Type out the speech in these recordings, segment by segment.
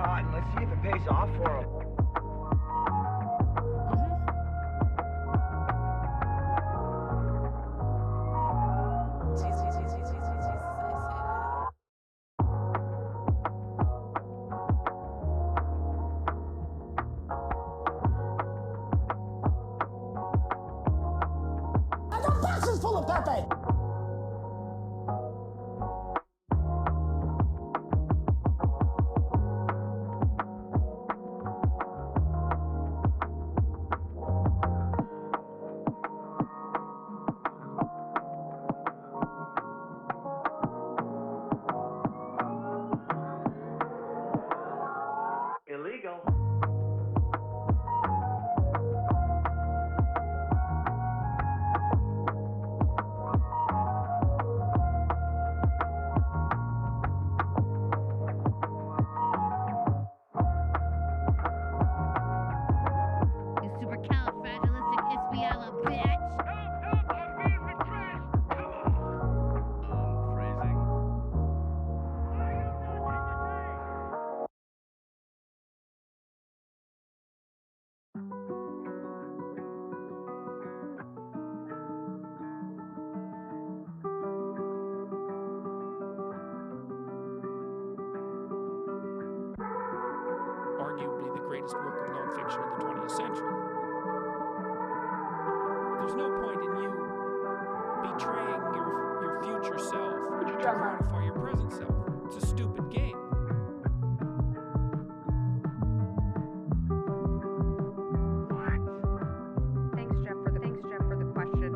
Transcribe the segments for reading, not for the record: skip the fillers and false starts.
cotton. Let's see if it pays off for him. Full of Pepe. Illegal. Arguably the greatest work of nonfiction of the 20th century. There's no point in you betraying your future self to gratify your present self. It's a stupid game. Thanks, Jeff, for the question.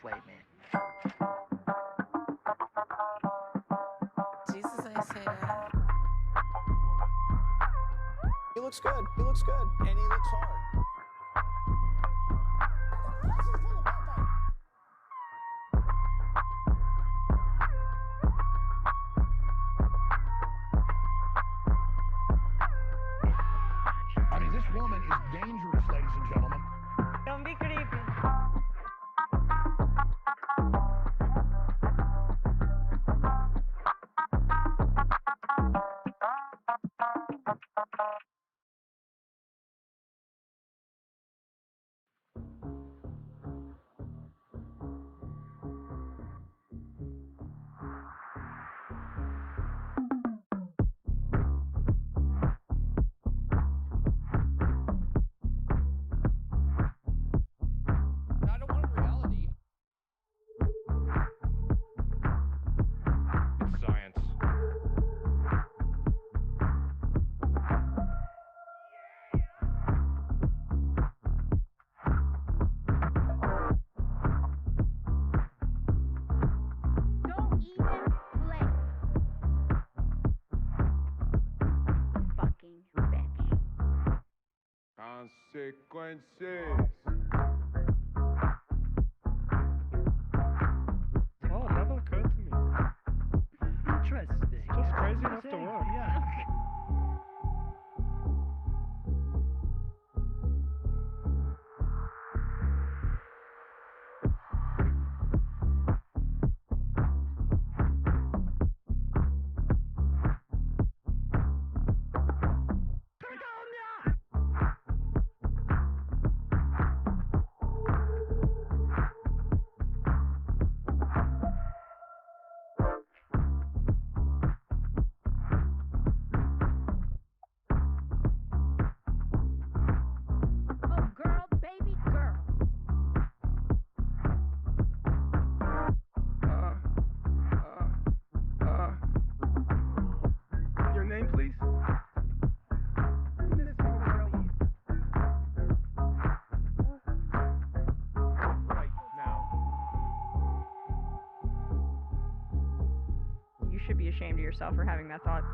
this way, man. Jesus, I say that. He looks good. He looks good. And he looks hard. I mean, this woman is dangerous, ladies and gentlemen. Don't be creepy. I don't want reality. It's science. Don't even play. Fucking bitch. Consequences. Oh, it never occurred to me. Interesting. Just crazy enough to work. Yeah. Oh, girl, baby girl. Your name, please? Right now. You should be ashamed of yourself for having that thought.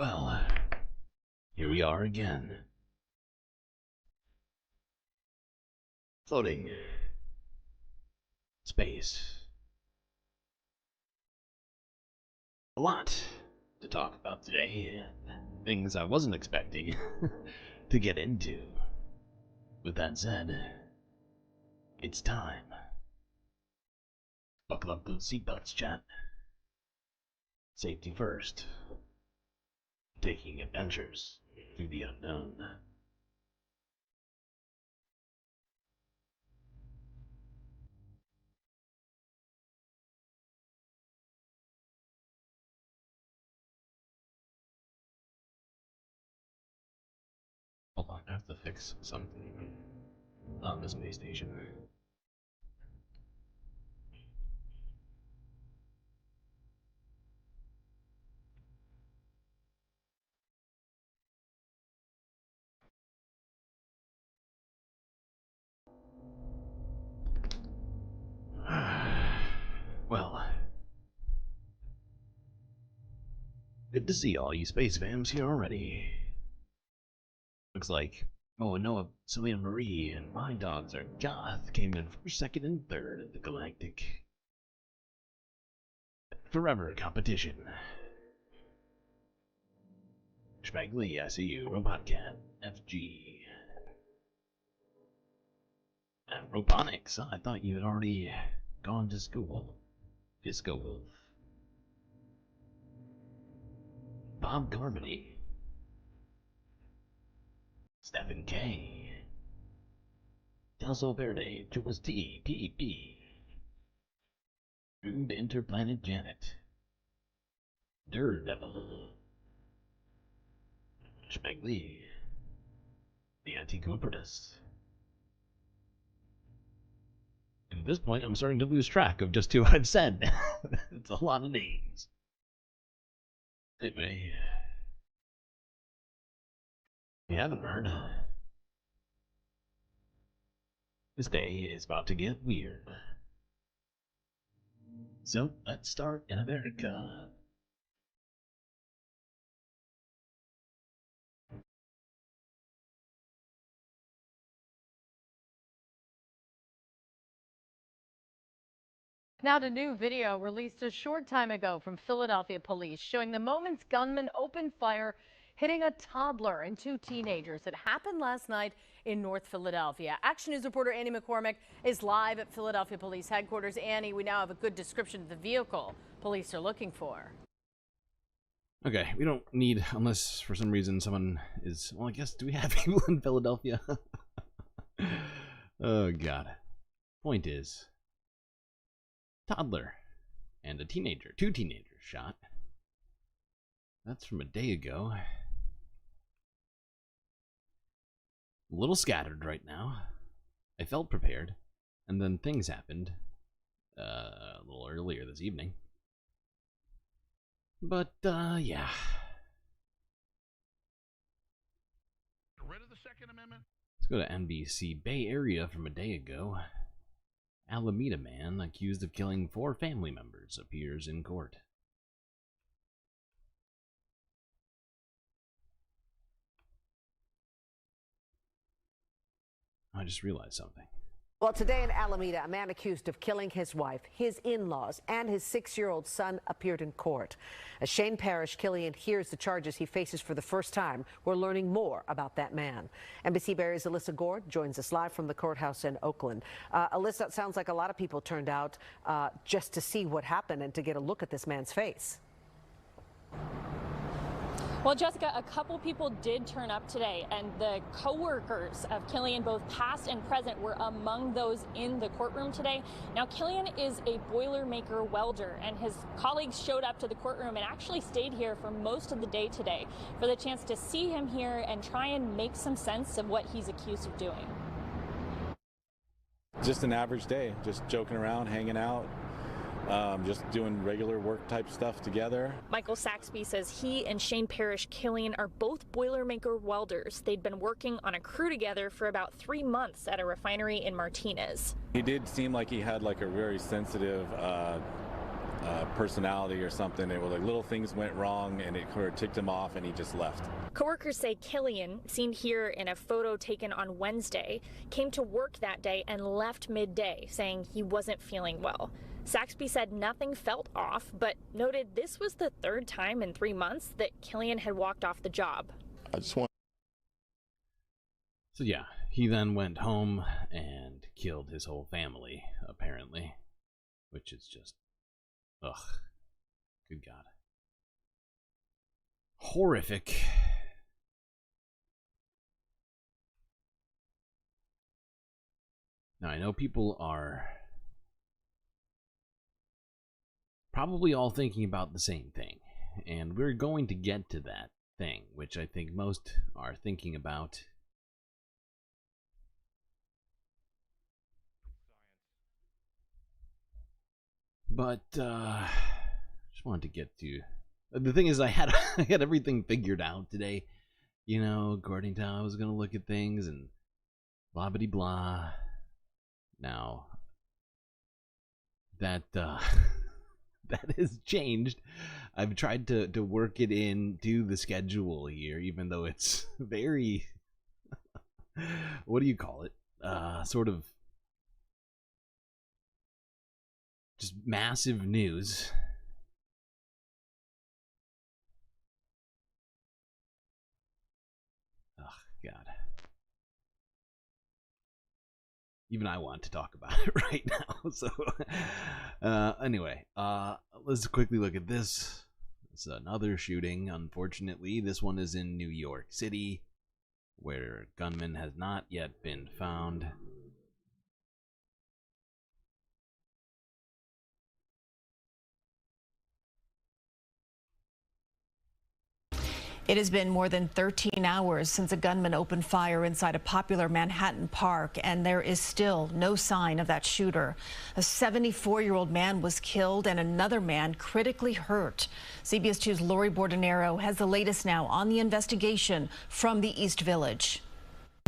Well, here we are again. Floating. Space. A lot to talk about today. Things I wasn't expecting to get into. With that said, it's time. Buckle up those seatbelts, chat. Safety first. Taking adventures through the unknown. Hold on, I have to fix something on the space station. Well, good to see all you space fams here already. Looks like, oh, Noah, Cillian Marie, and my dogs are goth came in first, second, and third at the Galactic Forever competition. Schmagley, I see you. Robot Cat, FG. Robotics? I thought you had already gone to school. Disco. Bob Carmody. Stephen K. Delso Verde, Jules T. P. Rude Interplanet Janet. Daredevil. Schmeg Lee. The Anti-Corporatist. At this point, I'm starting to lose track of just who I've said. It's a lot of names. Anyway. If you haven't heard, this day is about to get weird. So, let's start in America. Now to new video released a short time ago from Philadelphia police showing the moments gunmen opened fire hitting a toddler and two teenagers. It happened last night in North Philadelphia. Action News reporter Annie McCormick is live at Philadelphia Police Headquarters. Annie, we now have a good description of the vehicle police are looking for. Okay, we don't need, unless for some reason someone is, well, I guess, do we have people in Philadelphia? Oh, God. Point is, toddler and a teenager, two teenagers shot. That's from a day ago. A little scattered right now. I felt prepared, and then things happened a little earlier this evening. But, yeah. Rid of the Second Amendment? Let's go to NBC. Bay Area from a day ago. Alameda man accused of killing 4 family members appears in court. I just realized something. Well, today in Alameda, a man accused of killing his wife, his in-laws, and his 6-year-old son appeared in court. As Shane Parrish Killian hears the charges he faces for the first time, we're learning more about that man. NBC Bay Area's Alyssa Gord joins us live from the courthouse in Oakland. Alyssa, it sounds like a lot of people turned out just to see what happened and to get a look at this man's face. Well, Jessica, a couple people did turn up today, and the co-workers of Killian, both past and present, were among those in the courtroom today. Now, Killian is a Boilermaker welder, and his colleagues showed up to the courtroom and actually stayed here for most of the day today for the chance to see him here and try and make some sense of what he's accused of doing. Just an average day, just joking around, hanging out. Just doing regular work type stuff together. Michael Saxby says he and Shane Parrish Killian are both Boilermaker welders. They'd been working on a crew together for about 3 months at a refinery in Martinez. He did seem like he had like a very sensitive personality or something. It was like little things went wrong and it sort of ticked him off and he just left. Coworkers say Killian, seen here in a photo taken on Wednesday, came to work that day and left midday, saying he wasn't feeling well. Saxby said nothing felt off, but noted this was the 3rd time in 3 months that Killian had walked off the job. I just want. So yeah, he then went home and killed his whole family, apparently. Which is just, ugh, good God. Horrific. Now I know people are probably all thinking about the same thing, and we're going to get to that thing, which I think most are thinking about. But just wanted to get to the thing is I had everything figured out today, you know, according to how I was gonna look at things and blah blah blah. Now that that has changed. I've tried to work it into the schedule here, even though it's very, what do you call it? Sort of just massive news. Oh, God. Even I want to talk about it right now. So, anyway, let's quickly look at this. It's another shooting, unfortunately. This one is in New York City, where a gunman has not yet been found. It has been more than 13 hours since a gunman opened fire inside a popular Manhattan park, and there is still no sign of that shooter. A 74-year-old man was killed and another man critically hurt. CBS 2's Lori Bordenero has the latest now on the investigation from the East Village.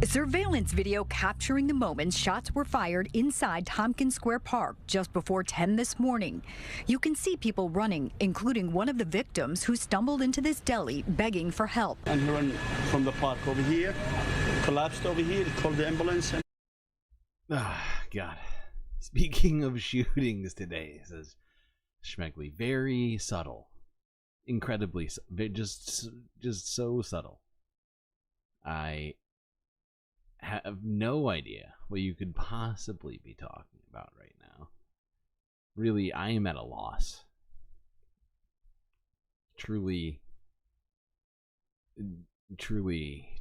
A surveillance video capturing the moments shots were fired inside Tompkins Square Park just before 10 this morning. You can see people running, including one of the victims who stumbled into this deli begging for help. And he ran from the park over here, collapsed over here, called the ambulance. God. Speaking of shootings today, says Schmeckley, very subtle. Incredibly, just so subtle. I have no idea what you could possibly be talking about right now. Really, I am at a loss. Truly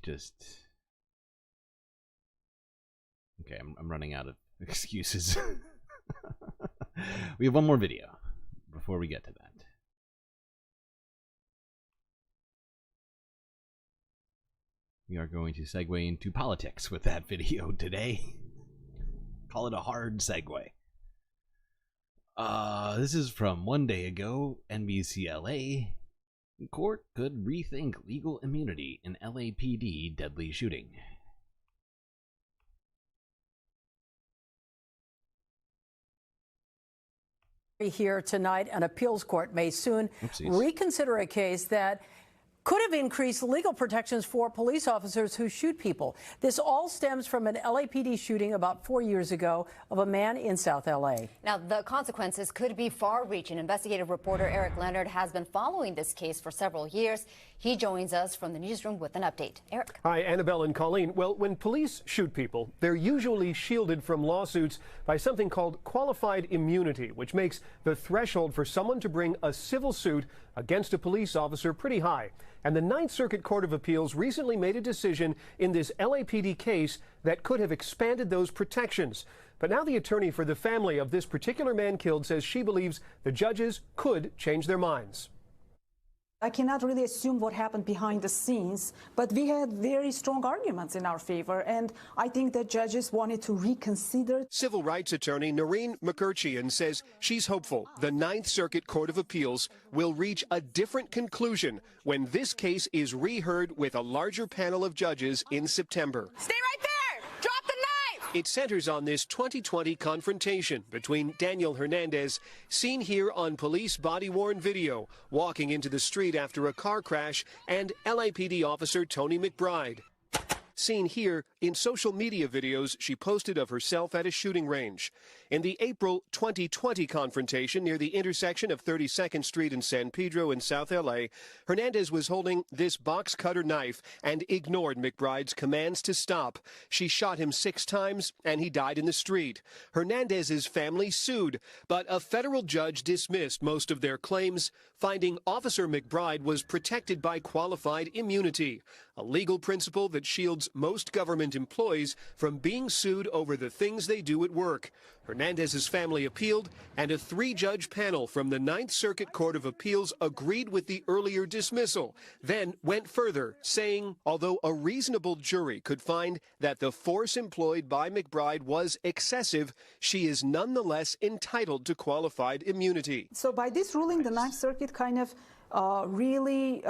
just... Okay, I'm running out of excuses. We have one more video before we get to that. We are going to segue into politics with that video today. Call it a hard segue. This is from one day ago. NBC LA. Court could rethink legal immunity in LAPD deadly shooting. Here tonight, an appeals court may soon reconsider a case that could have increased legal protections for police officers who shoot people. This all stems from an LAPD shooting about 4 years ago of a man in South LA. Now, the consequences could be far-reaching. Investigative reporter Eric Leonard has been following this case for several years. He joins us from the newsroom with an update. Eric. Hi, Annabelle and Colleen. Well, when police shoot people, they're usually shielded from lawsuits by something called qualified immunity, which makes the threshold for someone to bring a civil suit against a police officer pretty high. And the Ninth Circuit Court of Appeals recently made a decision in this LAPD case that could have expanded those protections. But now the attorney for the family of this particular man killed says she believes the judges could change their minds. I cannot really assume what happened behind the scenes, but we had very strong arguments in our favor, and I think that judges wanted to reconsider. Civil rights attorney Noreen McCurchian says she's hopeful the Ninth Circuit Court of Appeals will reach a different conclusion when this case is reheard with a larger panel of judges in September. Stay right there! Drop the knife! It centers on this 2020 confrontation between Daniel Hernandez, seen here on police body-worn video, walking into the street after a car crash, and LAPD officer Tony McBride, seen here in social media videos she posted of herself at a shooting range. In the April 2020 confrontation near the intersection of 32nd Street and San Pedro in South LA, Hernandez was holding this box cutter knife and ignored McBride's commands to stop. She shot him 6 times and he died in the street. Hernandez's family sued, but a federal judge dismissed most of their claims, finding Officer McBride was protected by qualified immunity, a legal principle that shields most government employees from being sued over the things they do at work. Hernandez's family appealed, and a 3-judge panel from the Ninth Circuit Court of Appeals agreed with the earlier dismissal, then went further, saying although a reasonable jury could find that the force employed by McBride was excessive, she is nonetheless entitled to qualified immunity. So by this ruling, the Ninth Circuit kind of really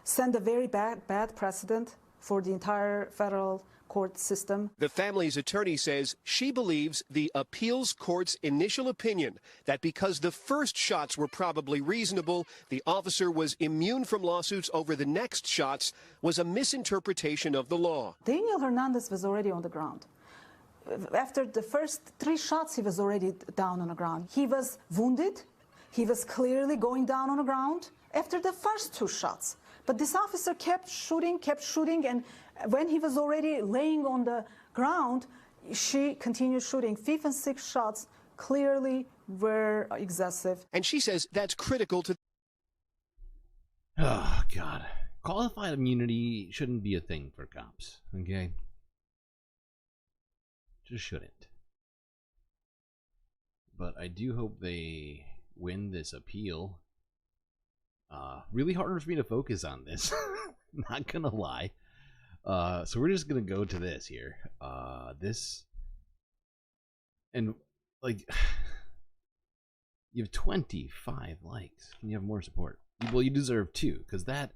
sent a very bad precedent for the entire federal court system. The family's attorney says she believes the appeals court's initial opinion that because the first shots were probably reasonable, the officer was immune from lawsuits over the next shots was a misinterpretation of the law. Daniel Hernandez was already on the ground. After the first 3 shots, he was already down on the ground. He was wounded. He was clearly going down on the ground after the first 2 shots. But this officer kept shooting, and when he was already laying on the ground, She continued shooting. 5th and 6th shots clearly were excessive. And she says that's critical to. Oh, God. Qualified immunity shouldn't be a thing for cops, okay? Just shouldn't. But I do hope they win this appeal. Really hard for me to focus on this. Not gonna lie. So we're just gonna go to this here. This. And, like, you have 25 likes. Can you have more support? Well, you deserve 2, because that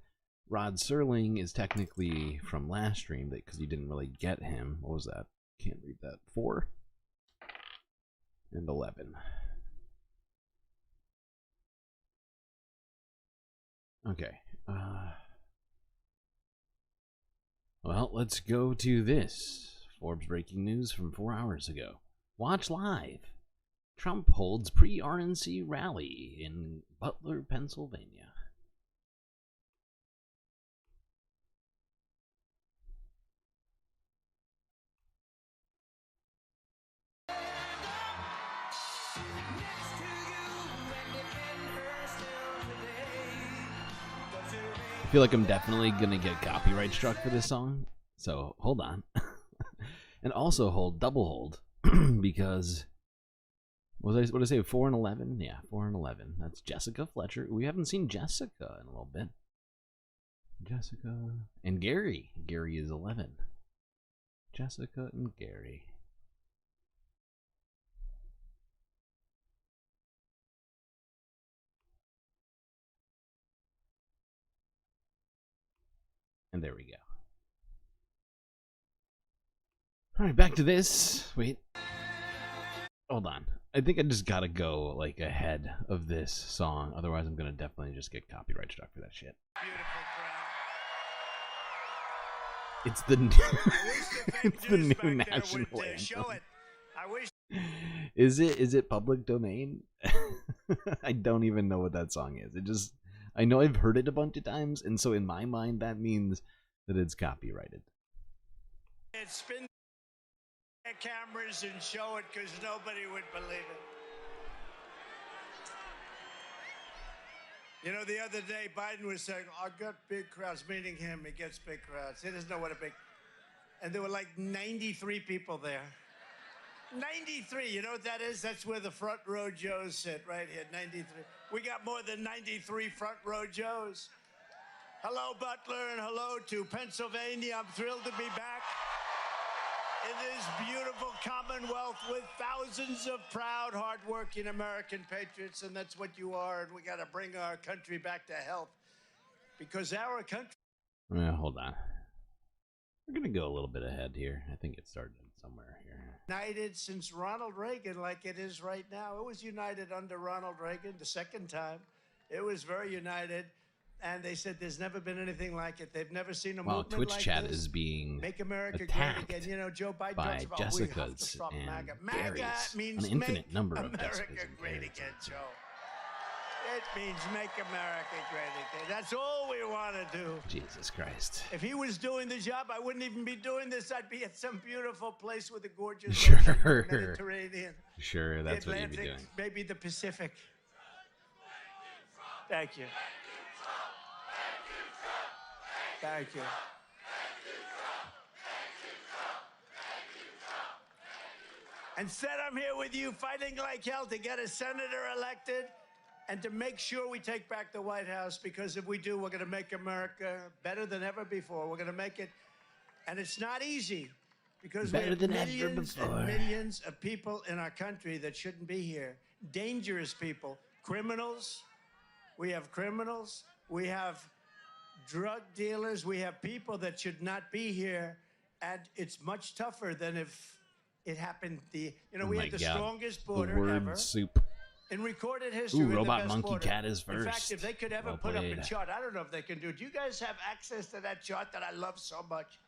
Rod Serling is technically from last stream, because you didn't really get him. What was that? Can't read that. 4 and 11. Okay. Well, let's go to this. Forbes breaking news from 4 hours ago. Watch live. Trump holds pre-RNC rally in Butler, Pennsylvania. I feel like I'm definitely gonna get copyright struck for this song, so hold on. And also double hold, because what did I say? 4 and 11? Yeah, 4 and 11. That's Jessica Fletcher. We haven't seen Jessica in a little bit. Jessica and Gary. Gary is 11. Jessica and Gary. And there we go. Alright, back to this. Wait. Hold on. I think I just gotta go, like, ahead of this song. Otherwise, I'm gonna definitely just get copyright struck for that shit. It's the it's the new national anthem. Is it public domain? I don't even know what that song is. I know I've heard it a bunch of times, and so in my mind that means that it's copyrighted. Spin their cameras and show it, because nobody would believe it. You know, the other day Biden was saying, I got big crowds. Meeting him, he gets big crowds. He doesn't know what a big. And there were like 93 people there. 93, you know what that is? That's where the front row Joes sit, right here, 93. We got more than 93 front row Joes. Hello, Butler, and hello to Pennsylvania. I'm thrilled to be back in this beautiful Commonwealth with thousands of proud, hardworking American patriots, and that's what you are, and we got to bring our country back to health, because our country... Hold on. We're going to go a little bit ahead here. I think it started somewhere here. United since Ronald Reagan, like it is right now. It was united under Ronald Reagan the second time. It was very united, and they said there's never been anything like it. They've never seen a movement Twitch like chat this. is being Make America attacked great again. You know, Joe Biden by talks about Jessica's and MAGA. MAGA means an infinite make number of America Jessicas and great Garys. again, Joe. It means make America great again. That's all we want to do. Jesus Christ. If he was doing the job, I wouldn't even be doing this. I'd be at some beautiful place with a gorgeous Sure. ocean, Mediterranean. Sure, that's the what Atlantic, you'd be doing. maybe the Pacific. Thank you. Thank you. Instead, I'm here with you fighting like hell to get a senator elected and to make sure we take back the White House, because if we do, we're going to make America better than ever before. We're going to make it, and it's not easy, because we have millions and millions of people in our country that shouldn't be here. Dangerous people, criminals. We have criminals. We have drug dealers. We have people that should not be here, and it's much tougher than if it happened. We had the strongest border ever. Soup. In recorded history, Ooh, we had the Robot best Monkey border. Cat is first. In fact, if they could ever Well put up played. a chart, I don't know if they can do it. Do you guys have access to that chart that I love so much?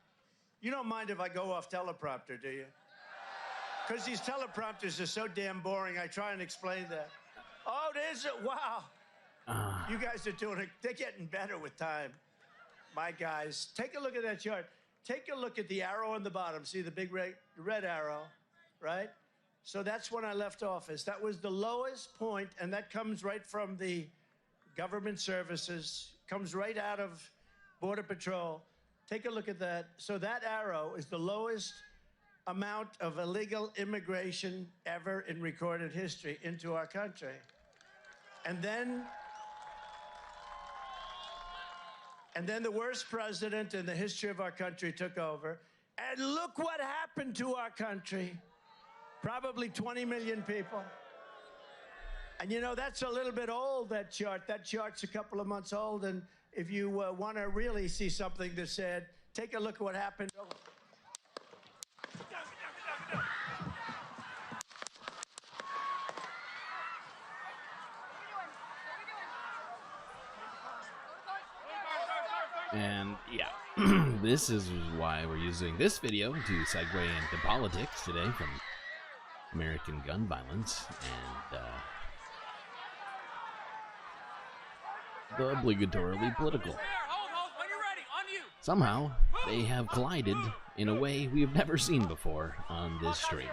You don't mind if I go off teleprompter, do you? Because these teleprompters are so damn boring, I try and explain that. Oh, there's it. Wow. You guys are doing it. They're getting better with time. My guys, take a look at that chart. take a look at the arrow on the bottom. See the big red arrow, right? So that's when I left office. That was the lowest point, and that comes right from the government services, comes right out of Border Patrol. Take a look at that. So that arrow is the lowest amount of illegal immigration ever in recorded history into our country. And then the worst president in the history of our country took over. And look what happened to our country. Probably 20 million people. And you know, that's a little bit old, that chart. That chart's a couple of months old. And if you want to really see something that's sad, take a look at what happened. And yeah, this is why we're using this video to segue into politics today from American gun violence and the obligatorily political. Somehow, they have collided in a way we have never seen before on this stream.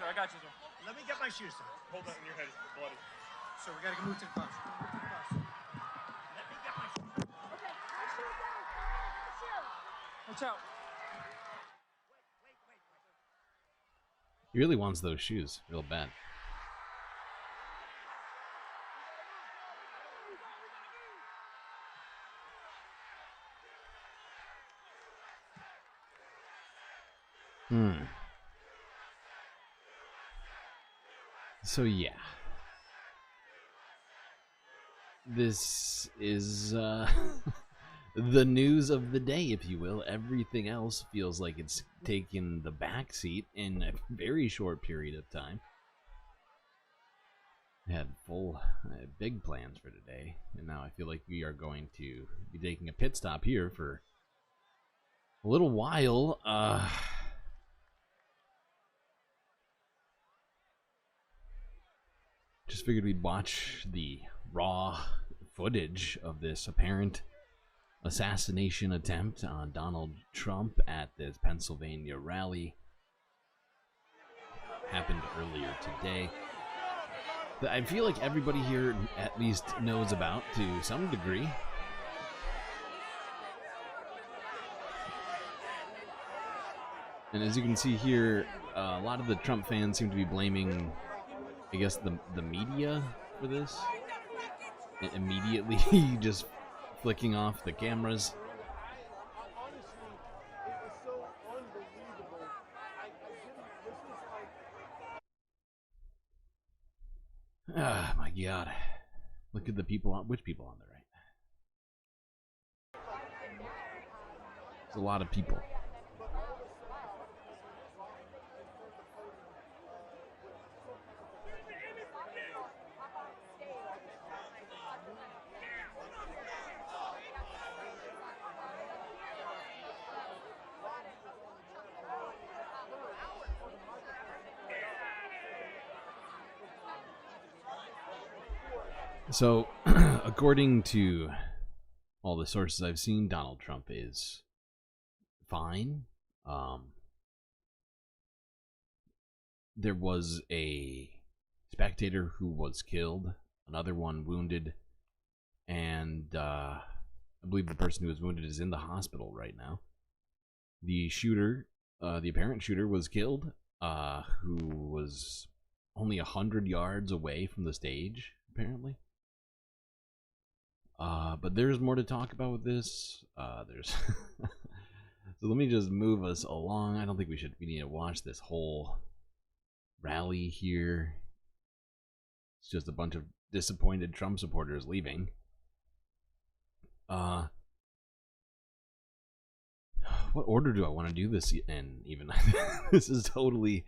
I got you, sir. Let me get my shoes, sir. Hold that in your head. It's bloody. So we gotta move to the car. Let me get my shoes. Okay, watch out. He really wants those shoes real bad. So yeah, this is the news of the day, if you will. Everything else feels like it's taken the back seat in a very short period of time. I had big plans for today, and now I feel like we are going to be taking a pit stop here for a little while. Just figured we'd watch the raw footage of this apparent assassination attempt on Donald Trump at this Pennsylvania rally. Happened earlier today. That I feel like everybody here at least knows about to some degree. And as you can see here, a lot of the Trump fans seem to be blaming, I guess, the media for this. Immediately just flicking off the cameras. Ah, my God. Look at the people on, which people on the right? There's a lot of people. So, according to all the sources I've seen, Donald Trump is fine. There was a spectator who was killed, another one wounded, and I believe the person who was wounded is in the hospital right now. The shooter, the apparent shooter, was killed, who was only 100 yards away from the stage, apparently. But there's more to talk about with this. So let me just move us along. I don't think we need to watch this whole rally here. It's just a bunch of disappointed Trump supporters leaving. What order do I want to do this in? Even this is totally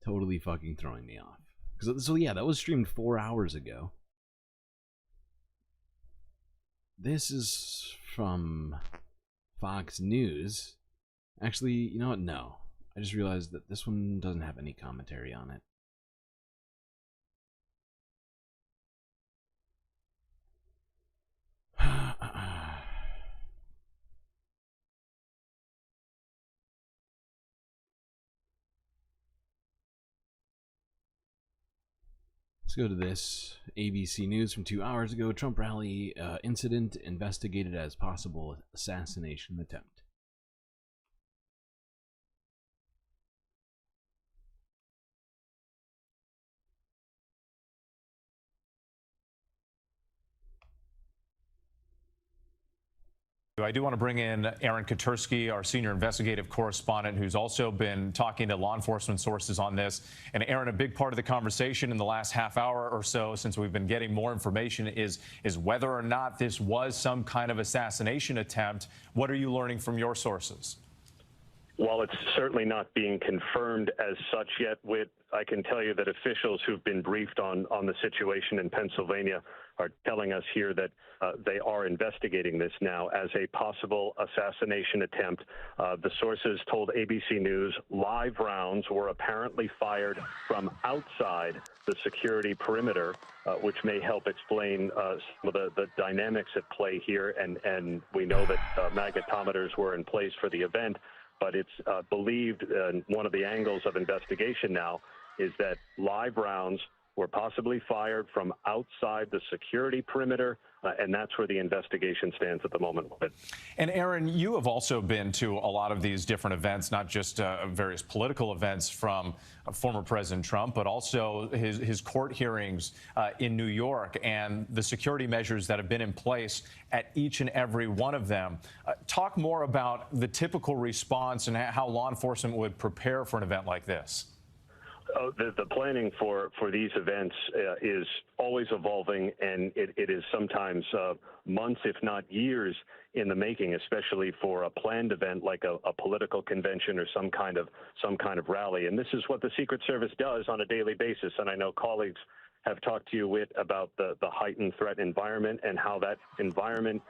fucking throwing me off. So yeah, that was streamed 4 hours ago. This is from Fox News. Actually, you know what? No. I just realized that this one doesn't have any commentary on it. Let's go to this. ABC News from 2 hours ago. Trump rally incident investigated as possible assassination attempt. I do want to bring in Aaron Katursky, our senior investigative correspondent, who's also been talking to law enforcement sources on this. And Aaron, a big part of the conversation in the last half hour or so, since we've been getting more information, is whether or not this was some kind of assassination attempt. What are you learning from your sources? While it's certainly not being confirmed as such yet, I can tell you that officials who've been briefed on the situation in Pennsylvania are telling us here that they are investigating this now as a possible assassination attempt. The sources told ABC News live rounds were apparently fired from outside the security perimeter, which may help explain some of the dynamics at play here. And we know that magnetometers were in place for the event. But it's believed, one of the angles of investigation now is that live rounds were possibly fired from outside the security perimeter, and that's where the investigation stands at the moment. And Aaron, you have also been to a lot of these different events, not just various political events from former President Trump, but also his court hearings in New York and the security measures that have been in place at each and every one of them. Talk more about the typical response and how law enforcement would prepare for an event like this. The planning for these events is always evolving, and it is sometimes months, if not years, in the making, especially for a planned event like a political convention or some kind of rally. And this is what the Secret Service does on a daily basis. And I know colleagues have talked to you about the heightened threat environment and how that environment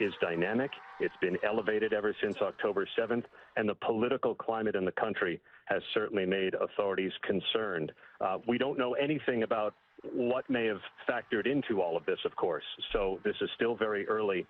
is dynamic. It's been elevated ever since October 7th, and the political climate in the country has certainly made authorities concerned. We don't know anything about what may have factored into all of this, of course, so this is still very early,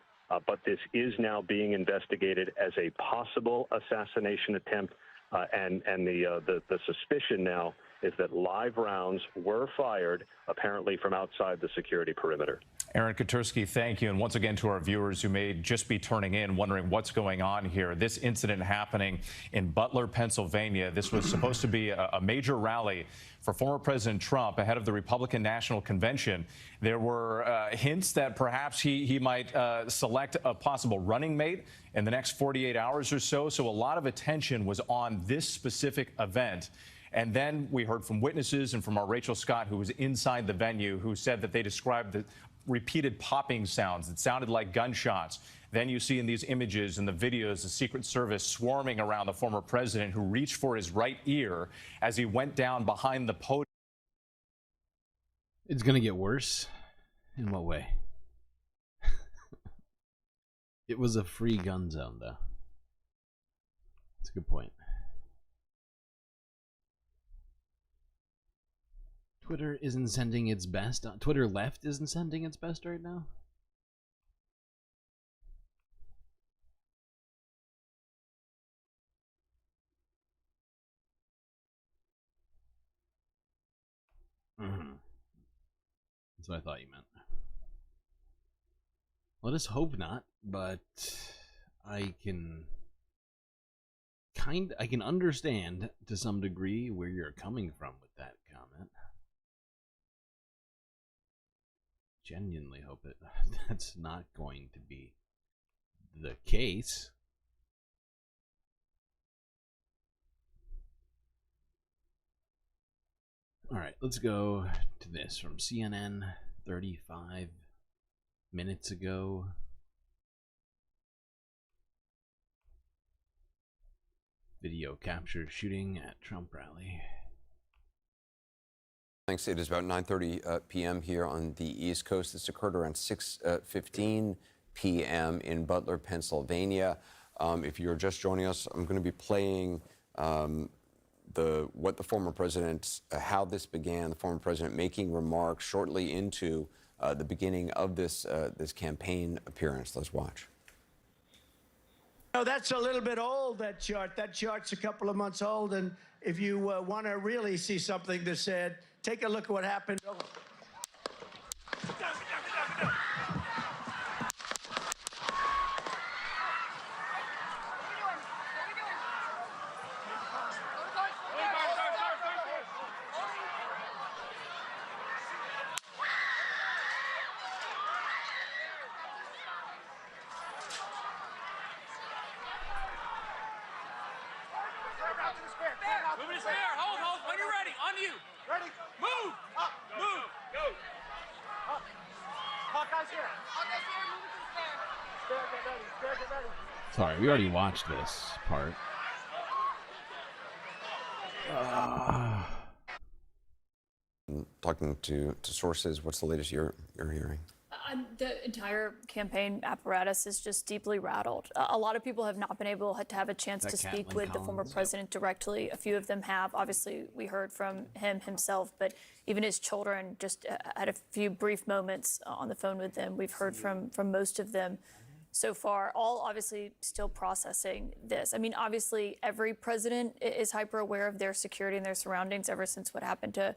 but this is now being investigated as a possible assassination attempt, and the suspicion now is that live rounds were fired, apparently from outside the security perimeter. Aaron Katursky, thank you. And once again, to our viewers who may just be turning in, wondering what's going on here. This incident happening in Butler, Pennsylvania. This was supposed to be a major rally for former President Trump ahead of the Republican National Convention. There were hints that perhaps he might select a possible running mate in the next 48 hours or so. So a lot of attention was on this specific event. And then we heard from witnesses and from our Rachel Scott, who was inside the venue, who said that they described the repeated popping sounds that sounded like gunshots. Then you see in these images and the videos the Secret Service swarming around the former president, who reached for his right ear as he went down behind the podium. It's going to get worse? In what way? It was a free gun zone, though. That's a good point. Twitter isn't sending its best. Twitter left isn't sending its best right now. That's what I thought you meant. Let us hope not, but I can understand to some degree where you're coming from with that comment. Genuinely hope that's not going to be the case. All right, let's go to this from CNN 35 minutes ago. Video captured shooting at Trump rally. Thanks. It is about 9:30 p.m. here on the East Coast. This occurred around 6:15 p.m. in Butler, Pennsylvania. If you're just joining us, I'm going to be playing what the former president, how this began. The former president making remarks shortly into the beginning of this campaign appearance. Let's watch. No, that's a little bit old, that chart. That chart's a couple of months old, and if you want to really see something that's said, take a look at what happened. Move it spare. Hold. When you're ready. On you. Ready. Move. Up. Move. Go. Up. Hawkeye's here. Hawkeye's here. Move it to the spare. Spare, get ready. Spare, get ready. Sorry, we already watched this part. Talking to sources, what's the latest you're hearing? The entire campaign apparatus is just deeply rattled. A lot of people have not been able to have a chance to speak with the former president directly. A few of them have. Obviously, we heard from him himself, but even his children just had a few brief moments on the phone with them. We've heard from most of them so far, all obviously still processing this. I mean, obviously, every president is hyper aware of their security and their surroundings ever since what happened to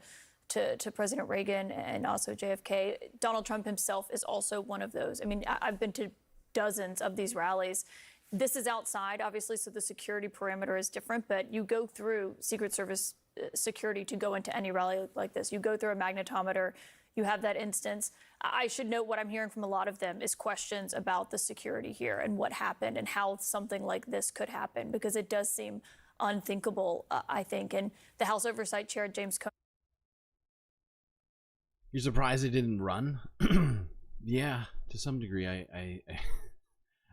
President Reagan and also JFK. Donald Trump himself is also one of those. I mean, I've been to dozens of these rallies. This is outside, obviously, so the security parameter is different, but you go through Secret Service security to go into any rally like this. You go through a magnetometer. You have that instance. I should note what I'm hearing from a lot of them is questions about the security here and what happened and how something like this could happen, because it does seem unthinkable, I think. And the House Oversight Chair, James Comey. You're surprised it didn't run? Yeah, to some degree,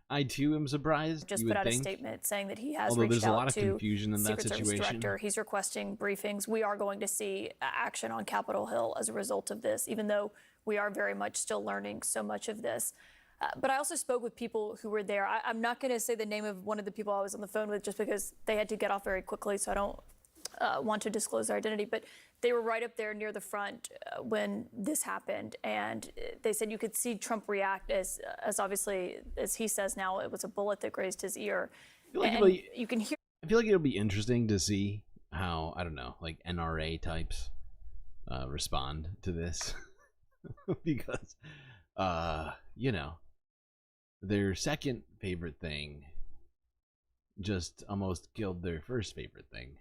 I too am surprised. Just put out a statement saying that he has Although reached there's a lot out of to confusion in that Secret Service situation. Director. He's requesting briefings. We are going to see action on Capitol Hill as a result of this, even though we are very much still learning so much of this. But I also spoke with people who were there. I'm not going to say the name of one of the people I was on the phone with just because they had to get off very quickly, so I don't want to disclose their identity. But they were right up there near the front when this happened, and they said you could see Trump react as obviously, as he says now, it was a bullet that grazed his ear. And you can hear. I feel like it'll be interesting to see how, I don't know, like NRA types respond to this. Because, you know, their second favorite thing just almost killed their first favorite thing.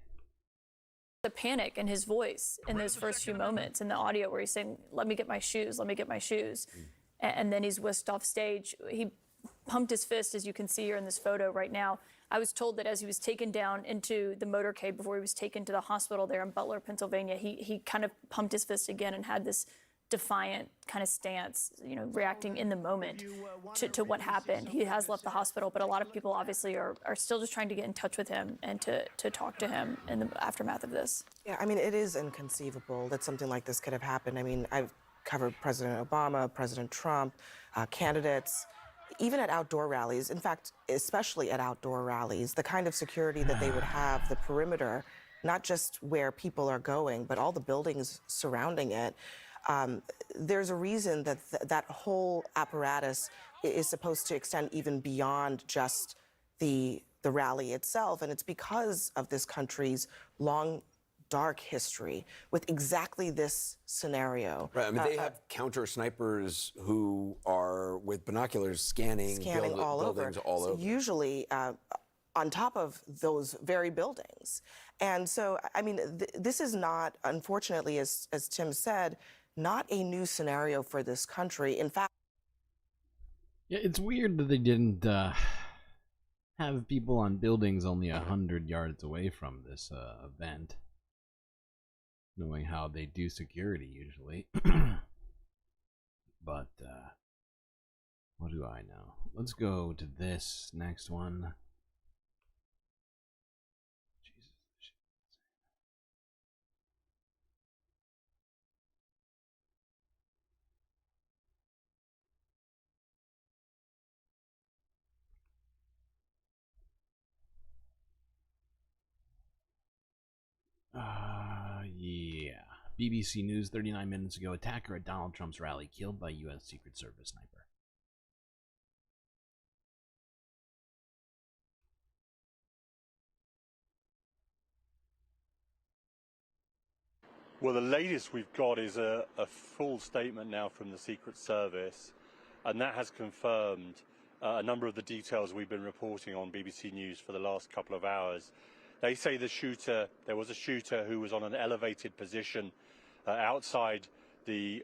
The panic in his voice in those first few moments in the audio where he's saying, "Let me get my shoes, let me get my shoes." And then he's whisked off stage. He pumped his fist, as you can see here in this photo right now. I was told that as he was taken down into the motorcade before he was taken to the hospital there in Butler, Pennsylvania, he kind of pumped his fist again and had this defiant kind of stance, you know, reacting in the moment to what happened. He has left the hospital, but a lot of people obviously are still just trying to get in touch with him and to talk to him in the aftermath of this. Yeah, I mean, it is inconceivable that something like this could have happened. I mean, I've covered President Obama, President Trump, candidates, even at outdoor rallies. In fact, especially at outdoor rallies, the kind of security that they would have, the perimeter, not just where people are going, but all the buildings surrounding it. There's a reason that that whole apparatus is supposed to extend even beyond just the rally itself, and it's because of this country's long, dark history with exactly this scenario. Right. I mean, they have counter snipers who are with binoculars scanning all buildings all over. Usually on top of those very buildings. And so, I mean, this is not, unfortunately, as Tim said, not a new scenario for this country. In fact, yeah, it's weird that they didn't have people on buildings only 100 yards away from this event, knowing how they do security usually. But what do I know? Let's go to this next one. Yeah. BBC News 39 minutes ago. Attacker at Donald Trump's rally killed by U.S. Secret Service sniper. Well, the latest we've got is a full statement now from the Secret Service, and that has confirmed a number of the details we've been reporting on BBC News for the last couple of hours. They say there was a shooter who was on an elevated position outside the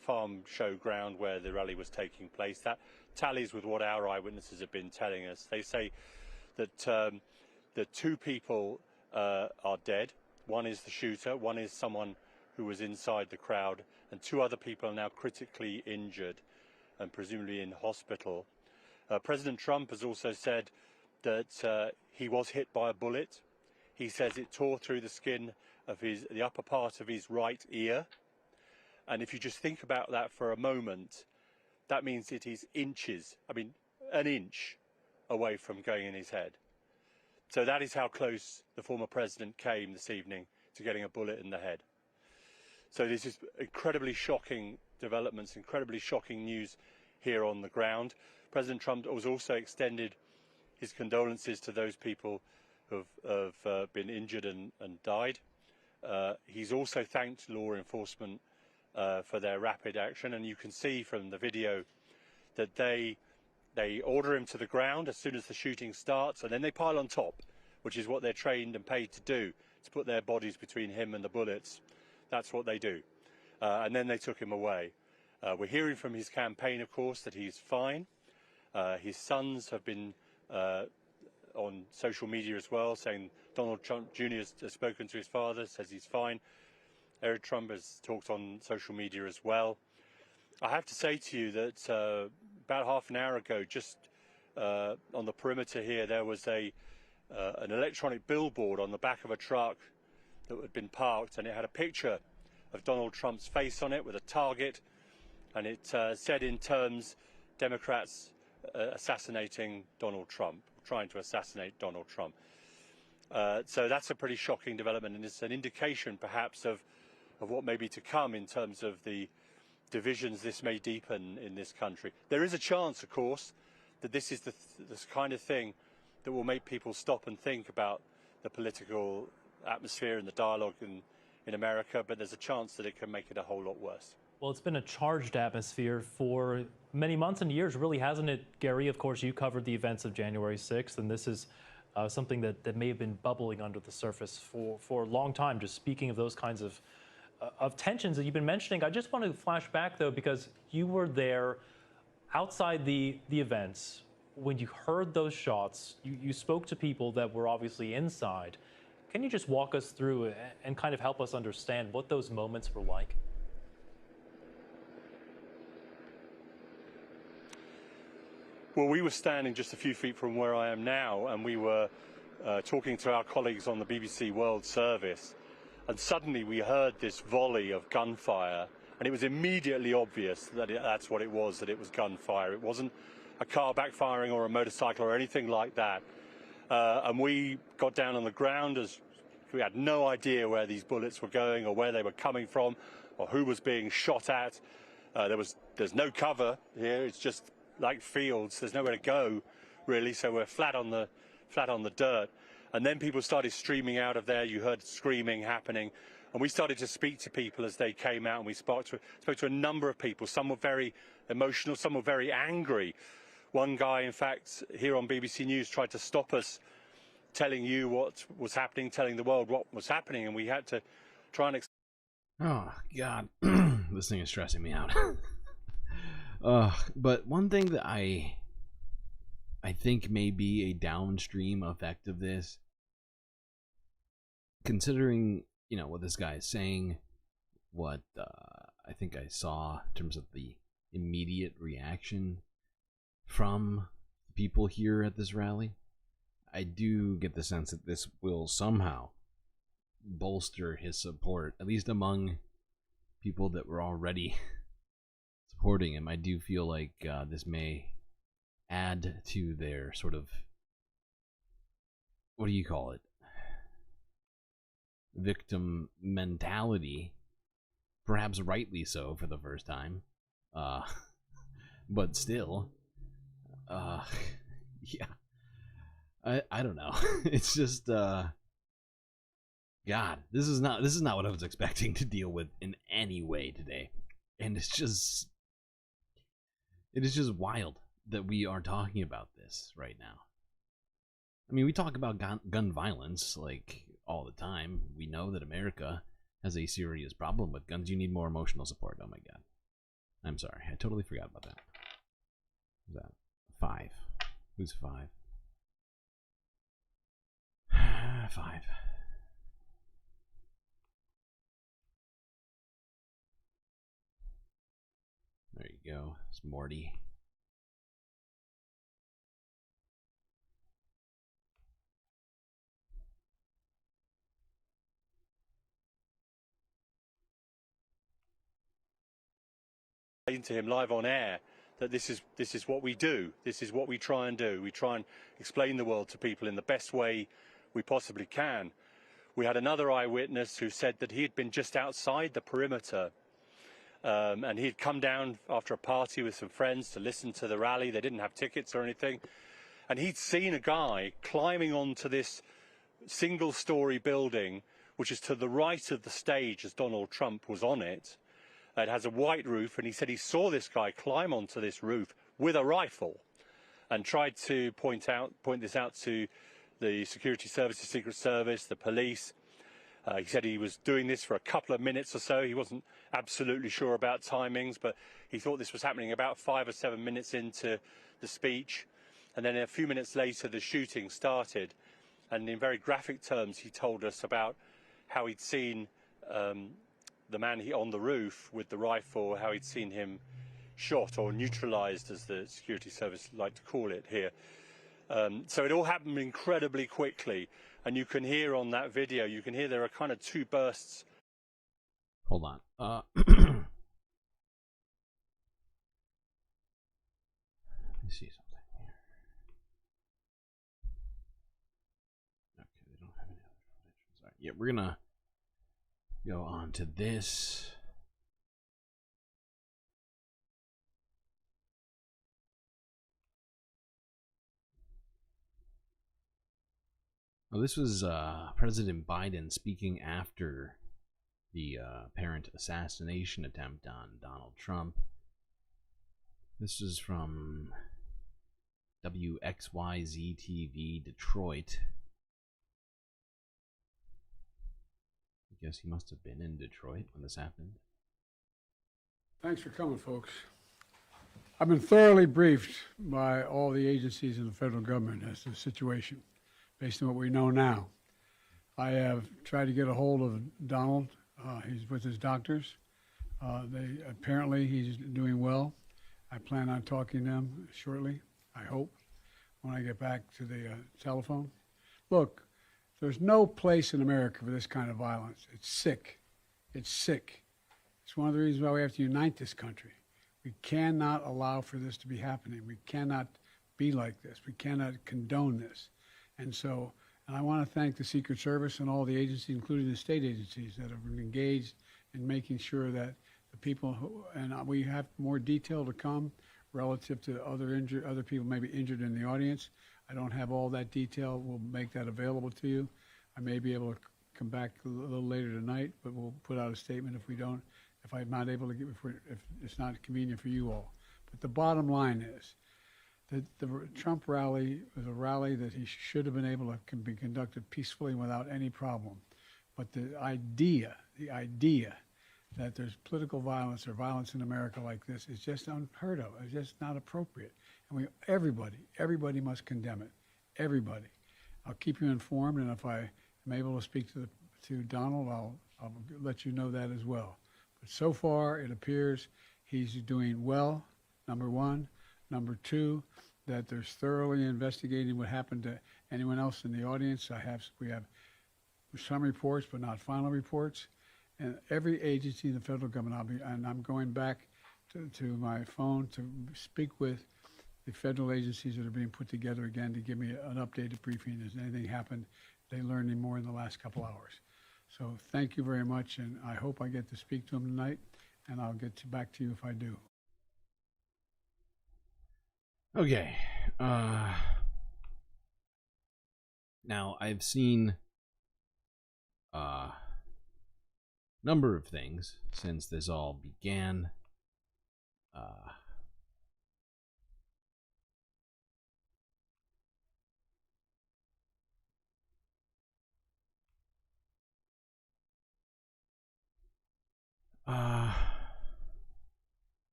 farm show ground where the rally was taking place. That tallies with what our eyewitnesses have been telling us. They say that the 2 people are dead. One is the shooter, one is someone who was inside the crowd, and 2 other people are now critically injured and presumably in hospital. President Trump has also said that he was hit by a bullet. He says it tore through the skin of the upper part of his right ear. And if you just think about that for a moment, that means it is inches, an inch away from going in his head. So that is how close the former president came this evening to getting a bullet in the head. So this is incredibly shocking developments, incredibly shocking news here on the ground. President Trump has also extended his condolences to those people who have been injured and died. He's also thanked law enforcement for their rapid action, and you can see from the video that they order him to the ground as soon as the shooting starts, and then they pile on top, which is what they're trained and paid to do, to put their bodies between him and the bullets. That's what they do. And then they took him away. We're hearing from his campaign, of course, that he's fine. His sons have been on social media as well, saying Donald Trump Jr. has spoken to his father, says he's fine. Eric Trump has talked on social media as well. I have to say to you that about half an hour ago, just on the perimeter here, there was an electronic billboard on the back of a truck that had been parked, and it had a picture of Donald Trump's face on it with a target, and it said in terms, Democrats assassinating Donald Trump, trying to assassinate Donald Trump. So that's a pretty shocking development, and it's an indication perhaps of what may be to come in terms of the divisions this may deepen in this country. There is a chance, of course, that this is this kind of thing that will make people stop and think about the political atmosphere and the dialogue in America, but there's a chance that it can make it a whole lot worse. Well, it's been a charged atmosphere for many months and years, really, hasn't it, Gary? Of course, you covered the events of January 6th, and this is something that may have been bubbling under the surface for a long time, just speaking of those kinds of tensions that you've been mentioning. I just want to flash back, though, because you were there outside the events. When you heard those shots, you spoke to people that were obviously inside. Can you just walk us through and kind of help us understand what those moments were like? Well, we were standing just a few feet from where I am now, and we were talking to our colleagues on the BBC World Service, and suddenly we heard this volley of gunfire, and it was immediately obvious that that's what it was, that it was gunfire. It wasn't a car backfiring or a motorcycle or anything like that. And we got down on the ground as we had no idea where these bullets were going or where they were coming from or who was being shot at. There's no cover here. It's just like fields. There's nowhere to go, really. So we're flat on the dirt. And then people started streaming out of there. You heard screaming happening. And we started to speak to people as they came out, and we spoke to a number of people. Some were very emotional, some were very angry. One guy, in fact, here on BBC News tried to stop us telling you what was happening, telling the world what was happening, and we had to try and... Oh, God. This thing is stressing me out. But one thing that I think may be a downstream effect of this, considering, you know, what this guy is saying, what I think I saw in terms of the immediate reaction from people here at this rally, I do get the sense that this will somehow bolster his support, at least among people that were already supporting him. I do feel like this may add to their sort of, what do you call it? victim mentality, perhaps rightly so for the first time. But still, yeah, I don't know. It's just, God, this is not what I was expecting to deal with in any way today, and it is just wild that we are talking about this right now. I mean, we talk about gun violence like all the time. We know that America has a serious problem with guns. You need more emotional support. Oh my God. I'm sorry. I totally forgot about that. Who's that? 5. Who's 5? 5. There you go. It's Morty. To him live on air that this is what we do. This is what we try and do. We try and explain the world to people in the best way we possibly can. We had another eyewitness who said that he had been just outside the perimeter, and he'd come down after a party with some friends to listen to the rally. They didn't have tickets or anything, and he'd seen a guy climbing onto this single-story building, which is to the right of the stage as Donald Trump was on it. It has a white roof, and he said he saw this guy climb onto this roof with a rifle and tried to point this out to the security services, Secret Service, the police. He said he was doing this for a couple of minutes or so. He wasn't absolutely sure about timings, but he thought this was happening about 5 or 7 minutes into the speech. And then a few minutes later, the shooting started. And in very graphic terms, he told us about how he'd seen the man on the roof with the rifle, how he'd seen him shot or neutralized, as the security service like to call it here. So it all happened incredibly quickly, and you can hear on that video, you can hear there are kind of 2 bursts. Hold on. Let me see something here. Okay, they don't have any other footage. Sorry. Yeah, we're gonna go on to this. Oh, this was President Biden speaking after the apparent assassination attempt on Donald Trump. This is from WXYZ TV Detroit. I guess he must have been in Detroit when this happened. Thanks for coming, folks. I've been thoroughly briefed by all the agencies in the federal government as to the situation, based on what we know now. I have tried to get a hold of Donald. He's with his doctors. Apparently he's doing well. I plan on talking to him shortly, I hope, when I get back to the telephone. Look, there's no place in America for this kind of violence. It's sick. It's sick. It's one of the reasons why we have to unite this country. We cannot allow for this to be happening. We cannot be like this. We cannot condone this. And I want to thank the Secret Service and all the agencies, including the state agencies, that have been engaged in making sure that the people and we have more detail to come relative to other people maybe injured in the audience. I don't have all that detail. We'll make that available to you. I may be able to come back a little later tonight, but we'll put out a statement if I'm not able to if it's not convenient for you all. But the bottom line is that the Trump rally was a rally that he should have been able to can be conducted peacefully without any problem. But the idea that there's political violence or violence in America like this is just unheard of. It's just not appropriate. And everybody must condemn it. Everybody. I'll keep you informed, and if I am able to speak to Donald, I'll let you know that as well. But so far, it appears he's doing well, number one. Number two, that there's thoroughly investigating what happened to anyone else in the audience. We have some reports, but not final reports. And every agency in the federal government, I'm going back to my phone to speak with the federal agencies that are being put together again to give me an updated briefing. Has anything happened? They learned any more in the last couple hours. So thank you very much, and I hope I get to speak to him tonight, and I'll get back to you if I do. Okay. Now, I've seen a number of things since this all began.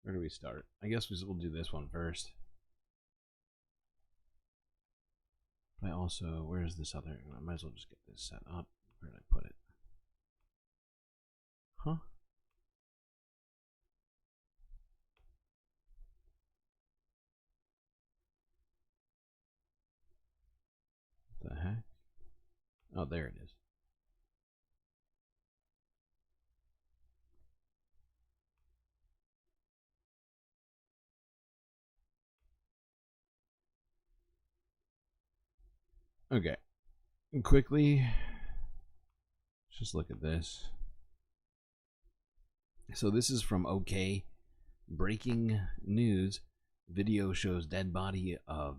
Where do we start? I guess we'll do this one first. But I also, where's this other? I might as well just get this set up. Where did I put it? Huh? What the heck? Oh, there it is. Okay. Quickly, let's just look at this. So this is from OK. Breaking news. Video shows dead body of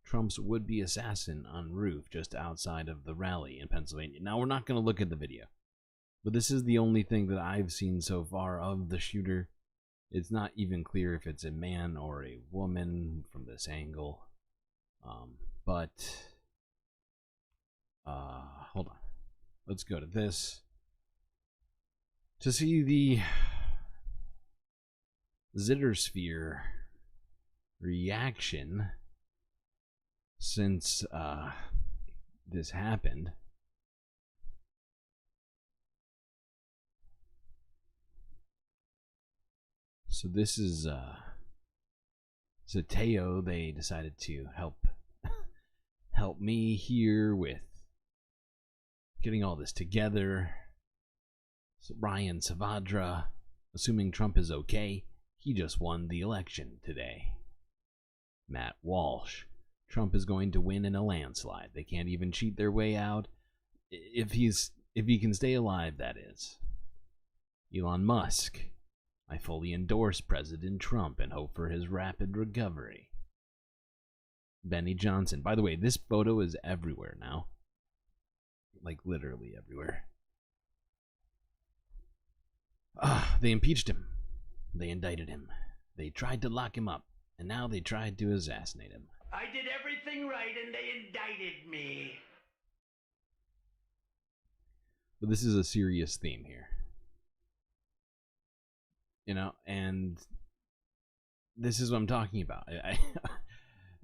Trump's would-be assassin on roof just outside of the rally in Pennsylvania. Now, we're not going to look at the video, but this is the only thing that I've seen so far of the shooter. It's not even clear if it's a man or a woman from this angle. Hold on. Let's go to this to see the Zittersphere reaction since this happened. So this is Zateo. They decided to help me here with getting all this together. So Ryan Savadra, assuming Trump is okay, he just won the election today. Matt Walsh, Trump is going to win in a landslide. They can't even cheat their way out. If he can stay alive, that is. Elon Musk, I fully endorse President Trump and hope for his rapid recovery. Benny Johnson, by the way, this photo is everywhere now. Like literally everywhere. They impeached him. They indicted him. They tried to lock him up. And now they tried to assassinate him. I did everything right and they indicted me. But this is a serious theme here. You know, and this is what I'm talking about.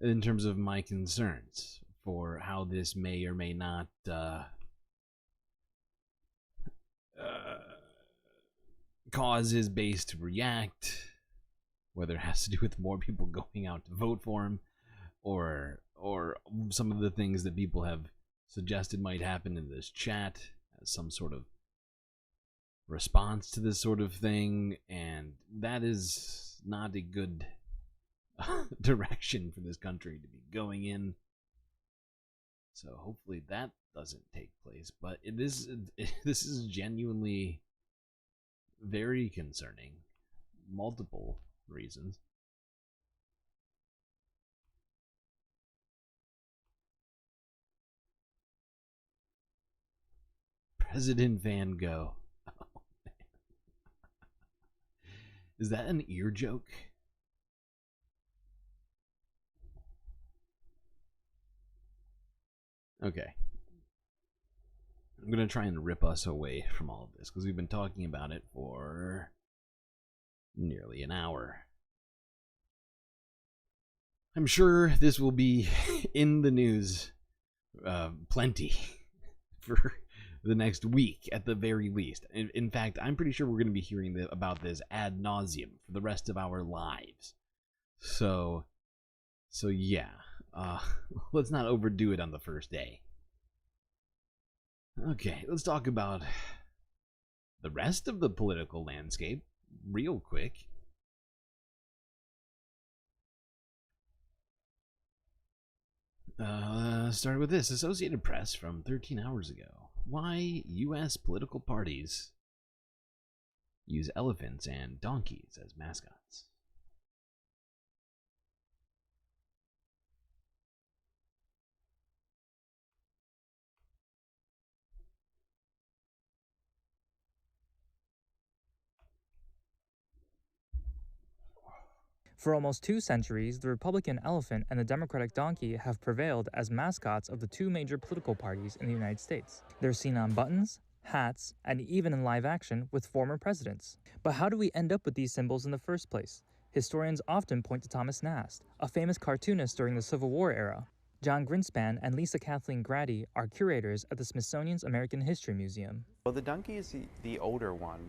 In terms of my concerns for how this may or may not cause his base to react, whether it has to do with more people going out to vote for him, or some of the things that people have suggested might happen in this chat as some sort of response to this sort of thing, and that is not a good direction for this country to be going in. So hopefully that doesn't take place, but this is genuinely very concerning. Multiple reasons. President Van Gogh. Oh, man. Is that an ear joke? Okay. I'm going to try and rip us away from all of this because we've been talking about it for nearly an hour. I'm sure this will be in the news plenty for the next week at the very least. In fact, I'm pretty sure we're going to be hearing about this ad nauseum for the rest of our lives. So yeah, let's not overdo it on the first day. Okay, let's talk about the rest of the political landscape real quick. Started with this Associated Press from 13 hours ago. why U.S. political parties use elephants and donkeys as mascots. For almost 2 centuries, the Republican elephant and the Democratic donkey have prevailed as mascots of the 2 major political parties in the United States. They're seen on buttons, hats, and even in live action with former presidents. But how do we end up with these symbols in the first place? Historians often point to Thomas Nast, a famous cartoonist during the Civil War era. John Greenspan and Lisa Kathleen Grady are curators at the Smithsonian's American History Museum. Well, the donkey is the older one,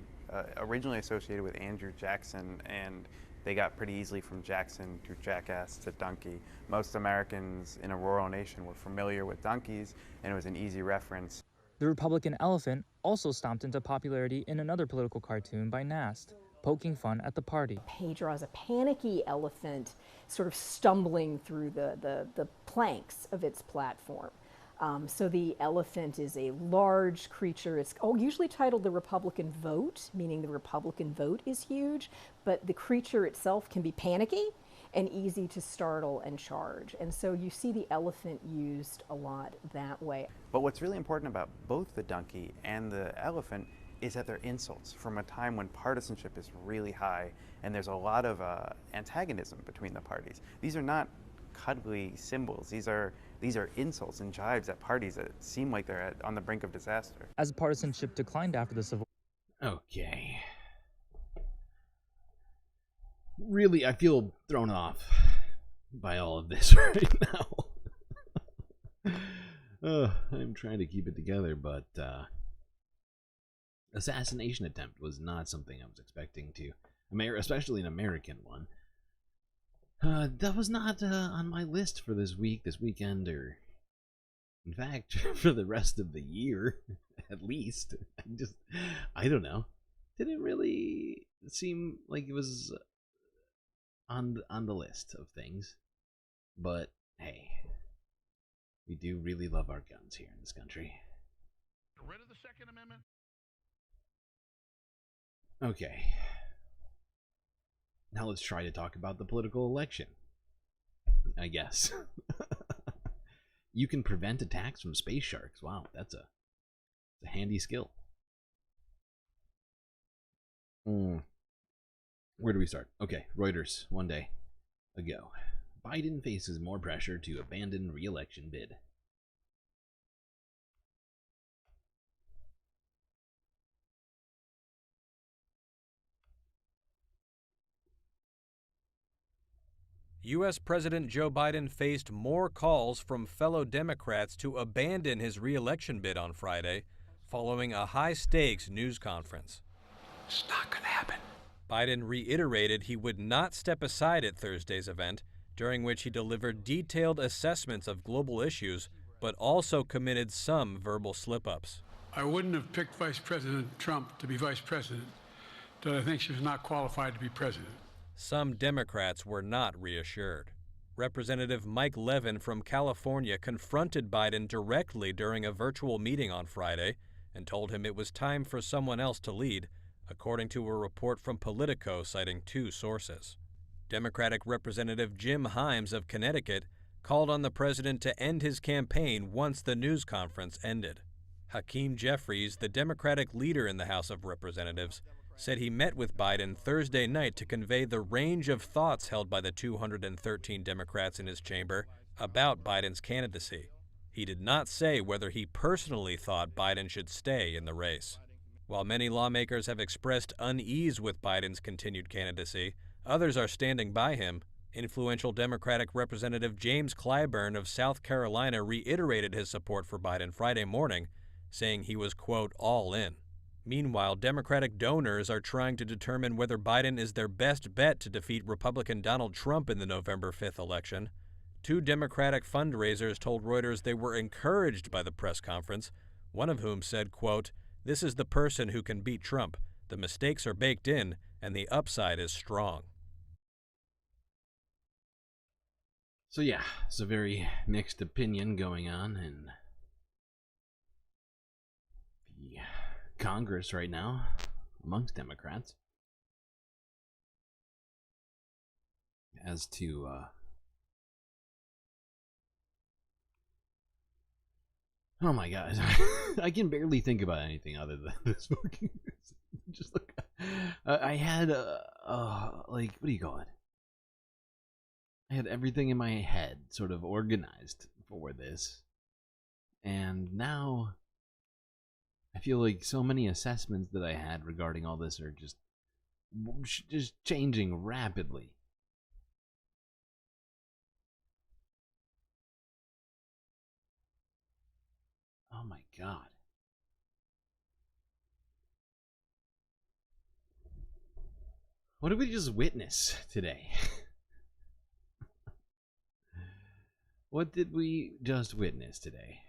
originally associated with Andrew Jackson, and they got pretty easily from Jackson to jackass to donkey. Most Americans in a rural nation were familiar with donkeys, and it was an easy reference. The Republican elephant also stomped into popularity in another political cartoon by Nast, poking fun at the party. He draws a panicky elephant sort of stumbling through the planks of its platform. So the elephant is a large creature. It's usually titled the Republican vote, meaning the Republican vote is huge, but the creature itself can be panicky and easy to startle and charge. And so you see the elephant used a lot that way. But what's really important about both the donkey and the elephant is that they're insults from a time when partisanship is really high and there's a lot of antagonism between the parties. These are not cuddly symbols. These are insults and jibes at parties that seem like they're on the brink of disaster. As partisanship declined after the Civil War. Okay. Really, I feel thrown off by all of this right now. I'm trying to keep it together, but assassination attempt was not something I was expecting to, especially an American one. That was not on my list for this week, this weekend, or in fact, for the rest of the year, at least. I don't know. Didn't really seem like it was on the list of things. But hey, we do really love our guns here in this country. Get rid of the Second Amendment. Okay. Now let's try to talk about the political election, I guess. You can prevent attacks from space sharks. Wow, that's a handy skill. Where do we start? Okay, Reuters, one day ago. Biden faces more pressure to abandon re-election bid. U.S. President Joe Biden faced more calls from fellow Democrats to abandon his re-election bid on Friday, following a high-stakes news conference. It's not going to happen. Biden reiterated he would not step aside at Thursday's event, during which he delivered detailed assessments of global issues, but also committed some verbal slip-ups. I wouldn't have picked Vice President Trump to be vice president, but I think she was not qualified to be president. Some Democrats were not reassured. Representative Mike Levin from California confronted Biden directly during a virtual meeting on Friday and told him it was time for someone else to lead, according to a report from Politico citing 2 sources. Democratic Representative Jim Himes of Connecticut called on the president to end his campaign once the news conference ended. Hakeem Jeffries, the Democratic leader in the House of Representatives, said he met with Biden Thursday night to convey the range of thoughts held by the 213 Democrats in his chamber about Biden's candidacy. He did not say whether he personally thought Biden should stay in the race. While many lawmakers have expressed unease with Biden's continued candidacy, others are standing by him. Influential Democratic Representative James Clyburn of South Carolina reiterated his support for Biden Friday morning, saying he was, quote, all in. Meanwhile, Democratic donors are trying to determine whether Biden is their best bet to defeat Republican Donald Trump in the November 5th election. 2 Democratic fundraisers told Reuters they were encouraged by the press conference, one of whom said, quote, this is the person who can beat Trump. The mistakes are baked in, and the upside is strong. So yeah, it's a very mixed opinion going on, and Congress right now amongst Democrats as to oh my god, I can barely think about anything other than this fucking. Just look, I had like, what do you call it? I had everything in my head sort of organized for this, and now I feel like so many assessments that I had regarding all this are just changing rapidly. Oh my god. What did we just witness today? What did we just witness today?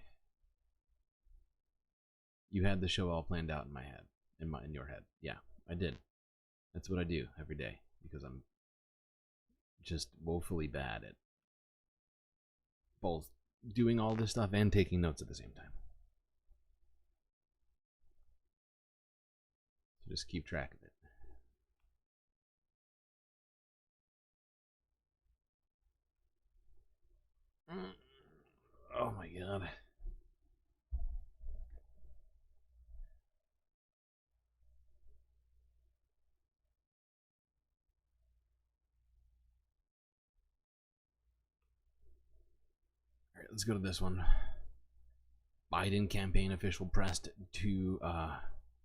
You had the show all planned out in my head, in your head. Yeah, I did. That's what I do every day because I'm just woefully bad at both doing all this stuff and taking notes at the same time. So just keep track of it. Oh my god. Alright, let's go to this one. Biden campaign official pressed to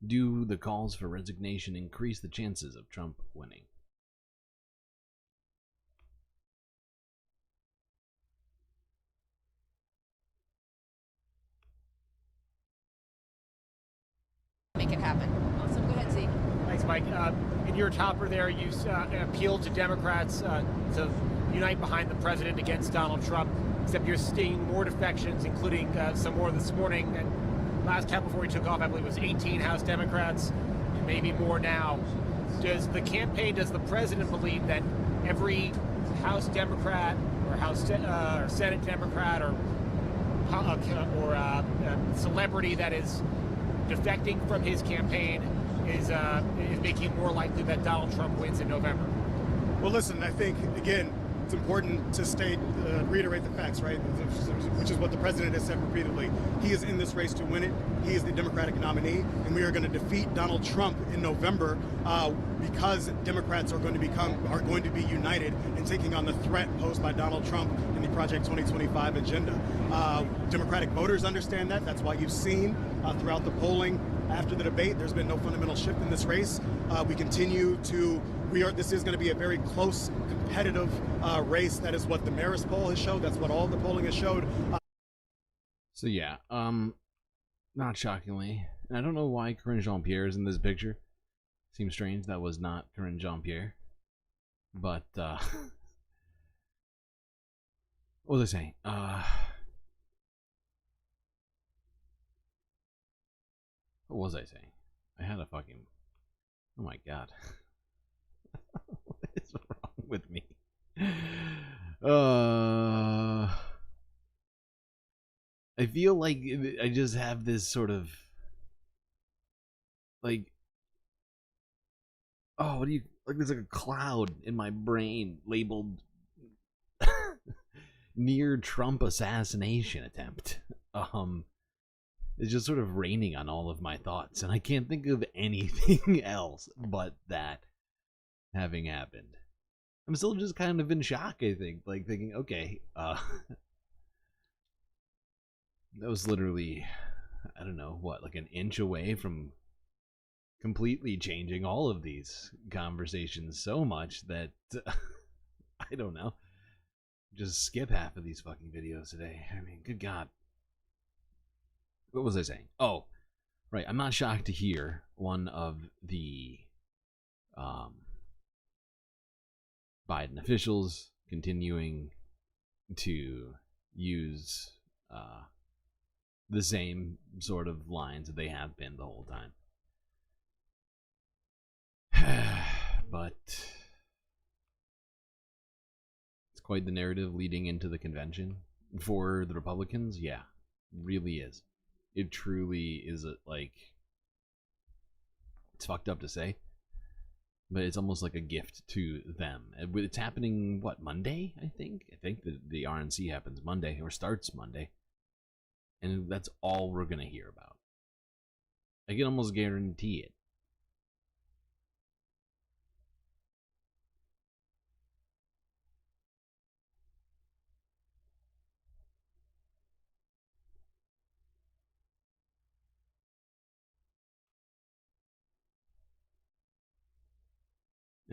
do the calls for resignation increase the chances of Trump winning. Make it happen. Awesome. Go ahead, Z. Thanks, Mike. In your topper there, you appealed to Democrats to unite behind the president against Donald Trump, except you're seeing more defections, including some more this morning. And last time before he took off, I believe it was 18 House Democrats, and maybe more now. Does the president believe that every House Democrat or or Senate Democrat or celebrity that is defecting from his campaign is making it more likely that Donald Trump wins in November? Well, listen, I think, again, it's important to reiterate the facts, right? Which is what the president has said repeatedly. He is in this race to win it. He is the Democratic nominee, and we are going to defeat Donald Trump in November because Democrats are going to be united in taking on the threat posed by Donald Trump in the Project 2025 agenda. Democratic voters understand that. That's why you've seen throughout the polling after the debate, there's been no fundamental shift in this race. This is going to be a very close, competitive race. That is what the Marist poll has showed. That's what all the polling has showed. So yeah, not shockingly, and I don't know why Corinne Jean-Pierre is in this picture. Seems strange. That was not Corinne Jean-Pierre. But what was I saying? What was I saying? I had a fucking... Oh my god. What is wrong with me? I feel like I just have this sort of... Like... Oh, what do you... Like there's like a cloud in my brain labeled... near Trump assassination attempt. It's just sort of raining on all of my thoughts, and I can't think of anything else but that having happened. I'm still just kind of in shock, I think, like thinking, okay, that was literally, I don't know, what, like an inch away from completely changing all of these conversations so much that, I don't know, just skip half of these fucking videos today. I mean, good God. What was I saying? Oh, right. I'm not shocked to hear one of the Biden officials continuing to use the same sort of lines that they have been the whole time. But it's quite the narrative leading into the convention for the Republicans. Yeah, really is. It truly is like It's fucked up to say, but it's almost like a gift to them. It's happening, what, Monday, I think? I think the RNC happens Monday, or starts Monday. And that's all we're going to hear about. I can almost guarantee it.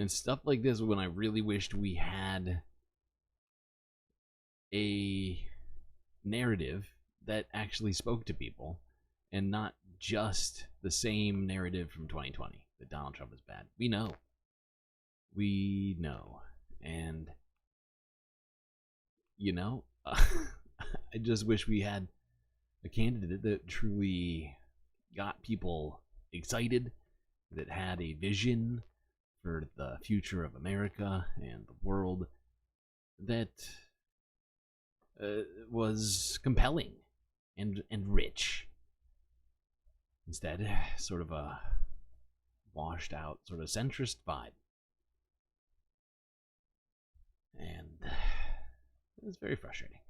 And stuff like this when I really wished we had a narrative that actually spoke to people and not just the same narrative from 2020 that Donald Trump is bad. We know. We know. And, you know, I just wish we had a candidate that truly got people excited, that had a vision for the future of America and the world, that was compelling and rich. Instead, sort of a washed out, sort of centrist vibe. And it's very frustrating.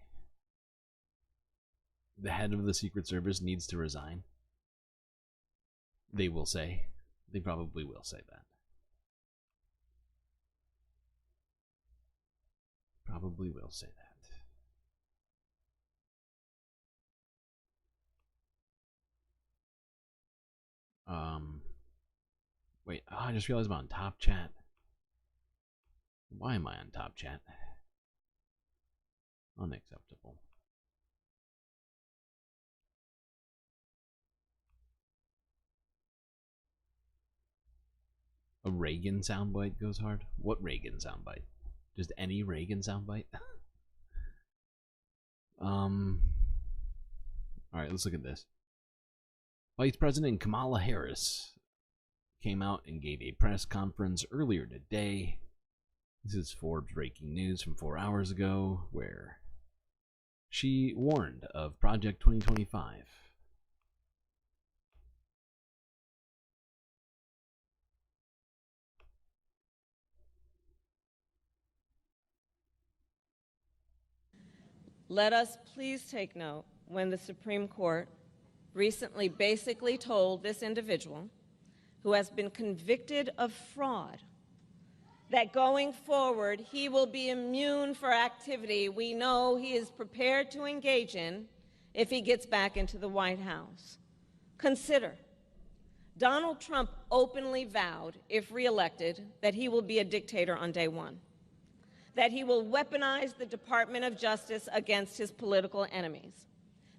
The head of the Secret Service needs to resign. They will say. They probably will say that. Probably will say that. Wait, I just realized I'm on Top Chat. Why am I on Top Chat? Unacceptable. A Reagan soundbite goes hard? What Reagan soundbite? Just any Reagan soundbite? Alright, let's look at this. Vice President Kamala Harris came out and gave a press conference earlier today. This is Forbes breaking news from 4 hours ago, where she warned of Project 2025. Let us please take note when the Supreme Court recently basically told this individual who has been convicted of fraud that going forward he will be immune for activity we know he is prepared to engage in if he gets back into the White House. Consider, Donald Trump openly vowed, if reelected, that he will be a dictator on day one, that he will weaponize the Department of Justice against his political enemies,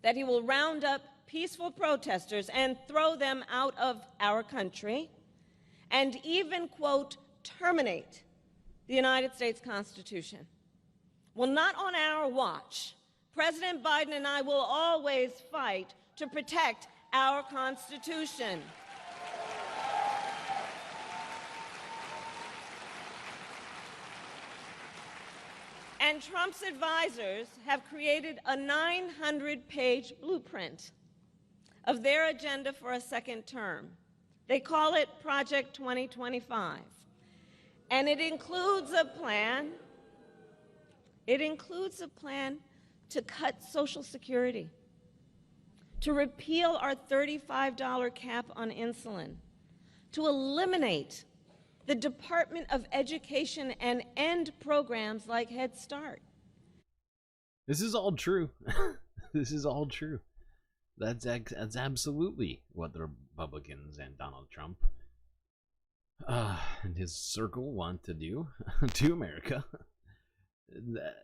that he will round up peaceful protesters and throw them out of our country, and even, quote, terminate the United States Constitution. Well, not on our watch. President Biden and I will always fight to protect our Constitution. And Trump's advisors have created a 900-page blueprint of their agenda for a second term. They call it Project 2025. And it includes a plan. It includes a plan to cut Social Security, to repeal our $35 cap on insulin, to eliminate the Department of Education and end programs like Head Start. This is all true. This is all true. That's absolutely what the Republicans and Donald Trump and his circle want to do to America.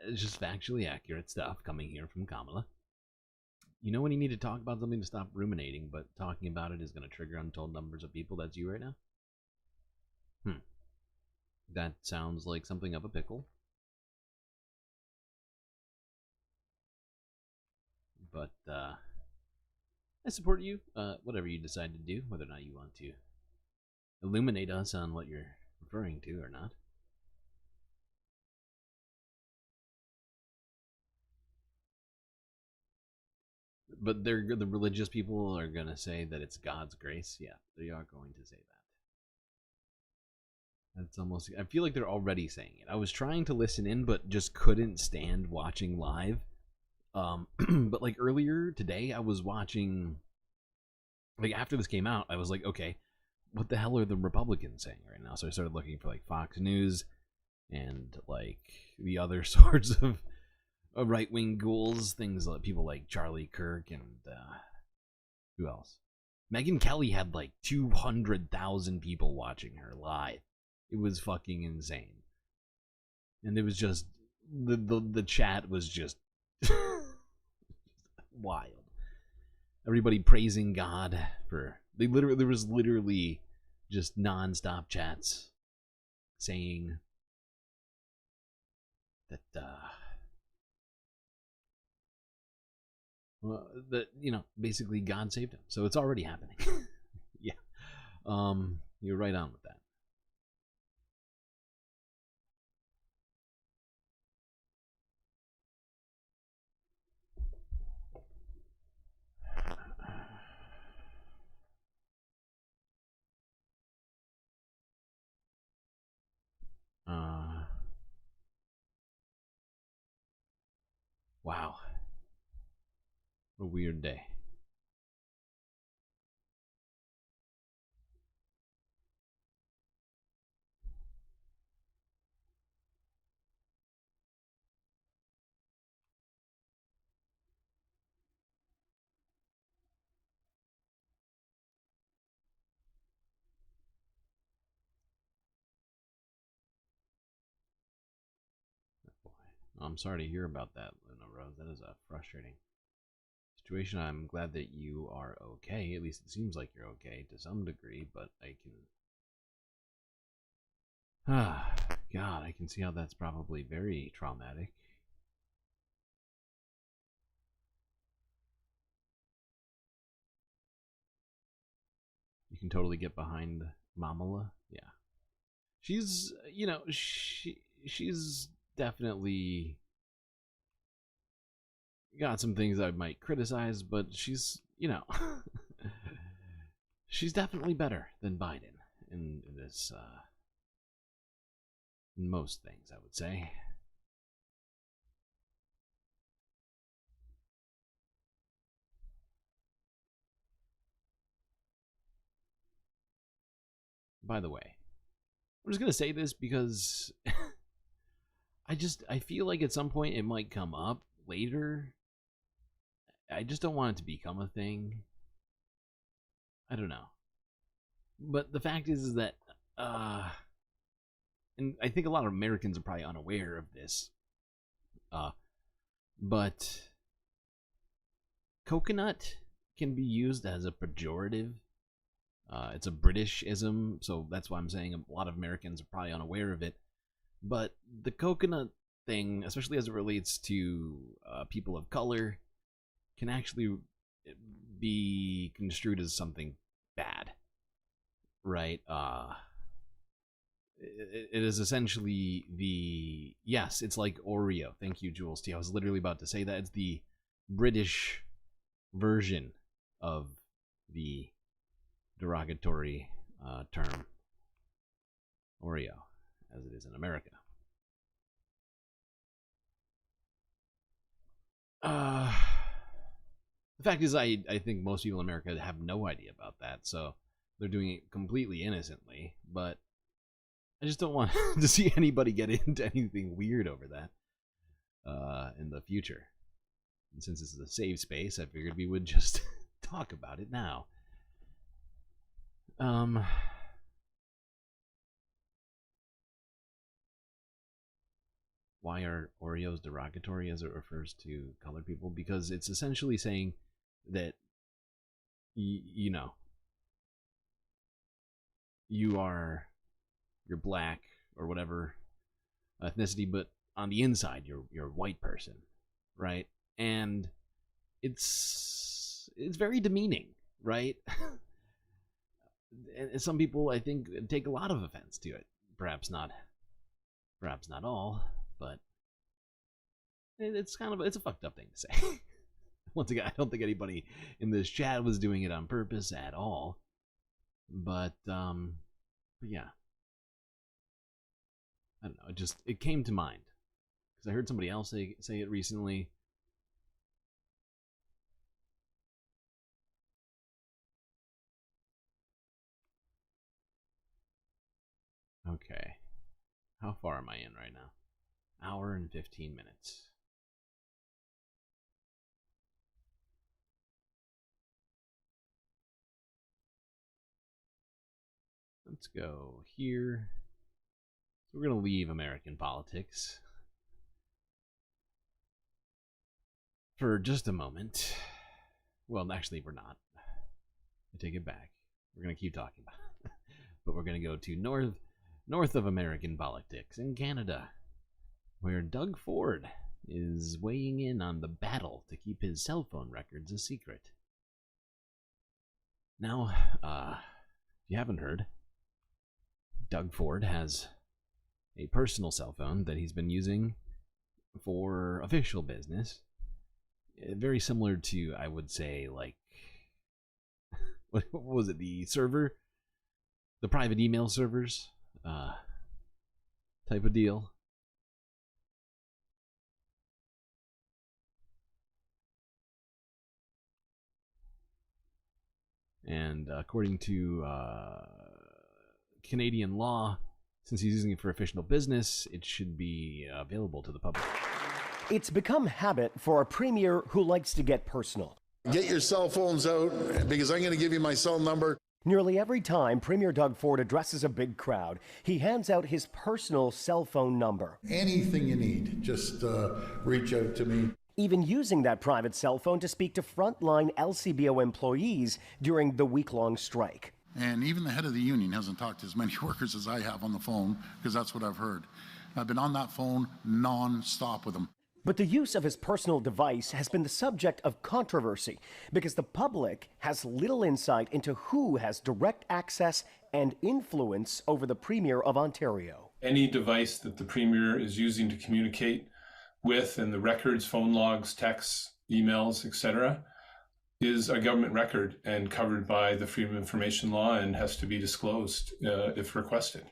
It's just factually accurate stuff coming here from Kamala. You know when you need to talk about something to stop ruminating, but talking about it is going to trigger untold numbers of people? That's you right now? That sounds like something of a pickle. But, I support you, whatever you decide to do, whether or not you want to illuminate us on what you're referring to or not. But the religious people are going to say that it's God's grace. Yeah, they are going to say that. That's almost. I feel like they're already saying it. I was trying to listen in, but just couldn't stand watching live. But like earlier today, I was watching. Like after this came out, I was like, okay, what the hell are the Republicans saying right now? So I started looking for like Fox News and like the other sorts of right-wing ghouls, things like people like Charlie Kirk and who else? Megyn Kelly had like 200,000 people watching her live. It was fucking insane. And it was just the chat was just wild. Everybody praising God for there was literally just non-stop chats saying that that basically God saved him. So it's already happening. Yeah. You're right on with that. Wow. A weird day. I'm sorry to hear about that, Luna Rose. That is a frustrating situation. I'm glad that you are okay. At least it seems like you're okay to some degree, but I can... God, I can see how that's probably very traumatic. You can totally get behind Mamala. Yeah. She's, she's definitely got some things I might criticize, but she's, she's definitely better than Biden in this, in most things, I would say. By the way, I'm just going to say this because I feel like at some point it might come up later. I just don't want it to become a thing. I don't know. But the fact is that, and I think a lot of Americans are probably unaware of this, but coconut can be used as a pejorative. It's a Britishism, so that's why I'm saying a lot of Americans are probably unaware of it. But the coconut thing, especially as it relates to people of color, can actually be construed as something bad, right? It is essentially yes, it's like Oreo. Thank you, Jules T. I was literally about to say that. It's the British version of the derogatory term Oreo, as it is in America. The fact is, I think most people in America have no idea about that, so they're doing it completely innocently, but I just don't want to see anybody get into anything weird over that in the future. And since this is a safe space, I figured we would just talk about it now. Why are Oreos derogatory as it refers to colored people? Because it's essentially saying that, you're black or whatever ethnicity, but on the inside you're a white person, right? And it's very demeaning, right? And some people, I think, take a lot of offense to it. Perhaps not all, but it's a fucked up thing to say. Once again, I don't think anybody in this chat was doing it on purpose at all. But yeah. I don't know. It came to mind because I heard somebody else say it recently. Okay. How far am I in right now? Hour and 15 minutes. Let's go here. So we're going to leave American politics for just a moment. Well, actually, we're not. I take it back. We're going to keep talking about it. But we're going to go to north of American politics in Canada, where Doug Ford is weighing in on the battle to keep his cell phone records a secret. Now, if you haven't heard, Doug Ford has a personal cell phone that he's been using for official business. Very similar to, I would say, like, what was it, the server? The private email servers type of deal. And according to Canadian law, since he's using it for official business, it should be available to the public. It's become habit for a premier who likes to get personal. Get your cell phones out, because I'm going to give you my cell number. Nearly every time Premier Doug Ford addresses a big crowd, he hands out his personal cell phone number. Anything you need, just reach out to me. Even using that private cell phone to speak to frontline LCBO employees during the week-long strike. And even the head of the union hasn't talked to as many workers as I have on the phone, because that's what I've heard. I've been on that phone non-stop with them. But the use of his personal device has been the subject of controversy because the public has little insight into who has direct access and influence over the Premier of Ontario. Any device that the Premier is using to communicate with, and the records, phone logs, texts, emails, etc., is a government record and covered by the Freedom of Information Law and has to be disclosed if requested.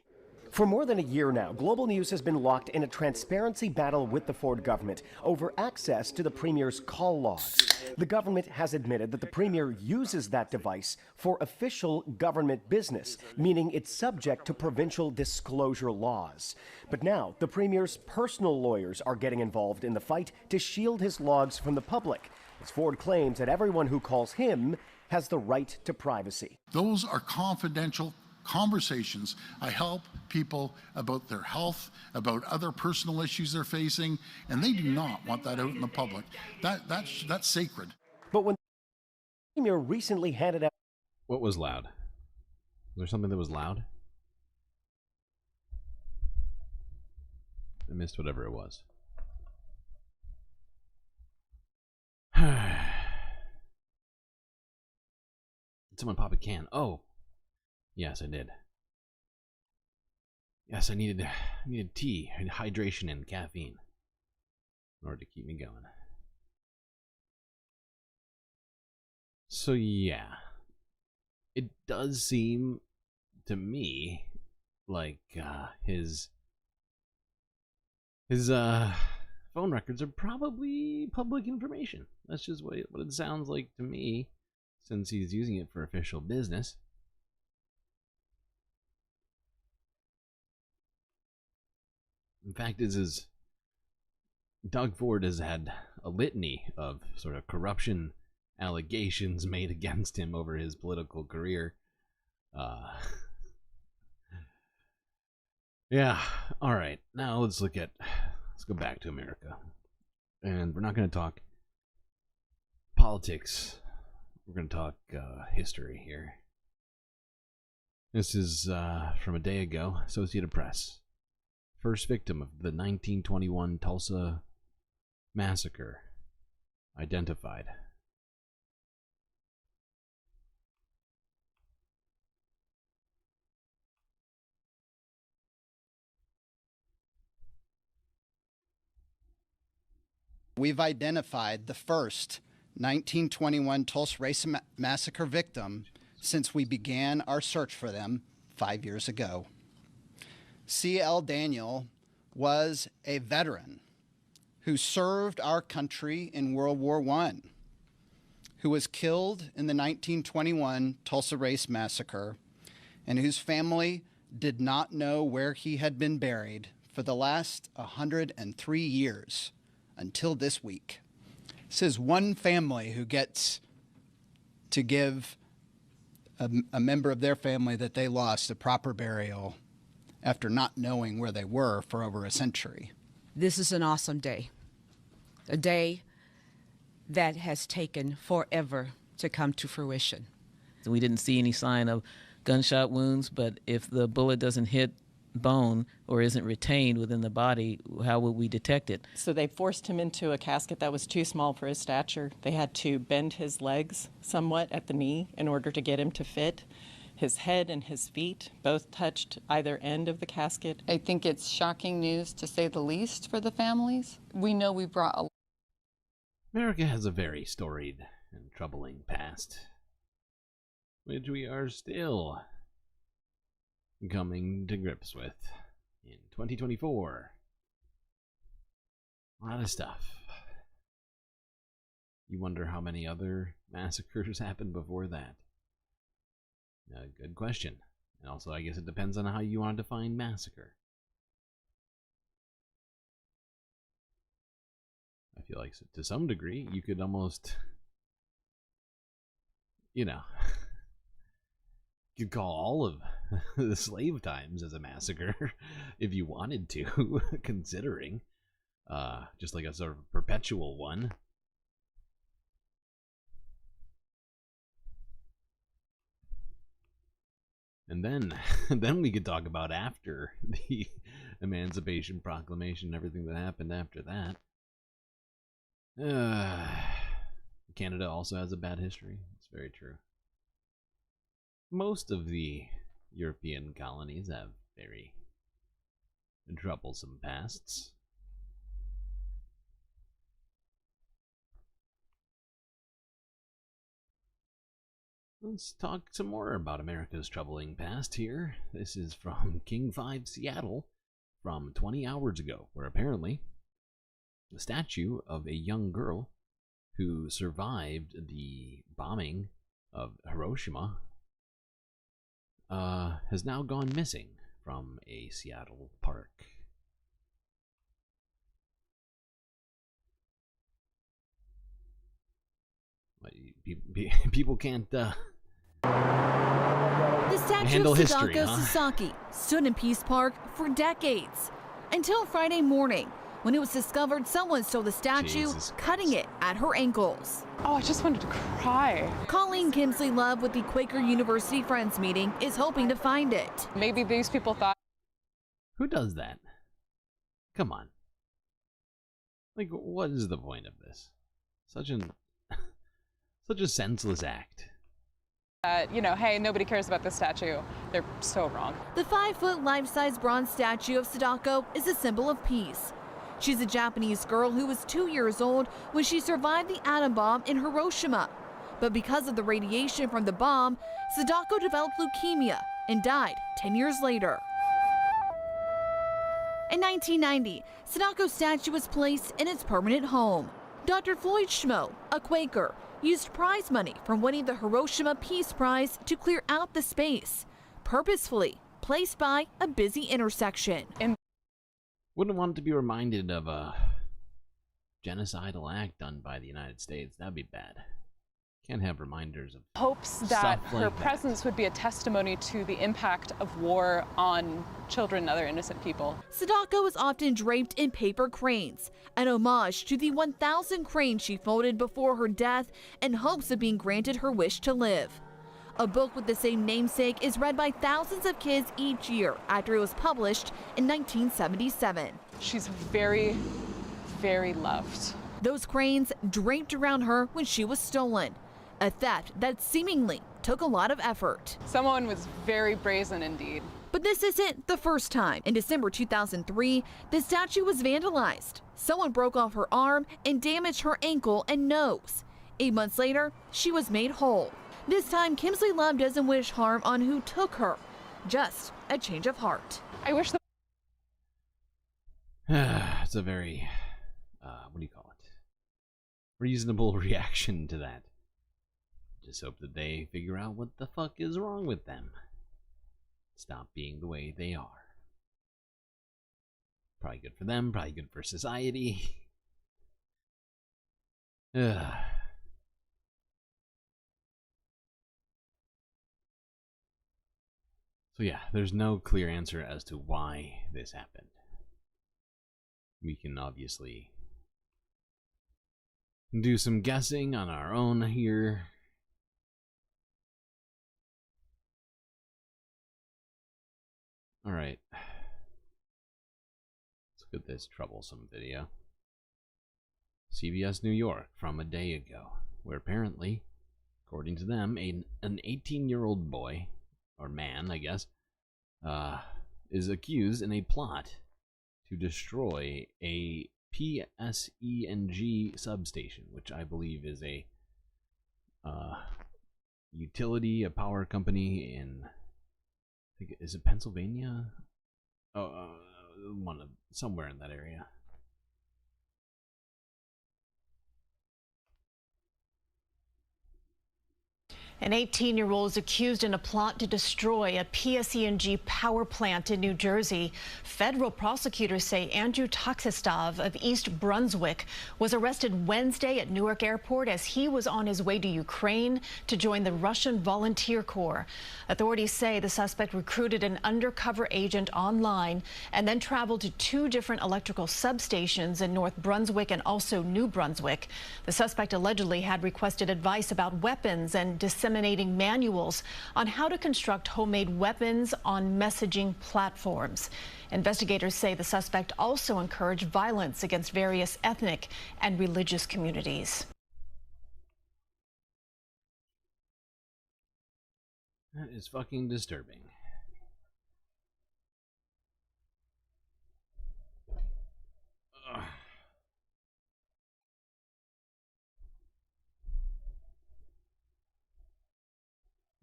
For more than a year now, Global News has been locked in a transparency battle with the Ford government over access to the Premier's call logs. The government has admitted that the Premier uses that device for official government business, meaning it's subject to provincial disclosure laws. But now, the Premier's personal lawyers are getting involved in the fight to shield his logs from the public, as Ford claims that everyone who calls him has the right to privacy. Those are confidential conversations. I help people about their health, about other personal issues they're facing, and they do not want that out in the public. That's sacred. But when the Premier recently handed out... What was loud? Was there something that was loud? I missed whatever it was. Did someone pop a can? Oh. Yes, I did. Yes, I needed tea, and hydration, and caffeine in order to keep me going. So yeah, it does seem to me like his phone records are probably public information. That's just what it sounds like to me, since he's using it for official business. The fact is Doug Ford has had a litany of sort of corruption allegations made against him over his political career. Yeah, all right. Now let's go back to America. And we're not going to talk politics. We're going to talk history here. This is from a day ago, Associated Press. First victim of the 1921 Tulsa massacre identified. We've identified the first 1921 Tulsa Race Massacre victim since we began our search for them 5 years ago. C.L. Daniel was a veteran who served our country in World War I, who was killed in the 1921 Tulsa Race Massacre, and whose family did not know where he had been buried for the last 103 years until this week. This is one family who gets to give a member of their family that they lost a proper burial after not knowing where they were for over a century. This is an awesome day, a day that has taken forever to come to fruition. We didn't see any sign of gunshot wounds, but if the bullet doesn't hit bone or isn't retained within the body, how would we detect it? So they forced him into a casket that was too small for his stature. They had to bend his legs somewhat at the knee in order to get him to fit. His head and his feet both touched either end of the casket. I think it's shocking news, to say the least, for the families. We know we brought a... America has a very storied and troubling past, which we are still coming to grips with in 2024. A lot of stuff. You wonder how many other massacres happened before that? Good question. And also, I guess it depends on how you want to define massacre. I feel like to some degree you could almost, you know, you could call all of the slave times as a massacre if you wanted to, considering just like a sort of perpetual one. And then we could talk about after the Emancipation Proclamation and everything that happened after that. Canada also has a bad history. It's very true. Most of the European colonies have very troublesome pasts. Let's talk some more about America's troubling past here. This is from King 5 Seattle from 20 hours ago, where apparently the statue of a young girl who survived the bombing of Hiroshima has now gone missing from a Seattle park. People can't The statue handle of history, Sadako huh? Sasaki stood in Peace Park for decades, until Friday morning, when it was discovered someone stole the statue, cutting it at her ankles. Oh, I just wanted to cry. Colleen Kinsley Love with the Quaker University Friends meeting is hoping to find it. Maybe these people thought... Who does that? Come on. Like, what is the point of this? Such a senseless act. You know, hey, nobody cares about this statue. They're so wrong. The 5-foot life-size bronze statue of Sadako is a symbol of peace. She's a Japanese girl who was 2 years old when she survived the atom bomb in Hiroshima. But because of the radiation from the bomb, Sadako developed leukemia and died 10 years later. In 1990, Sadako's statue was placed in its permanent home. Dr. Floyd Schmo, a Quaker, used prize money from winning the Hiroshima Peace Prize to clear out the space, purposefully placed by a busy intersection. Wouldn't want to be reminded of a genocidal act done by the United States. That'd be bad. Can't have reminders of Hopes that stuff her like that. presence would be a testimony to the impact of war on children and other innocent people. Sadako is often draped in paper cranes, an homage to the 1,000 cranes she folded before her death in hopes of being granted her wish to live. A book with the same namesake is read by thousands of kids each year after it was published in 1977. She's very, very loved. Those cranes draped around her when she was stolen, a theft that seemingly took a lot of effort. Someone was very brazen indeed. But this isn't the first time. In December 2003, the statue was vandalized. Someone broke off her arm and damaged her ankle and nose. 8 months later, she was made whole. This time, Kinsley Love doesn't wish harm on who took her, just a change of heart. I wish It's a very, what do you call it? Reasonable reaction to that. Just hope that they figure out what the fuck is wrong with them. Stop being the way they are. Probably good for them, probably good for society. So yeah, there's no clear answer as to why this happened. We can obviously do some guessing on our own here. Alright. Let's look at this troublesome video. CBS New York from a day ago, where apparently, according to them, an 18-year-old boy, or man, I guess, is accused in a plot to destroy a PSENG substation, which I believe is a utility, a power company in, I think, is it Pennsylvania? Somewhere in that area. An 18-year-old is accused in a plot to destroy a PSENG power plant in New Jersey. Federal prosecutors say Andrew Taxistov of East Brunswick was arrested Wednesday at Newark Airport as he was on his way to Ukraine to join the Russian Volunteer Corps. Authorities say the suspect recruited an undercover agent online and then traveled to 2 different electrical substations in North Brunswick and also New Brunswick. The suspect allegedly had requested advice about weapons and disseminating manuals on how to construct homemade weapons on messaging platforms. Investigators say the suspect also encouraged violence against various ethnic and religious communities. That is fucking disturbing. Ugh.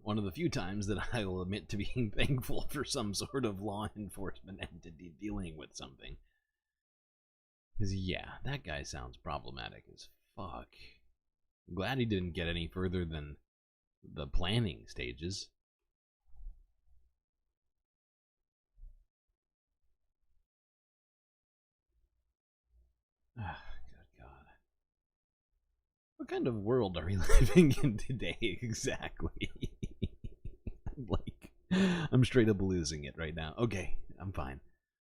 One of the few times that I will admit to being thankful for some sort of law enforcement entity dealing with something. Because, yeah, that guy sounds problematic as fuck. I'm glad he didn't get any further than the planning stages. Ah, good God. What kind of world are we living in today, exactly? I'm straight up losing it right now. Okay, I'm fine.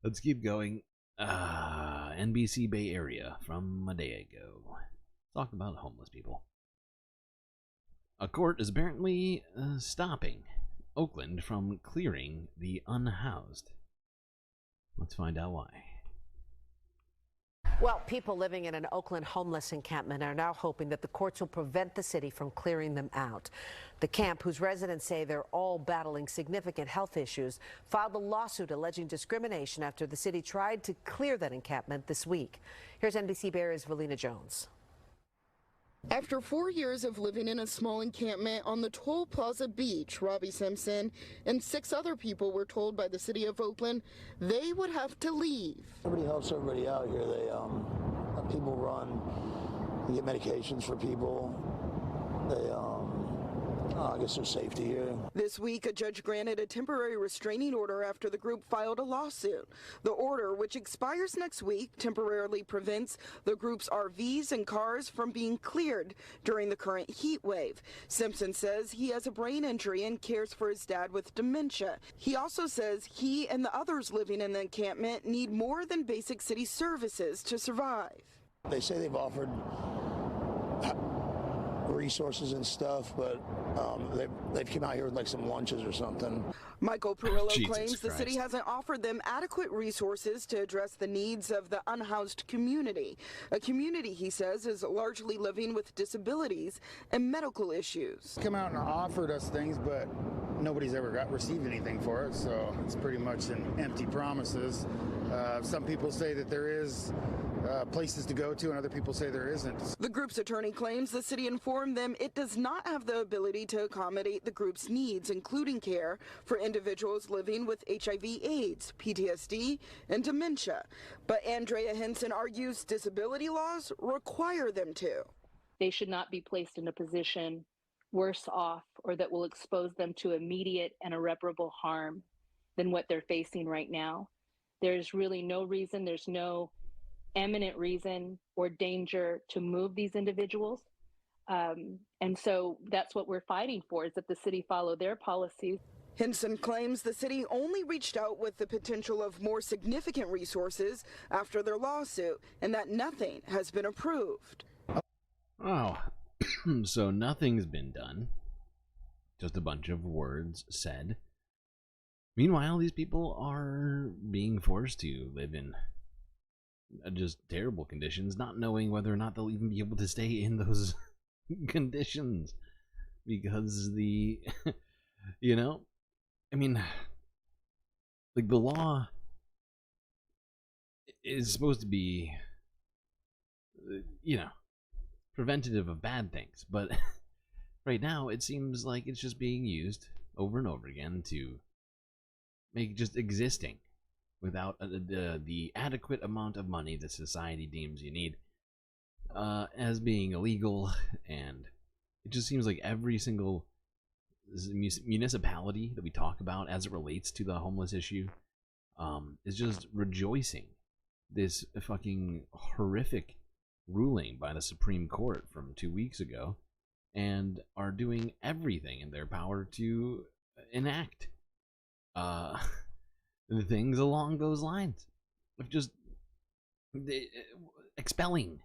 Let's keep going. NBC Bay Area from a day ago. Talk about homeless people. A court is apparently stopping Oakland from clearing the unhoused. Let's find out why. Well, people living in an Oakland homeless encampment are now hoping that the courts will prevent the city from clearing them out. The camp, whose residents say they're all battling significant health issues, filed a lawsuit alleging discrimination after the city tried to clear that encampment this week. Here's NBC Bay Area's Valina Jones. After 4 years of living in a small encampment on the Toll Plaza beach, Robbie Simpson and 6 other people were told by the city of Oakland they would have to leave. Everybody helps everybody out here. They people run, they get medications for people. They I guess there's safety here. This week, a judge granted a temporary restraining order after the group filed a lawsuit. The order, which expires next week, temporarily prevents the group's RVs and cars from being cleared during the current heat wave. Simpson says he has a brain injury and cares for his dad with dementia. He also says he and the others living in the encampment need more than basic city services to survive. They say they've offered resources and stuff, but they've come out here with like some lunches or something. Michael Perillo claims the city hasn't offered them adequate resources to address the needs of the unhoused community. A community, he says, is largely living with disabilities and medical issues. Come out and offered us things, but nobody's ever received anything for it, so it's pretty much an empty promises. Some people say that there is places to go to, and other people say there isn't. The group's attorney claims the city informed them it does not have the ability to accommodate the group's needs, including care for individuals living with HIV/AIDS, PTSD, and dementia. But Andrea Henson argues disability laws require them to. They should not be placed in a position worse off or that will expose them to immediate and irreparable harm than what they're facing right now. There's really no reason, there's no imminent reason or danger to move these individuals. And so that's what we're fighting for, is that the city follow their policies. Henson claims the city only reached out with the potential of more significant resources after their lawsuit, and that nothing has been approved. Oh, so nothing's been done. Just a bunch of words said. Meanwhile, these people are being forced to live in just terrible conditions, not knowing whether or not they'll even be able to stay in those conditions. Because the, you know, I mean, like, the law is supposed to be, you know, preventative of bad things, but right now it seems like it's just being used over and over again to make just existing without the adequate amount of money that society deems you need as being illegal. And it just seems like every single municipality that we talk about as it relates to the homeless issue is just rejoicing this fucking horrific ruling by the Supreme Court from 2 weeks ago, and are doing everything in their power to enact things along those lines of just expelling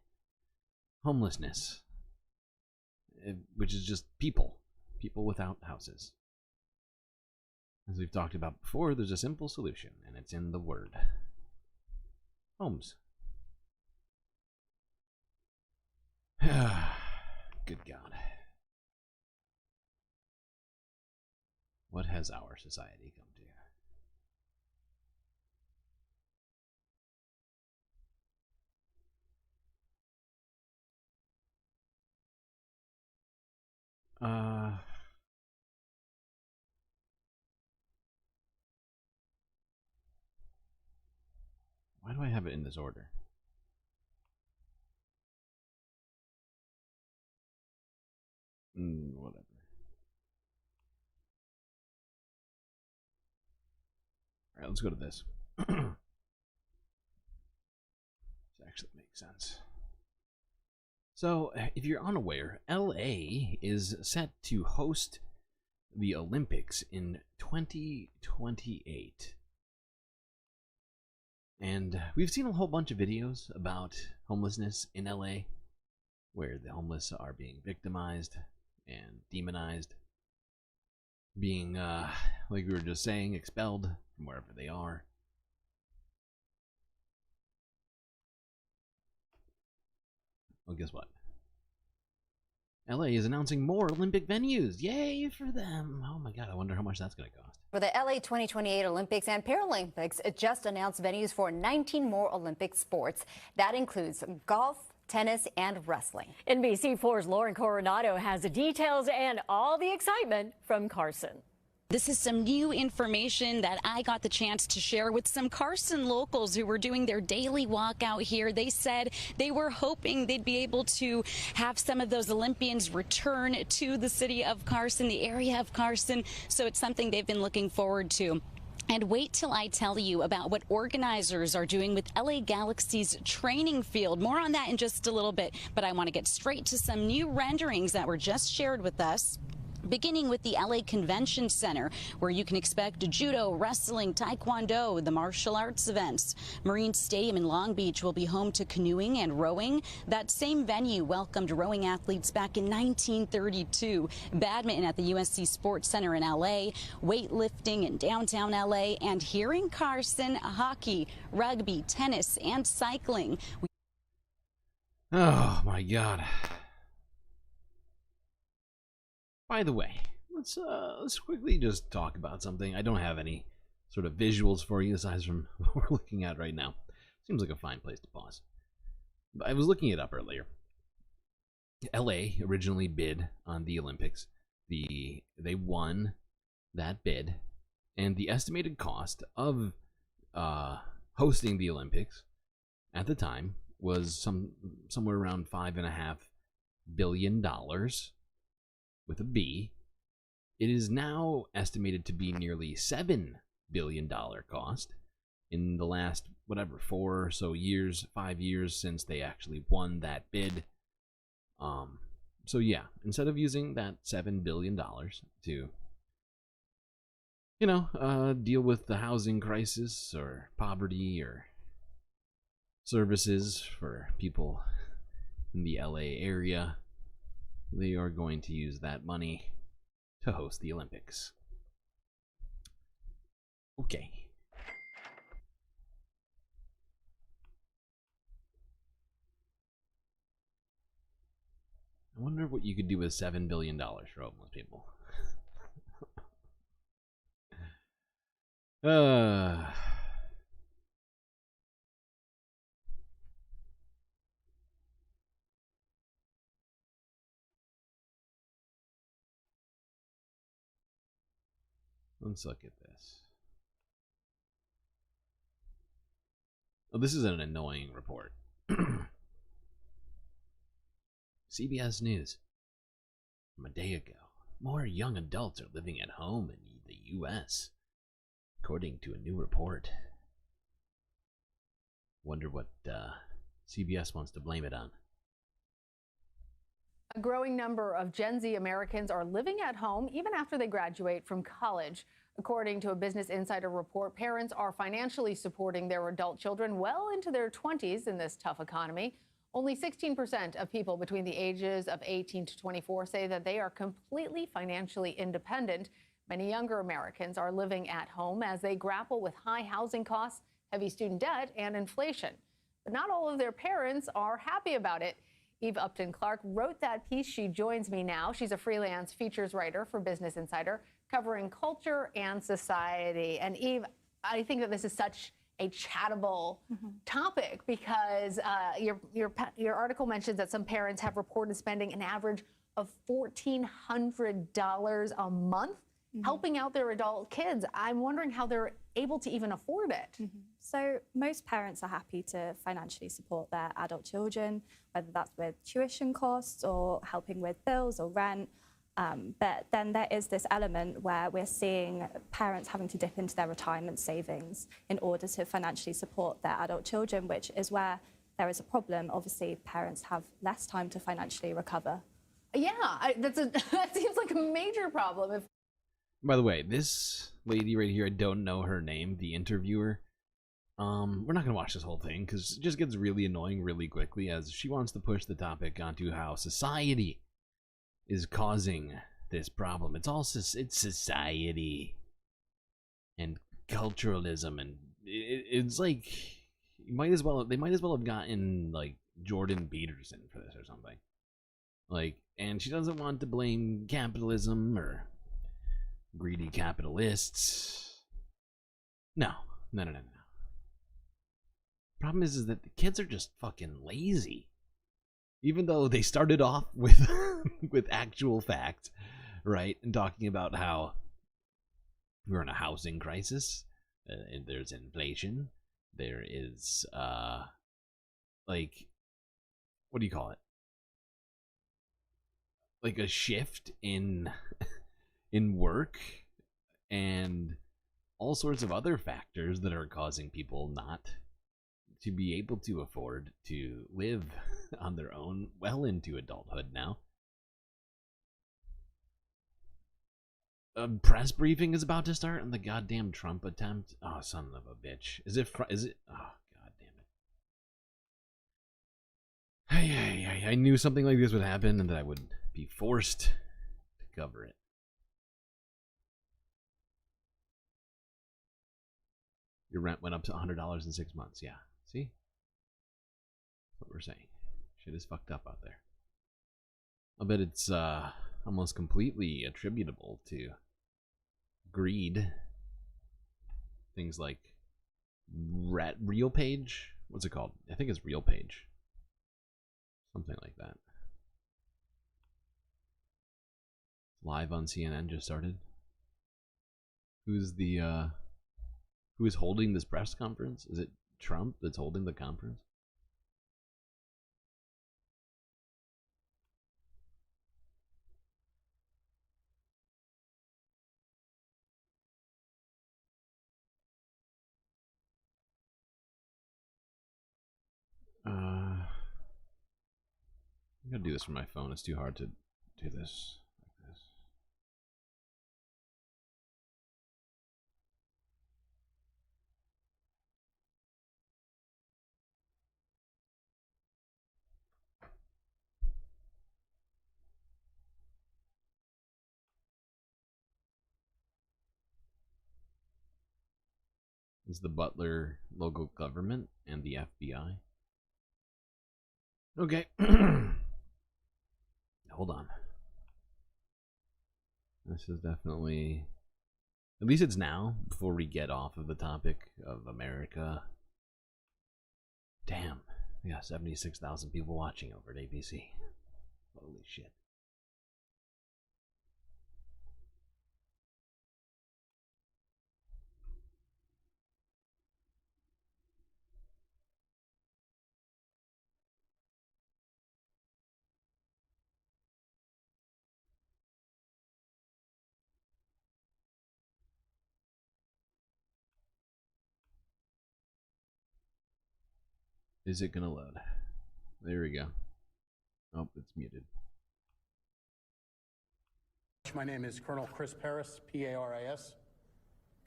homelessness, which is just people without houses. As we've talked about before, there's a simple solution, and it's in the word: homes. Good God. What has our society come to? Why do I have it in this order? Whatever. Alright, let's go to this. This actually makes sense. So, if you're unaware, LA is set to host the Olympics in 2028. And we've seen a whole bunch of videos about homelessness in LA, where the homeless are being victimized and demonized, being, like we were just saying, expelled from wherever they are. Well, guess what? LA is announcing more Olympic venues. Yay for them. Oh my God, I wonder how much that's going to cost. For the LA 2028 Olympics and Paralympics, it just announced venues for 19 more Olympic sports. That includes golf, tennis, and wrestling. NBC4's Lauren Coronado has the details and all the excitement from Carson. This is some new information that I got the chance to share with some Carson locals who were doing their daily walk out here. They said they were hoping they'd be able to have some of those Olympians return to the city of Carson, the area of Carson. So it's something they've been looking forward to. And wait till I tell you about what organizers are doing with LA Galaxy's training field. More on that in just a little bit, but I want to get straight to some new renderings that were just shared with us. Beginning with the LA Convention Center, where you can expect judo, wrestling, taekwondo, the martial arts events. Marine Stadium in Long Beach will be home to canoeing and rowing. That same venue welcomed rowing athletes back in 1932. Badminton at the USC Sports Center in LA, weightlifting in downtown LA, and here in Carson, hockey, rugby, tennis, and cycling. Oh my God. By the way, let's quickly just talk about something. I don't have any sort of visuals for you aside from what we're looking at right now. Seems like a fine place to pause. I was looking it up earlier. LA originally bid on the Olympics. They won that bid, and the estimated cost of hosting the Olympics at the time was somewhere around $5.5 billion with a B. It is now estimated to be nearly $7 billion cost in the last, 4 or so years, 5 years since they actually won that bid. So yeah, instead of using that $7 billion to, deal with the housing crisis or poverty or services for people in the LA area, they are going to use that money to host the Olympics. Okay. I wonder what you could do with $7 billion for homeless people. Let's look at this. Oh, this is an annoying report. CBS News. From a day ago, more young adults are living at home in the U.S., according to a new report. Wonder what CBS wants to blame it on. A growing number of Gen Z Americans are living at home even after they graduate from college. According to a Business Insider report, parents are financially supporting their adult children well into their 20s in this tough economy. Only 16% of people between the ages of 18 to 24 say that they are completely financially independent. Many younger Americans are living at home as they grapple with high housing costs, heavy student debt, and inflation. But not all of their parents are happy about it. Eve Upton-Clark wrote that piece. She joins me now. She's a freelance features writer for Business Insider, covering culture and society. And Eve, I think that this is such a chattable topic because your article mentions that some parents have reported spending an average of $1,400 a month helping out their adult kids. I'm wondering how they're able to even afford it. So most parents are happy to financially support their adult children, whether that's with tuition costs or helping with bills or rent. But then there is this element where we're seeing parents having to dip into their retirement savings in order to financially support their adult children, which is where there is a problem. Obviously, parents have less time to financially recover. Yeah, that seems like a major problem. By the way, this lady right here, I don't know her name, the interviewer. We're not going to watch this whole thing because it just gets really annoying really quickly as she wants to push the topic onto how society is causing this problem. It's society and culturalism, and it's like they might as well have gotten like Jordan Peterson for this or something. Like, and she doesn't want to blame capitalism or greedy capitalists. No. Problem is that the kids are just fucking lazy. Even though they started off with with actual fact, right? And talking about how we're in a housing crisis, and there's inflation, there is like, what do you call it? Like a shift in work and all sorts of other factors that are causing people not to be able to afford to live on their own well into adulthood now. A press briefing is about to start on the goddamn Trump attempt. Oh, son of a bitch. Is it? Oh, god damn it. I knew something like this would happen and that I would be forced to cover it. Your rent went up to $100 in 6 months. Yeah. See? That's what we're saying. Shit is fucked up out there. I bet it's almost completely attributable to greed things like Real Page. What's it called? I think it's Real Page. Something like that. Live on CNN just started. Who is holding this press conference? Is it Trump that's holding the conference? I'm gonna do this from my phone. It's too hard to do this like this. Is the Butler local government and the FBI? Okay. Hold on. This is definitely... At least it's now, before we get off of the topic of America. Damn. We got 76,000 people watching over at ABC. Holy shit. Is it gonna load? There we go. Oh, it's muted. My name is Colonel Chris Paris, P-A-R-I-S,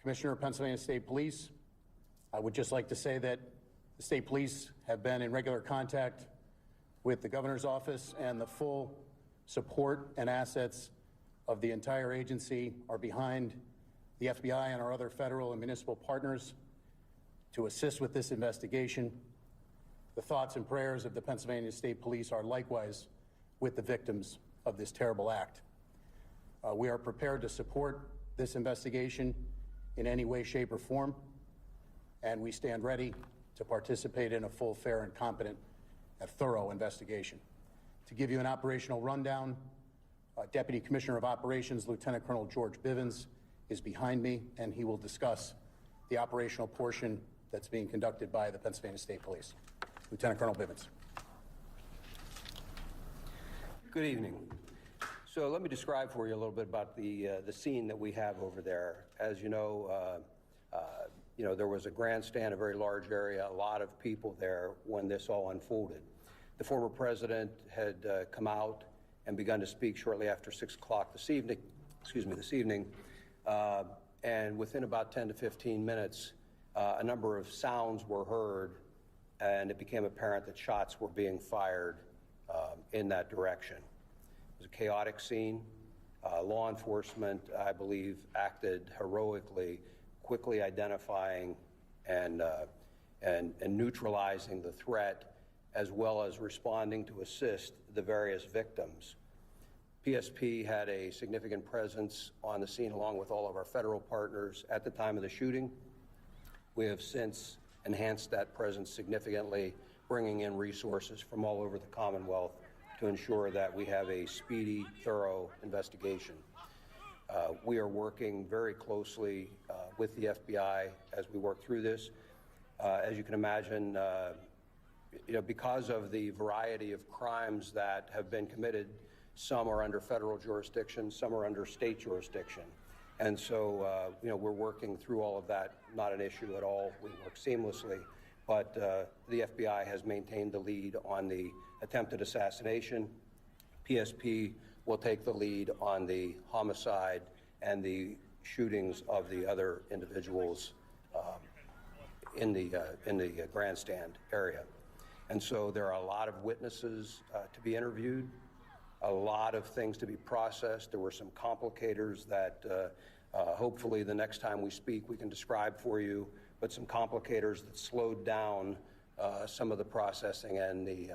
Commissioner of Pennsylvania State Police. I would just like to say that the state police have been in regular contact with the governor's office, and the full support and assets of the entire agency are behind the FBI and our other federal and municipal partners to assist with this investigation. The thoughts and prayers of the Pennsylvania State Police are likewise with the victims of this terrible act. We are prepared to support this investigation in any way, shape, or form, and we stand ready to participate in a full, fair, and competent and thorough investigation. To give you an operational rundown, Deputy Commissioner of Operations, Lieutenant Colonel George Bivens, is behind me, and he will discuss the operational portion that's being conducted by the Pennsylvania State Police. Lieutenant Colonel Bivens. Good evening. So let me describe for you a little bit about the scene that we have over there. As you know, there was a grandstand, a very large area, a lot of people there when this all unfolded. The former president had come out and begun to speak shortly after 6 o'clock this evening. And within about 10 to 15 minutes, a number of sounds were heard, and it became apparent that shots were being fired in that direction. It was a chaotic scene. Law enforcement, I believe, acted heroically, quickly identifying and neutralizing the threat, as well as responding to assist the various victims. PSP had a significant presence on the scene along with all of our federal partners at the time of the shooting. We have since enhanced that presence significantly, bringing in resources from all over the Commonwealth to ensure that we have a speedy, thorough investigation. We are working very closely with the FBI as we work through this. As you can imagine, because of the variety of crimes that have been committed, some are under federal jurisdiction, some are under state jurisdiction. And so, we're working through all of that, not an issue at all. We work seamlessly, but the FBI has maintained the lead on the attempted assassination. PSP will take the lead on the homicide and the shootings of the other individuals in the grandstand area. And so there are a lot of witnesses to be interviewed, a lot of things to be processed. There were some complicators that hopefully the next time we speak we can describe for you, but some complicators that slowed down some of the processing and the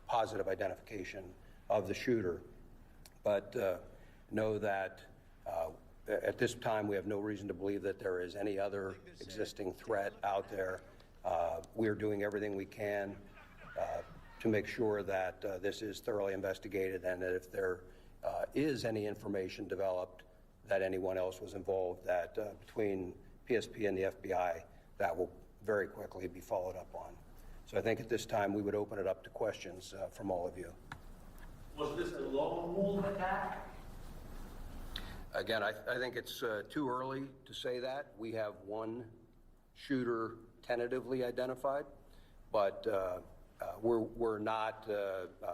positive identification of the shooter. But know that At this time, we have no reason to believe that there is any other existing threat out there. We are doing everything we can to make sure that this is thoroughly investigated, and that if there is any information developed that anyone else was involved, that between PSP and the FBI, that will very quickly be followed up on. So I think at this time we would open it up to questions from all of you. Was this a lone wolf attack? Again, I think it's too early to say that. We have one shooter tentatively identified, but we're not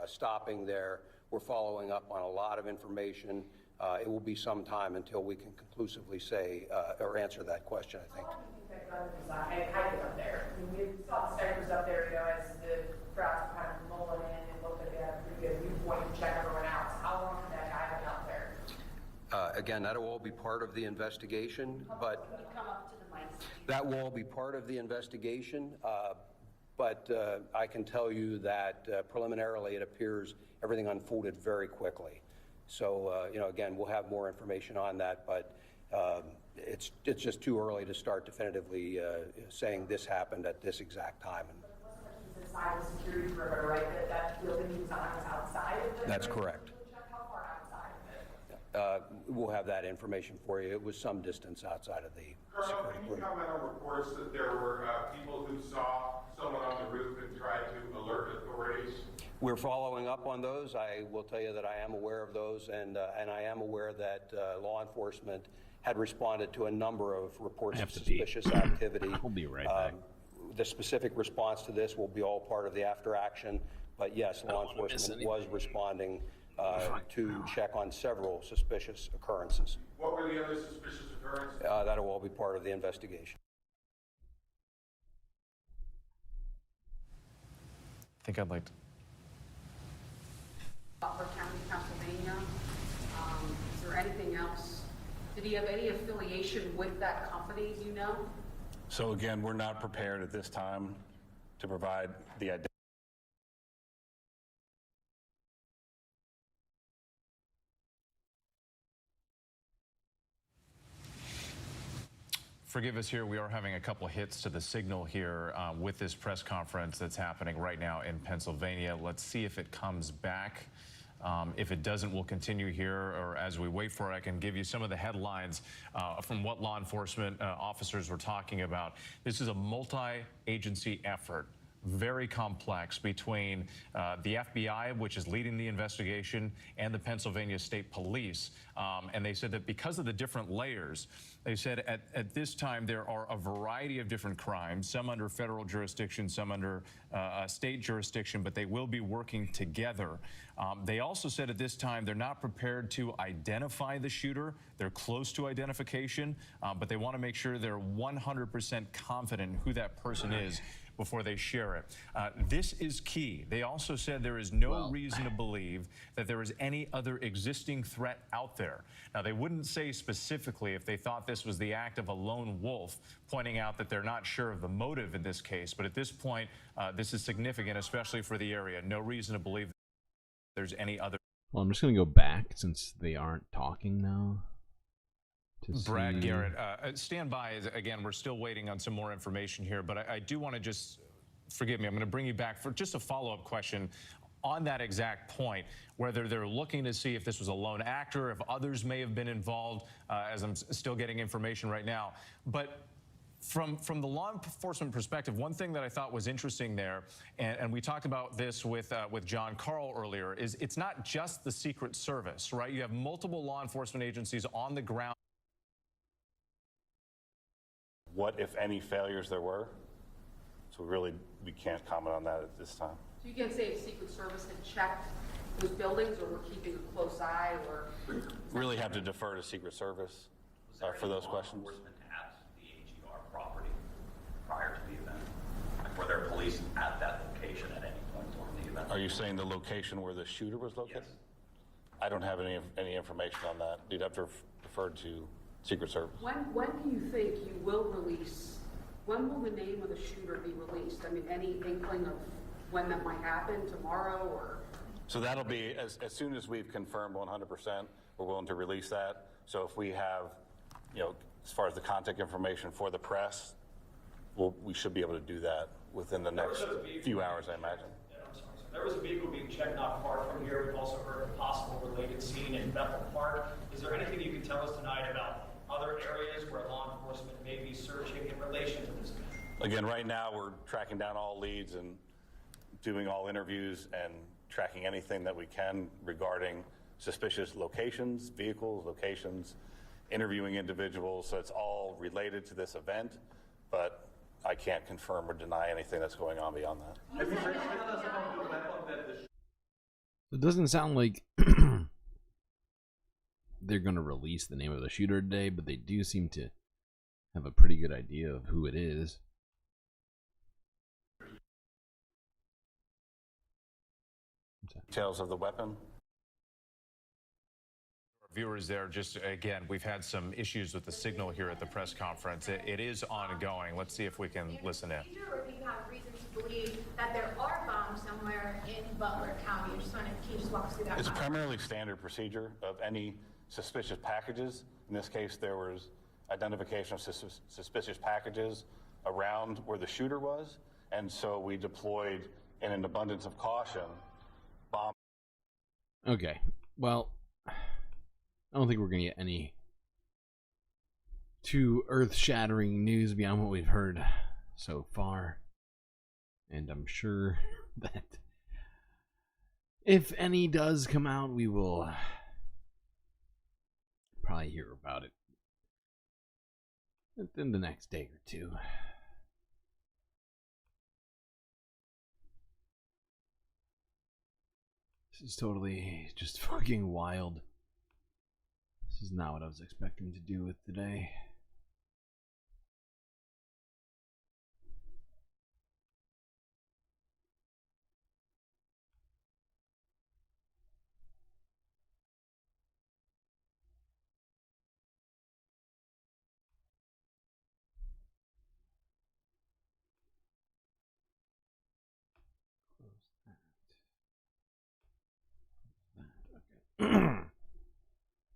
stopping there. We're following up on a lot of information. It will be some time until we can conclusively say or answer that question, I think. How long do you think that gun was hiding up there? I mean, we saw the snipers up there, as the crowd kind of rolling in and looked like they had a pretty good viewpoint to check everyone out. So how long did that guy been out there? Again, that'll all be part of the investigation, but that will all be part of the investigation. But I can tell you that preliminarily it appears everything unfolded very quickly. So, again, we'll have more information on that, but it's just too early to start definitively saying this happened at this exact time. Inside the security perimeter, right? That building he was on was outside of the That's correct. How far outside of it? We'll have that information for you. It was some distance outside of the Colonel, can you comment on reports that there were people who saw someone on the roof and tried to alert authorities? We're following up on those. I will tell you that I am aware of those, and I am aware that law enforcement had responded to a number of reports of suspicious activity. I'll be right back. The specific response to this will be all part of the after action, but yes, law enforcement was responding to check on several suspicious occurrences. What were the other suspicious occurrences? That'll all be part of the investigation. I think I'd like to. Butler County, Pennsylvania. Is there anything else? Did he have any affiliation with that company, do you know? So again, we're not prepared at this time to provide the identity. Forgive us here, we are having a couple hits to the signal here with this press conference that's happening right now in Pennsylvania. Let's see if it comes back. If it doesn't, we'll continue here, or as we wait for it, I can give you some of the headlines from what law enforcement officers were talking about. This is a multi-agency effort, very complex, between the FBI, which is leading the investigation, and the Pennsylvania State Police. And they said that because of the different layers, they said at this time there are a variety of different crimes, some under federal jurisdiction, some under state jurisdiction, but they will be working together. They also said at this time they're not prepared to identify the shooter. They're close to identification, but they want to make sure they're 100% confident who that person is before they share it. This is key. They also said there is no reason to believe that there is any other existing threat out there. Now, they wouldn't say specifically if they thought this was the act of a lone wolf, pointing out that they're not sure of the motive in this case. But at this point, this is significant, especially for the area. No reason to believe there's any other. Well, I'm just going to go back since they aren't talking now. Brad Garrett, stand by. Again, we're still waiting on some more information here, but I do want to just, forgive me, I'm going to bring you back for just a follow-up question on that exact point, whether they're looking to see if this was a lone actor, if others may have been involved, as I'm still getting information right now. But from the law enforcement perspective, one thing that I thought was interesting there, and we talked about this with John Carl earlier, is it's not just the Secret Service, right? You have multiple law enforcement agencies on the ground. What, if any, failures there were? So we can't comment on that at this time. So you can't say if Secret Service had checked those buildings or were keeping a close eye, or? Really have to defer to Secret Service for those questions. At the AGR property prior to the event? Like, were there police at that location at any point during the event? Are you saying the location where the shooter was located? Yes. I don't have any information on that. You'd have to defer to Secret Service. When do you think you will release? When will the name of the shooter be released? I mean, any inkling of when that might happen, tomorrow or? So that'll be, as soon as we've confirmed 100%, we're willing to release that. So if we have, as far as the contact information for the press, we should be able to do that within the next few hours, I imagine. There was a vehicle being checked not far from here. We've also heard of a possible related scene in Bethel Park. Is there anything you can tell us tonight about other areas where law enforcement may be searching in relation to this? Again, right now we're tracking down all leads and doing all interviews and tracking anything that we can regarding suspicious locations, vehicles, locations, interviewing individuals. So it's all related to this event, but I can't confirm or deny anything that's going on beyond that. It doesn't sound like they're going to release the name of the shooter today, but they do seem to have a pretty good idea of who it is. Details of the weapon. Viewers there, just again, we've had some issues with the signal here at the press conference. It is ongoing. Let's see if we can listen in. If you have reason to believe that there are bombs somewhere in Butler County, can you just walk us through that? It's primarily standard procedure of any suspicious packages. In this case, there was identification of suspicious packages around where the shooter was, and so we deployed, in an abundance of caution, bomb. Okay, well, I don't think we're going to get any too earth-shattering news beyond what we've heard so far. And I'm sure that if any does come out, we will probably hear about it within the next day or two. This is totally just fucking wild. This is not what I was expecting to do with today.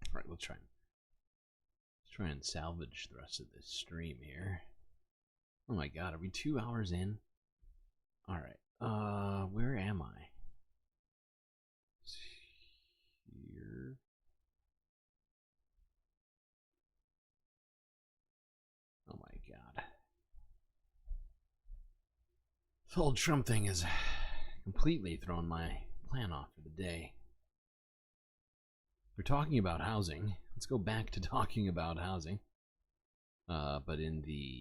Alright, let's try and salvage the rest of this stream here. Oh my god, are we 2 hours in? Alright, where am I? It's here. Oh my god. This whole Trump thing has completely thrown my plan off for the day. We're talking about housing. Let's go back to talking about housing. But in the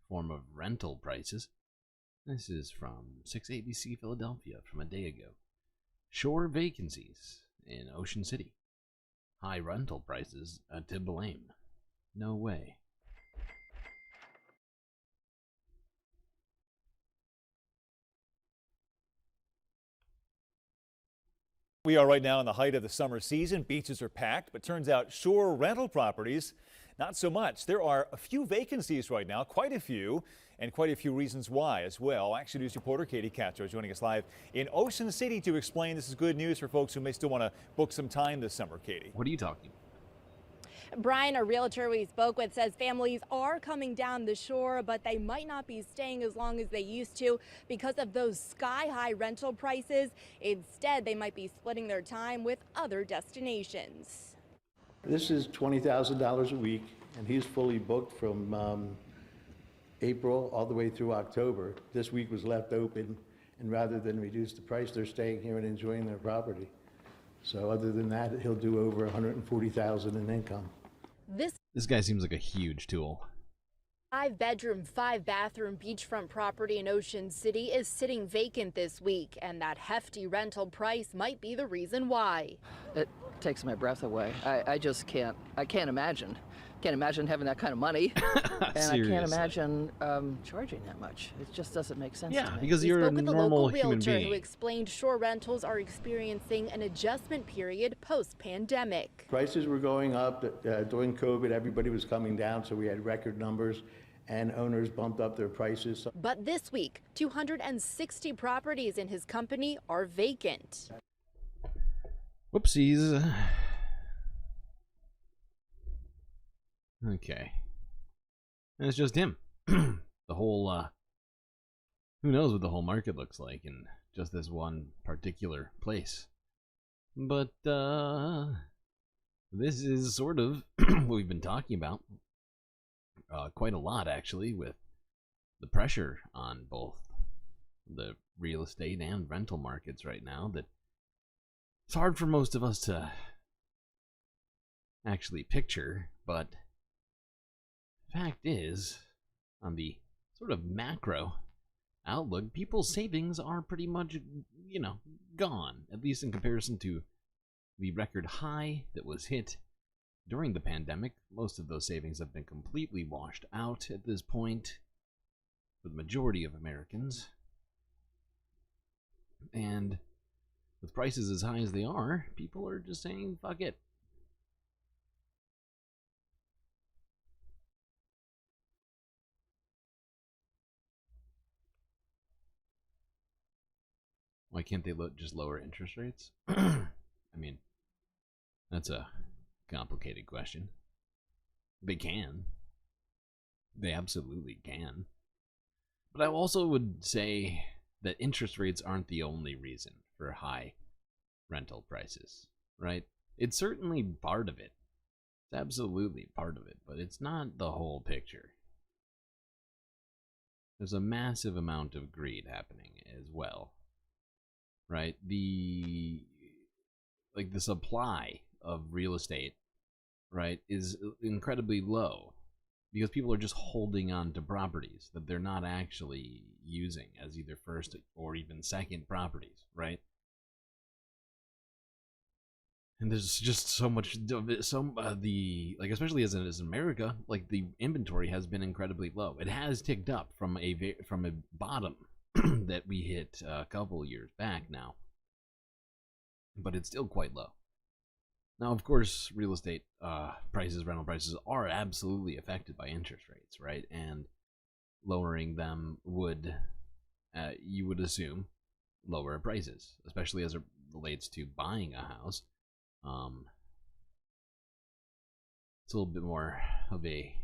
form of rental prices. This is from 6ABC Philadelphia from a day ago. Shore vacancies in Ocean City. High rental prices to blame. No way. We are right now in the height of the summer season. Beaches are packed, but turns out shore rental properties, not so much. There are a few vacancies right now, quite a few, and quite a few reasons why as well. Action News reporter Katie Castro joining us live in Ocean City to explain this is good news for folks who may still want to book some time this summer. Katie. What are you talking about? Brian, a realtor we spoke with, says families are coming down the shore, but they might not be staying as long as they used to because of those sky-high rental prices. Instead, they might be splitting their time with other destinations. This is $20,000 a week, and he's fully booked from April all the way through October. This week was left open, and rather than reduce the price, they're staying here and enjoying their property. So other than that, he'll do over $140,000 in income. This guy seems like a huge tool. 5-bedroom, 5-bathroom beachfront property in Ocean City is sitting vacant this week, and that hefty rental price might be the reason why. It takes my breath away. I just can't. I can't imagine. Can't imagine having that kind of money, and I can't imagine charging that much. It just doesn't make sense to me. Because you're a normal human being. Who explained shore rentals are experiencing an adjustment period post-pandemic. Prices were going up during COVID. Everybody was coming down, so we had record numbers. and owners bumped up their prices. But this week, 260 properties in his company are vacant. Whoopsies. Okay. And it's just him. The whole, who knows what the whole market looks like in just this one particular place. But, this is sort of what we've been talking about quite a lot, actually, with the pressure on both the real estate and rental markets right now, that it's hard for most of us to actually picture. But fact is, on the sort of macro outlook, people's savings are pretty much, you know, gone, at least in comparison to the record high that was hit during the pandemic. Most of those savings have been completely washed out at this point for the majority of Americans. And with prices as high as they are, people are just saying, fuck it. Why can't they just lower interest rates? I mean, that's a complicated question. They can. They absolutely can. But I also would say that interest rates aren't the only reason for high rental prices, right? It's certainly part of it. It's absolutely part of it, but it's not the whole picture. There's a massive amount of greed happening as well, right? The supply of real estate, right, is incredibly low because people are just holding on to properties that they're not actually using as either first or even second properties, right? And there's just so much, especially as America, like the inventory has been incredibly low. It has ticked up from a bottom that we hit a couple years back now, but it's still quite low. Now, of course, real estate prices, rental prices, are absolutely affected by interest rates, right? And lowering them would, you would assume, lower prices, especially as it relates to buying a house. It's a little bit more of a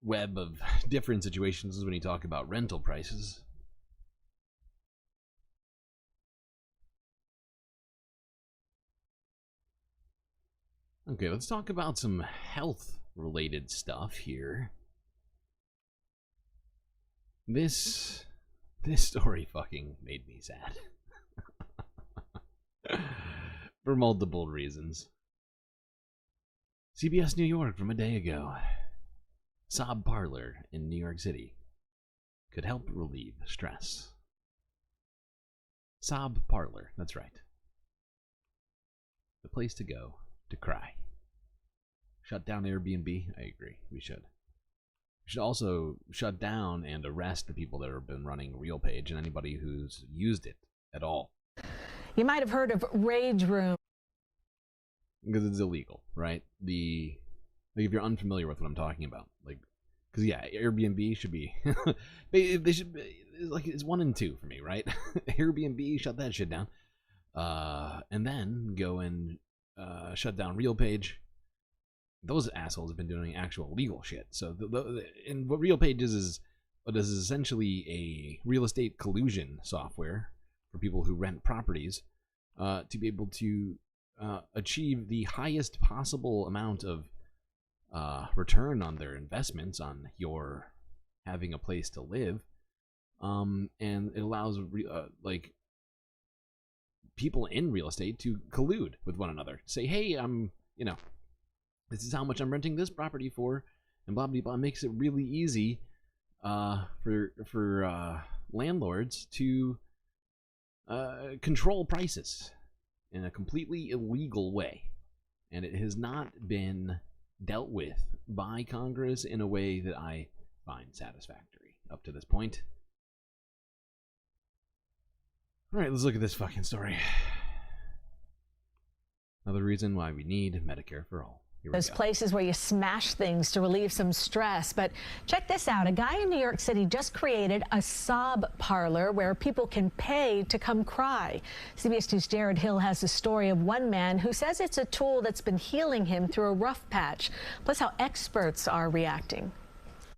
web of different situations when you talk about rental prices. Okay, let's talk about some health-related stuff here. This story fucking made me sad. For multiple reasons. CBS New York from a day ago. Sob parlor in New York City could help relieve stress. Sob parlor, that's right. The place to go to cry. Shut down Airbnb? I agree, we should. We should also shut down and arrest the people that have been running RealPage and anybody who's used it at all. You might have heard of Rage Room. Because it's illegal, right? If you're unfamiliar with what I'm talking about, because yeah, Airbnb should be, they should be, it's 1 and 2 for me, right? Airbnb, shut that shit down, and then go and shut down RealPage. Those assholes have been doing actual legal shit. So and what RealPage is essentially a real estate collusion software for people who rent properties to be able to achieve the highest possible amount of return on their investments on your having a place to live, and it allows people in real estate to collude with one another. Say, hey, this is how much I'm renting this property for, and blah blah blah. Makes it really easy for landlords to control prices in a completely illegal way, and it has not been dealt with by Congress in a way that I find satisfactory up to this point. Alright, let's look at this fucking story. Another reason why we need Medicare for all. Those places where you smash things to relieve some stress. But check this out. A guy in New York City just created a sob parlor where people can pay to come cry. CBS 2's Jared Hill has the story of one man who says it's a tool that's been healing him through a rough patch, plus how experts are reacting.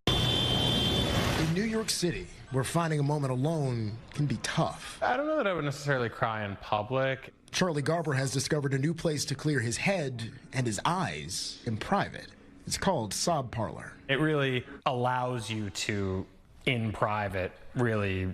In New York City, where finding a moment alone can be tough. I don't know that I would necessarily cry in public. Charlie Garber has discovered a new place to clear his head and his eyes in private. It's called Sob Parlor. It really allows you to, in private, really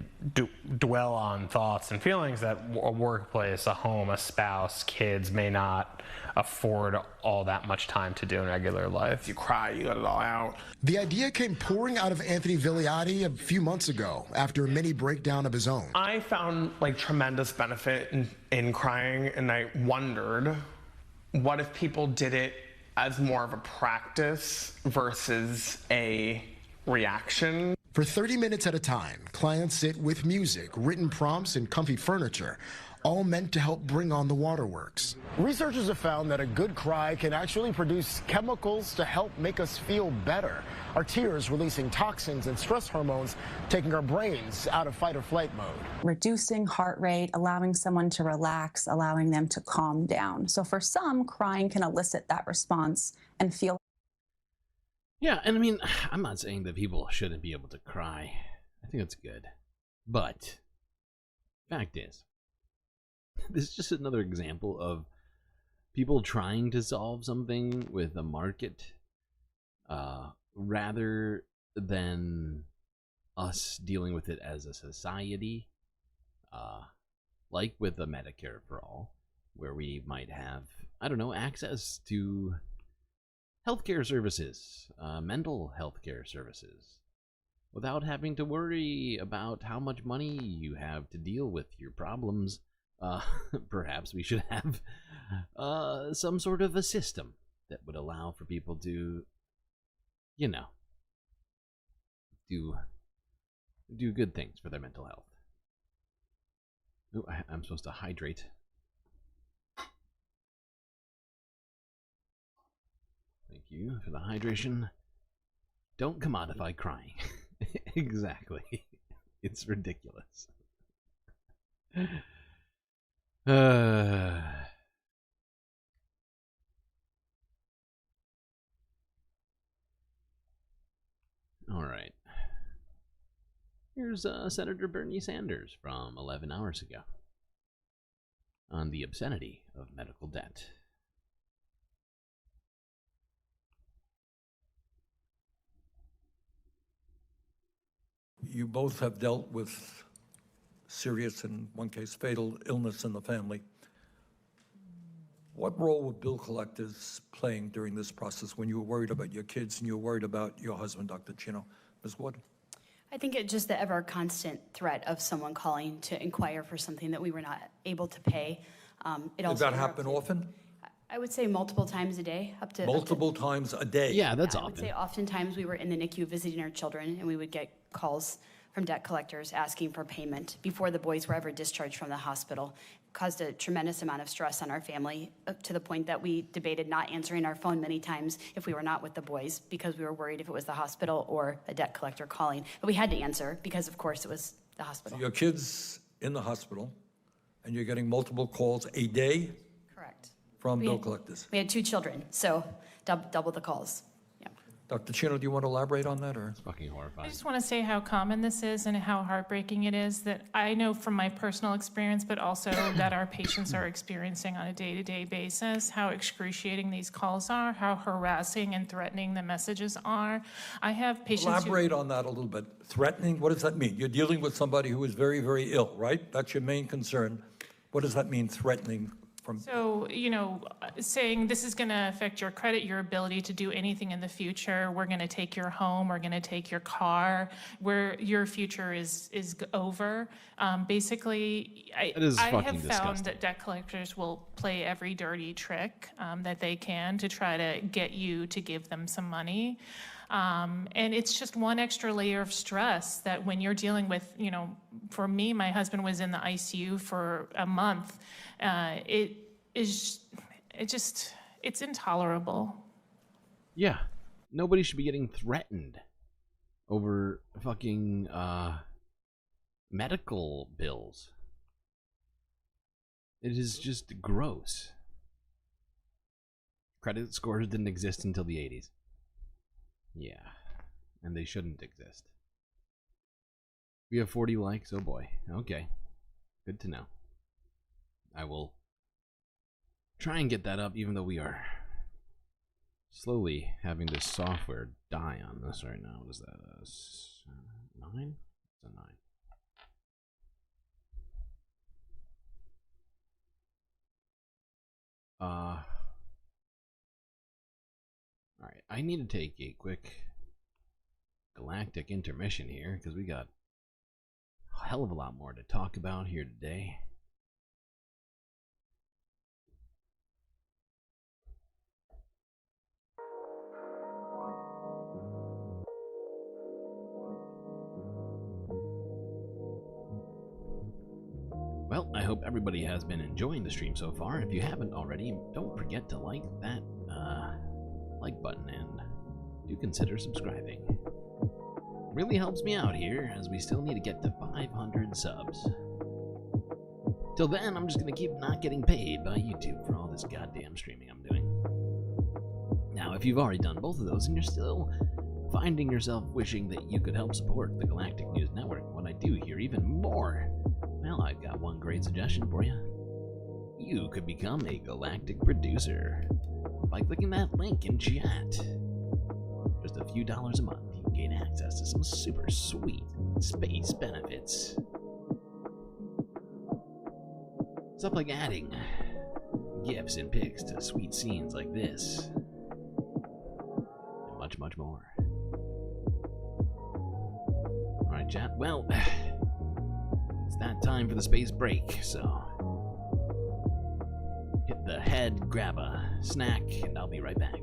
dwell on thoughts and feelings that a workplace, a home, a spouse, kids may not afford all that much time to do in regular life. You cry, you let it all out. The idea came pouring out of Anthony Vigliotti a few months ago after a mini breakdown of his own. I found tremendous benefit in crying, and I wondered, what if people did it as more of a practice versus a reaction? For 30 minutes at a time, clients sit with music, written prompts, and comfy furniture, all meant to help bring on the waterworks. Researchers have found that a good cry can actually produce chemicals to help make us feel better. Our tears releasing toxins and stress hormones, taking our brains out of fight or flight mode. Reducing heart rate, allowing someone to relax, allowing them to calm down. So for some, crying can elicit that response and feel. Yeah, and I mean, I'm not saying that people shouldn't be able to cry. I think that's good. But, fact is, this is just another example of people trying to solve something with a market rather than us dealing with it as a society, like with the Medicare for All, where we might have, I don't know, access to healthcare services, mental healthcare services, without having to worry about how much money you have to deal with your problems. Perhaps we should have some sort of a system that would allow for people to, you know, do good things for their mental health. Ooh, I'm supposed to hydrate. Thank you for the hydration. Don't commodify crying. Exactly. It's ridiculous. All right. Here's Senator Bernie Sanders from 11 hours ago on the obscenity of medical debt. You both have dealt with serious, in one case fatal, illness in the family. What role were bill collectors playing during this process when you were worried about your kids and you were worried about your husband, Dr. Chino? Ms. Wood? I think it's just the ever constant threat of someone calling to inquire for something that we were not able to pay. Did that happen often? I would say multiple times a day, multiple times a day. Yeah, that's often. I would say oftentimes we were in the NICU visiting our children, and we would get calls from debt collectors asking for payment before the boys were ever discharged from the hospital. It caused a tremendous amount of stress on our family, to the point that we debated not answering our phone many times if we were not with the boys, because we were worried if it was the hospital or a debt collector calling. But we had to answer because, of course, it was the hospital. So your kid's in the hospital, and you're getting multiple calls a day? Correct. From bill collectors? We had 2 children, so double the calls. Dr. Chino, do you want to elaborate on that? Or? It's fucking horrifying. I just want to say how common this is and how heartbreaking it is, that I know from my personal experience, but also that our patients are experiencing on a day-to-day basis, how excruciating these calls are, how harassing and threatening the messages are. I have patients Elaborate on that a little bit. Threatening, what does that mean? You're dealing with somebody who is very, very ill, right? That's your main concern. What does that mean, threatening? So, saying this is going to affect your credit, your ability to do anything in the future. We're going to take your home. We're going to take your car. Where your future is over. Basically, I have found that debt collectors will play every dirty trick that they can to try to get you to give them some money. And it's just one extra layer of stress that when you're dealing with, for me, my husband was in the ICU for a month. It's intolerable. Yeah. Nobody should be getting threatened over fucking medical bills. It is just gross. Credit scores didn't exist until the 80s. Yeah. And they shouldn't exist. We have 40 likes? Oh boy. Okay. Good to know. I will try and get that up, even though we are slowly having this software die on this right now. What is that? 9? It's a 9. Alright, I need to take a quick galactic intermission here, because we got a hell of a lot more to talk about here today. Well, I hope everybody has been enjoying the stream so far. If you haven't already, don't forget to like that like button and do consider subscribing. Really helps me out here, as we still need to get to 500 subs. Till then, I'm just gonna keep not getting paid by YouTube for all this goddamn streaming I'm doing. Now, if you've already done both of those and you're still finding yourself wishing that you could help support the Galactic News Network, what I do here even more, well, I've got one great suggestion for you. You could become a Galactic producer by clicking that link in chat. Just a few dollars a month, you can gain access to some super sweet space benefits. Stuff like adding GIFs and pics to sweet scenes like this, and much, much more. Alright, chat, well, it's that time for the space break, so hit the head, grab a snack, and I'll be right back.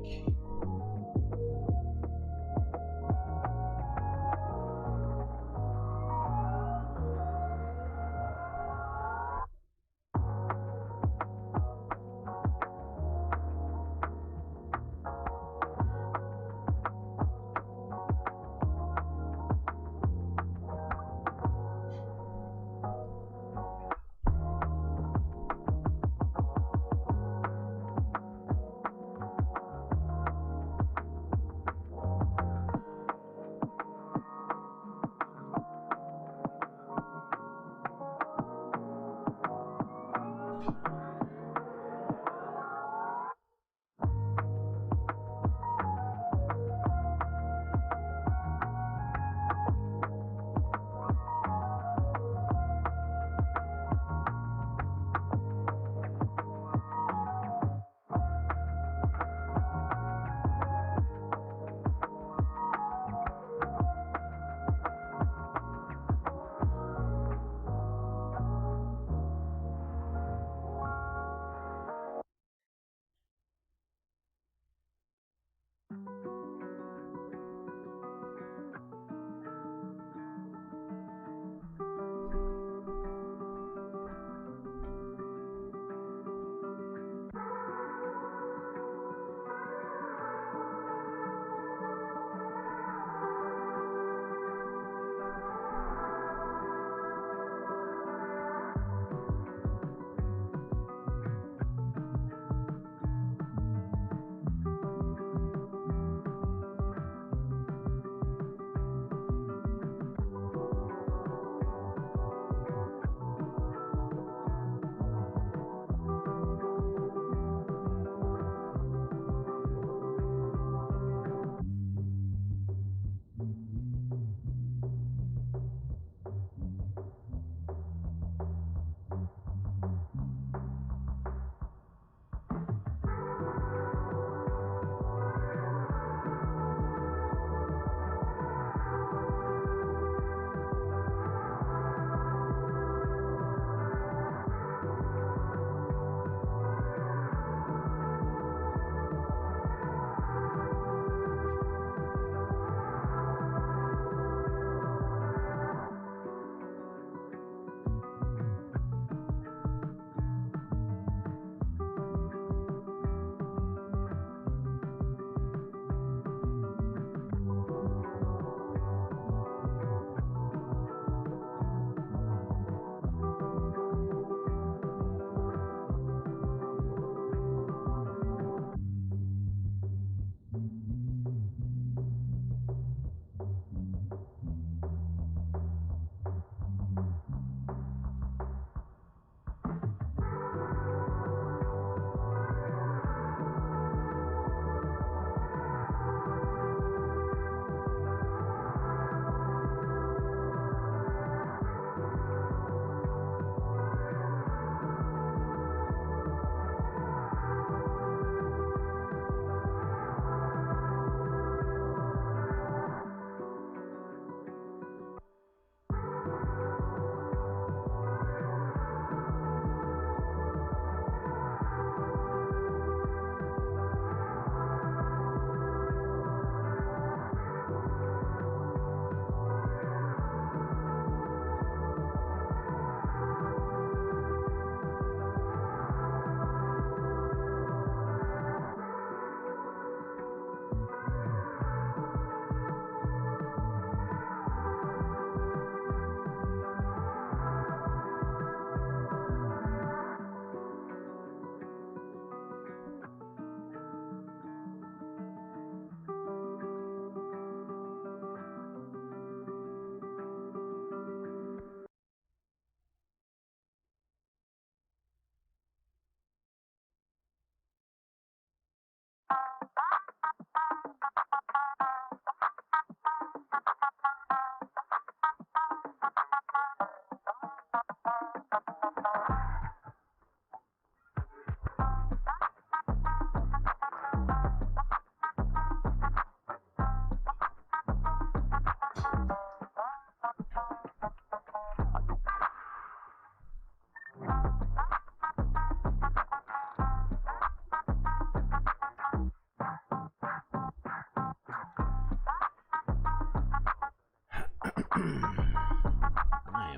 I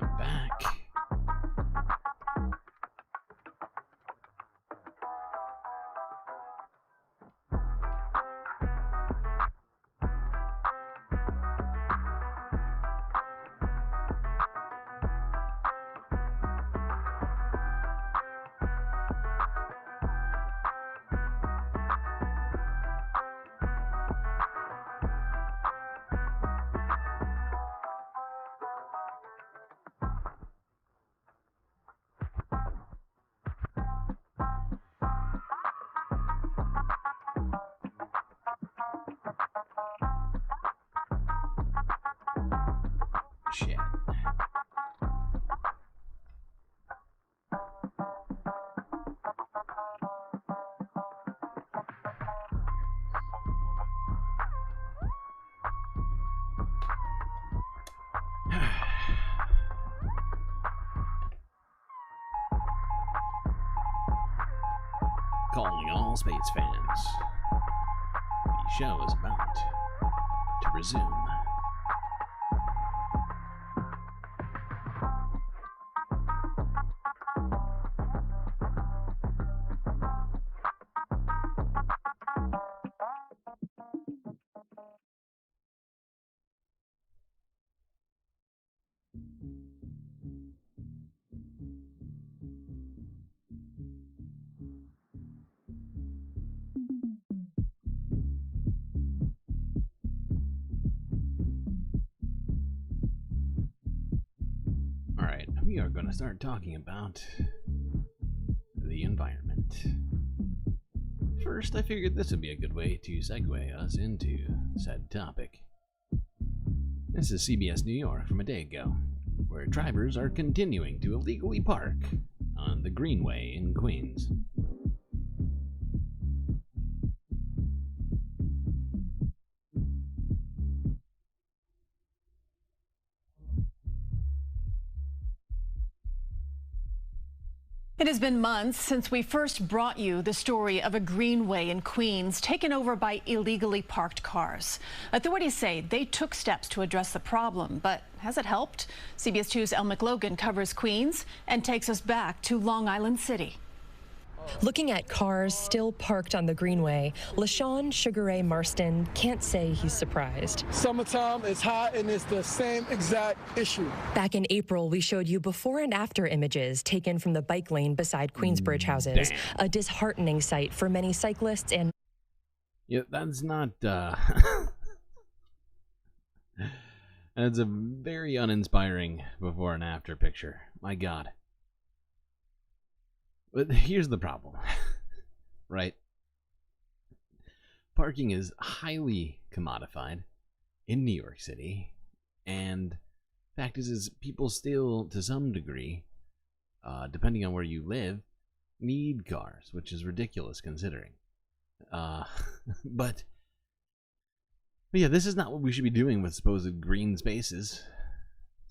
am back. Shit. Calling all space fans. The show is about to resume. Alright, we are going to start talking about the environment. First, I figured this would be a good way to segue us into said topic. This is CBS New York from a day ago, where drivers are continuing to illegally park on the Greenway in Queens. It has been months since we first brought you the story of a greenway in Queens taken over by illegally parked cars. Authorities say they took steps to address the problem, but has it helped? CBS 2's Elle McLogan covers Queens and takes us back to Long Island City. Looking at cars still parked on the Greenway, LaShawn Sugar Ray Marston can't say he's surprised. Summertime, it's hot, and it's the same exact issue. Back in April, we showed you before and after images taken from the bike lane beside Queensbridge houses, a disheartening sight for many cyclists and... Yeah, that's not, that's a very uninspiring before and after picture. My God. But here's the problem, right? Parking is highly commodified in New York City, and fact is people still, to some degree, depending on where you live, need cars, which is ridiculous considering. But yeah, this is not what we should be doing with supposed green spaces.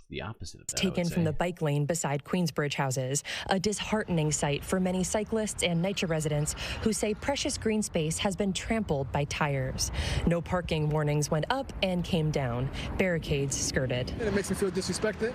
The opposite of that, taken from the bike lane beside Queensbridge houses, a disheartening sight for many cyclists and NYCHA residents who say precious green space has been trampled by tires. No parking warnings went up and came down. Barricades skirted. And it makes me feel disrespected.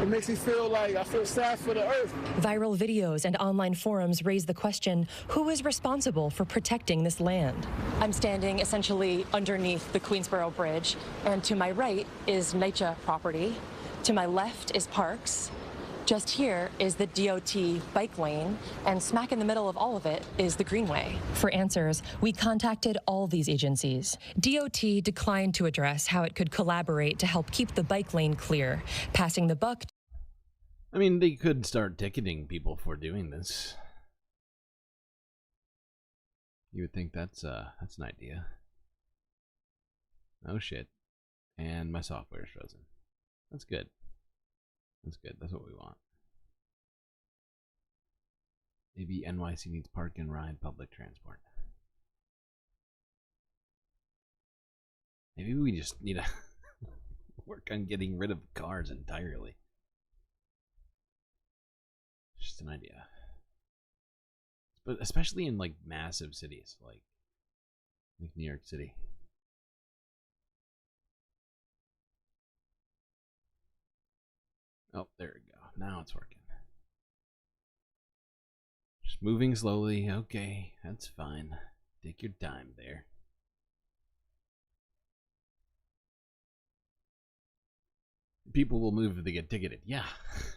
It makes me feel like I feel sad for the earth. Viral videos and online forums raise the question, who is responsible for protecting this land? I'm standing essentially underneath the Queensboro Bridge, and to my right is NYCHA property. To my left is Parks. Just here is the DOT bike lane, and smack in the middle of all of it is the Greenway. For answers, we contacted all these agencies. DOT declined to address how it could collaborate to help keep the bike lane clear, passing the buck. I mean, they could start ticketing people for doing this. You would think that's an idea. Oh shit. And my software is frozen. That's good. That's good. That's what we want. Maybe NYC needs park and ride public transport. Maybe we just need to work on getting rid of cars entirely. Just an idea. But especially in like massive cities like New York City. Oh, there we go. Now it's working. Just moving slowly. Okay, that's fine. Take your time there. People will move if they get ticketed. Yeah,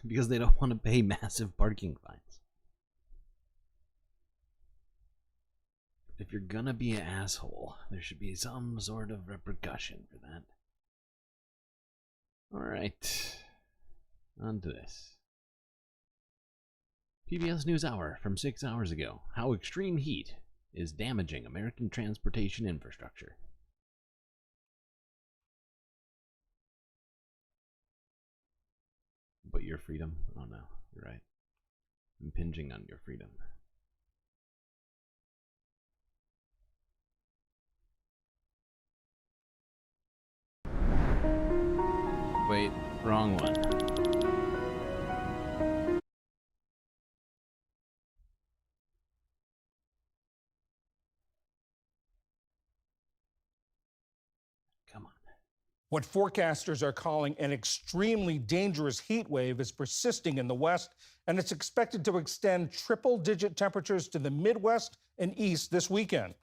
because they don't want to pay massive parking fines. If you're gonna be an asshole, there should be some sort of repercussion for that. Alright. On to this. PBS NewsHour from 6 hours ago. How extreme heat is damaging American transportation infrastructure. But your freedom? Oh no, you're right. Impinging on your freedom. Wait, wrong one. Come on. What forecasters are calling an extremely dangerous heat wave is persisting in the West, and it's expected to extend triple-digit temperatures to the Midwest and East this weekend.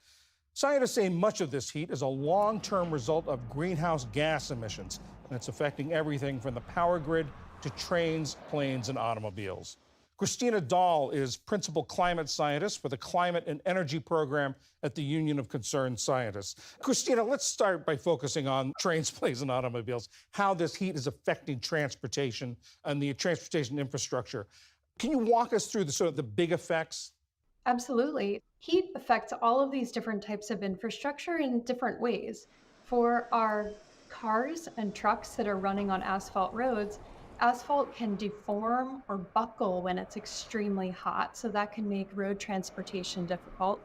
Scientists say much of this heat is a long-term result of greenhouse gas emissions, and it's affecting everything from the power grid to trains, planes, and automobiles. Christina Dahl is principal climate scientist for the Climate and Energy Program at the Union of Concerned Scientists. Christina, let's start by focusing on trains, planes, and automobiles, how this heat is affecting transportation and the transportation infrastructure. Can you walk us through the sort of the big effects? Absolutely. Heat affects all of these different types of infrastructure in different ways. For our cars and trucks that are running on asphalt roads, asphalt can deform or buckle when it's extremely hot, so that can make road transportation difficult.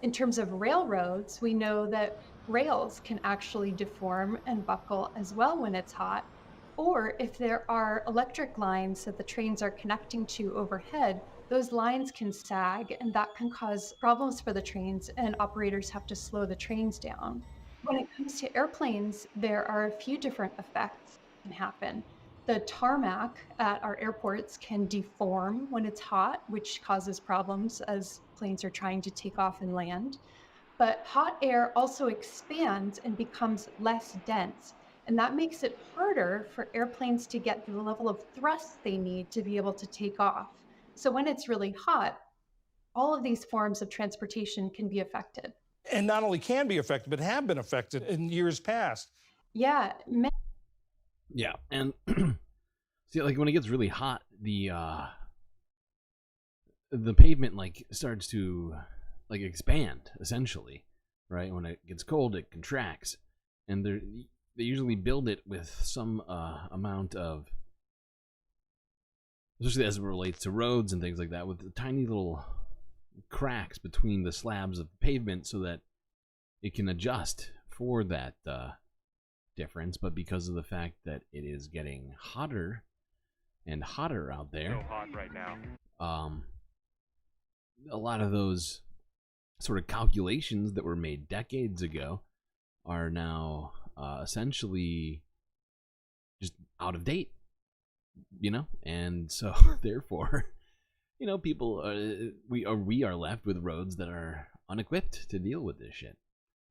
In terms of railroads, we know that rails can actually deform and buckle as well when it's hot. Or if there are electric lines that the trains are connecting to overhead, those lines can sag, and that can cause problems for the trains, and operators have to slow the trains down. When it comes to airplanes, there are a few different effects that can happen. The tarmac at our airports can deform when it's hot, which causes problems as planes are trying to take off and land. But hot air also expands and becomes less dense, and that makes it harder for airplanes to get the level of thrust they need to be able to take off. So when it's really hot, all of these forms of transportation can be affected. And not only can be affected, but have been affected in years past. Yeah. Yeah, and see, like when it gets really hot, the pavement like starts to like expand essentially, right? When it gets cold, it contracts, and they usually build it with some amount of, especially as it relates to roads and things like that, with tiny little cracks between the slabs of pavement so that it can adjust for that difference. But because of the fact that it is getting hotter and hotter out there, so hot right now. A lot of those sort of calculations that were made decades ago are now essentially just out of date, you know, and so therefore, you know, people we are left with roads that are unequipped to deal with this shit,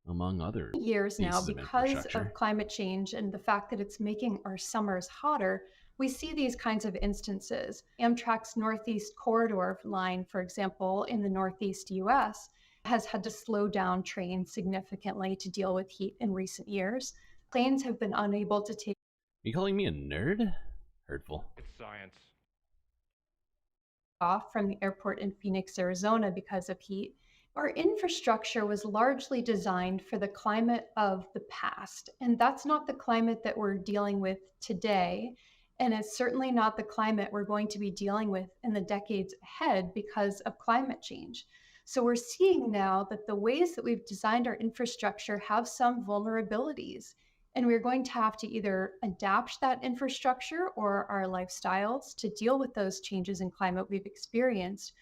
among other years now, pieces of because infrastructure. of climate change and the fact that it's making our summers hotter, we see these kinds of instances. Amtrak's Northeast Corridor line, for example, in the Northeast US, has had to slow down trains significantly to deal with heat in recent years. Planes have been unable to take Are you calling me a nerd? Hurtful. It's science. off from the airport in Phoenix, Arizona because of heat. Our infrastructure was largely designed for the climate of the past, and that's not the climate that we're dealing with today. And it's certainly not the climate we're going to be dealing with in the decades ahead because of climate change. So we're seeing now that the ways that we've designed our infrastructure have some vulnerabilities. And we're going to have to either adapt that infrastructure or our lifestyles to deal with those changes in climate we've experienced,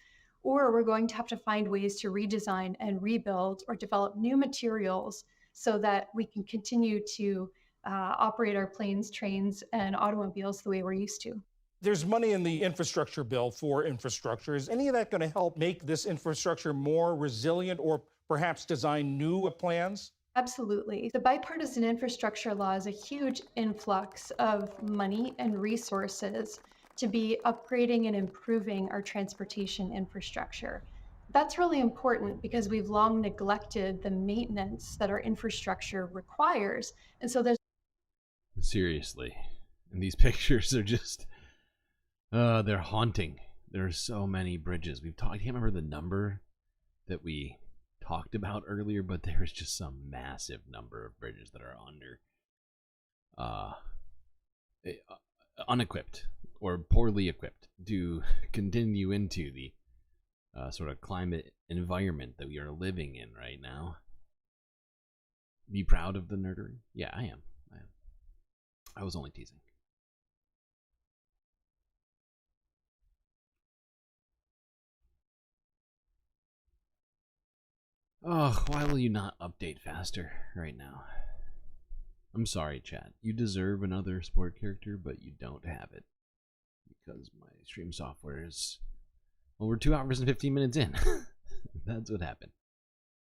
or we're going to have to find ways to redesign and rebuild or develop new materials so that we can continue to operate our planes, trains, and automobiles the way we're used to. There's money in the infrastructure bill for infrastructure. Is any of that going to help make this infrastructure more resilient or perhaps design new plans? Absolutely. The bipartisan infrastructure law is a huge influx of money and resources to be upgrading and improving our transportation infrastructure. That's really important because we've long neglected the maintenance that our infrastructure requires. And so there's Seriously. And these pictures are just, they're haunting. There are so many bridges. We've talked, I can't remember the number that we talked about earlier, but there's just some massive number of bridges that are unequipped or poorly equipped to continue into the sort of climate environment that we are living in right now. Be proud of the nerdery? Yeah, I am. I was only teasing. Oh, why will you not update faster right now? I'm sorry, chat. You deserve another sport character, but you don't have it. Because my stream software is... Well, we're 2 hours and 15 minutes in. That's what happened.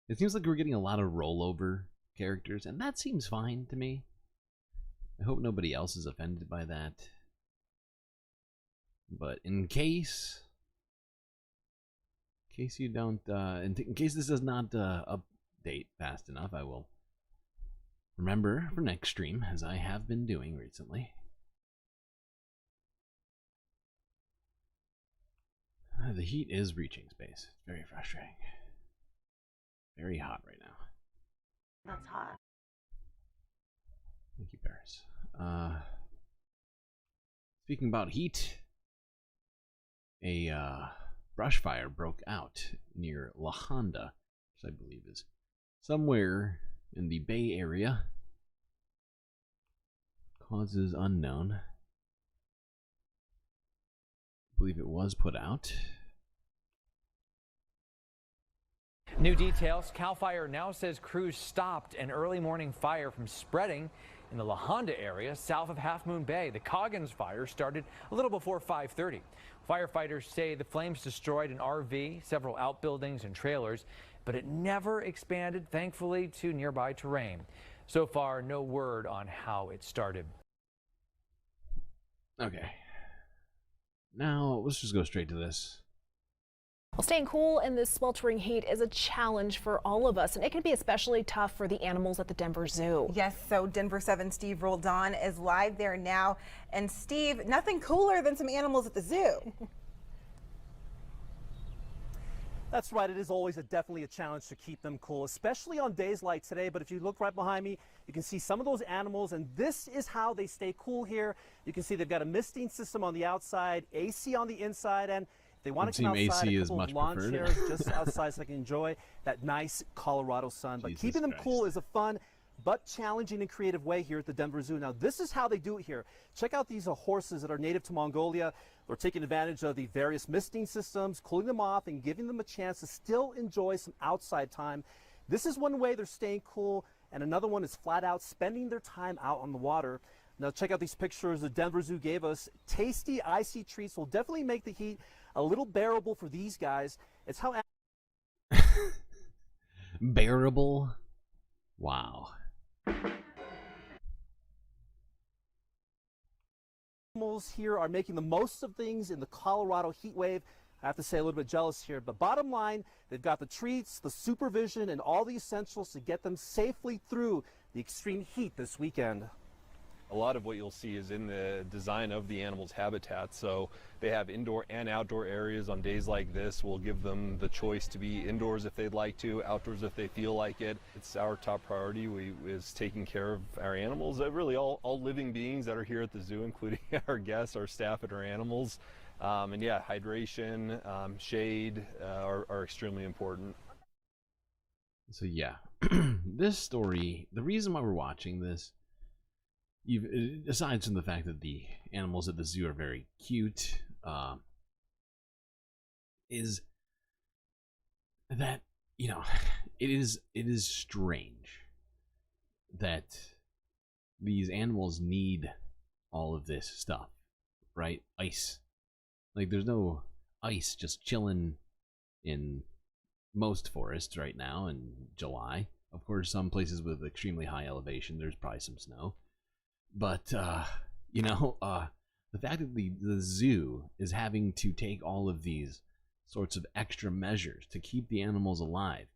It seems like we're getting a lot of rollover characters, and that seems fine to me. I hope nobody else is offended by that. But in case you don't, in case this does not update fast enough, I will remember for next stream, as I have been doing recently. The heat is reaching space. It's very frustrating. Very hot right now. That's hot. Thank you, Paris. Speaking about heat, a brush fire broke out near La Honda, which I believe is somewhere in the Bay Area. Causes unknown. I believe it was put out. New details. CAL FIRE now says crews stopped an early morning fire from spreading in the La Honda area south of Half Moon Bay. The Coggins fire started a little before 5:30. Firefighters say the flames destroyed an RV, several outbuildings and trailers, but it never expanded, thankfully, to nearby terrain. So far, no word on how it started. Okay. Now, let's just go straight to this. Well, staying cool in this sweltering heat is a challenge for all of us, and it can be especially tough for the animals at the Denver Zoo. Yes, so Denver 7 Steve Roldan is live there now. And Steve, nothing cooler than some animals at the zoo. That's right. It is always definitely a challenge to keep them cool, especially on days like today. But if you look right behind me, you can see some of those animals, and this is how they stay cool here. You can see they've got a misting system on the outside, AC on the inside, and they want to come outside, a couple of lawn chairs just outside so they can enjoy that nice Colorado sun. But keeping them cool is a fun but challenging and creative way here at the Denver Zoo. Now, this is how they do it here. Check out these horses that are native to Mongolia. They're taking advantage of the various misting systems, cooling them off, and giving them a chance to still enjoy some outside time. This is one way they're staying cool, and another one is flat out spending their time out on the water. Now, check out these pictures the Denver Zoo gave us. Tasty, icy treats will definitely make the heat a little bearable for these guys. It's how bearable. Wow. Animals here are making the most of things in the Colorado heat wave. I have to say, a little bit jealous here, but bottom line, they've got the treats, the supervision, and all the essentials to get them safely through the extreme heat this weekend. A lot of what you'll see is in the design of the animal's habitat. So they have indoor and outdoor areas. On days like this, we'll give them the choice to be indoors if they'd like to, outdoors if they feel like it. It's our top priority is taking care of our animals, really all living beings that are here at the zoo, including our guests, our staff, and our animals. And yeah, hydration, shade are extremely important. So yeah, this story, the reason why we're watching this, aside from the fact that the animals at the zoo are very cute, is that, you know, it is strange that these animals need all of this stuff, right? Ice. Like, there's no ice just chilling in most forests right now in July. Of course, some places with extremely high elevation, there's probably some snow. But, you know, the fact that the zoo is having to take all of these sorts of extra measures to keep the animals alive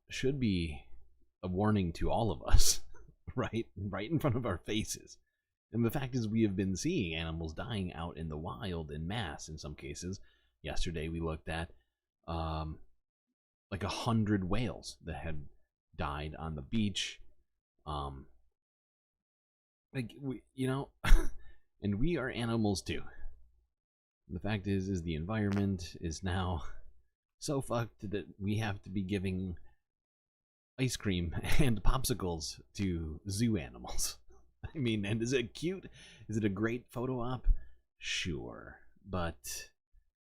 should be a warning to all of us, right in front of our faces. And the fact is, we have been seeing animals dying out in the wild in mass in some cases. Yesterday we looked at like 100 whales that had died on the beach. Like, you know, and we are animals too. The fact is the environment is now so fucked that we have to be giving ice cream and popsicles to zoo animals. I mean, and is it cute? Is it a great photo op? Sure. But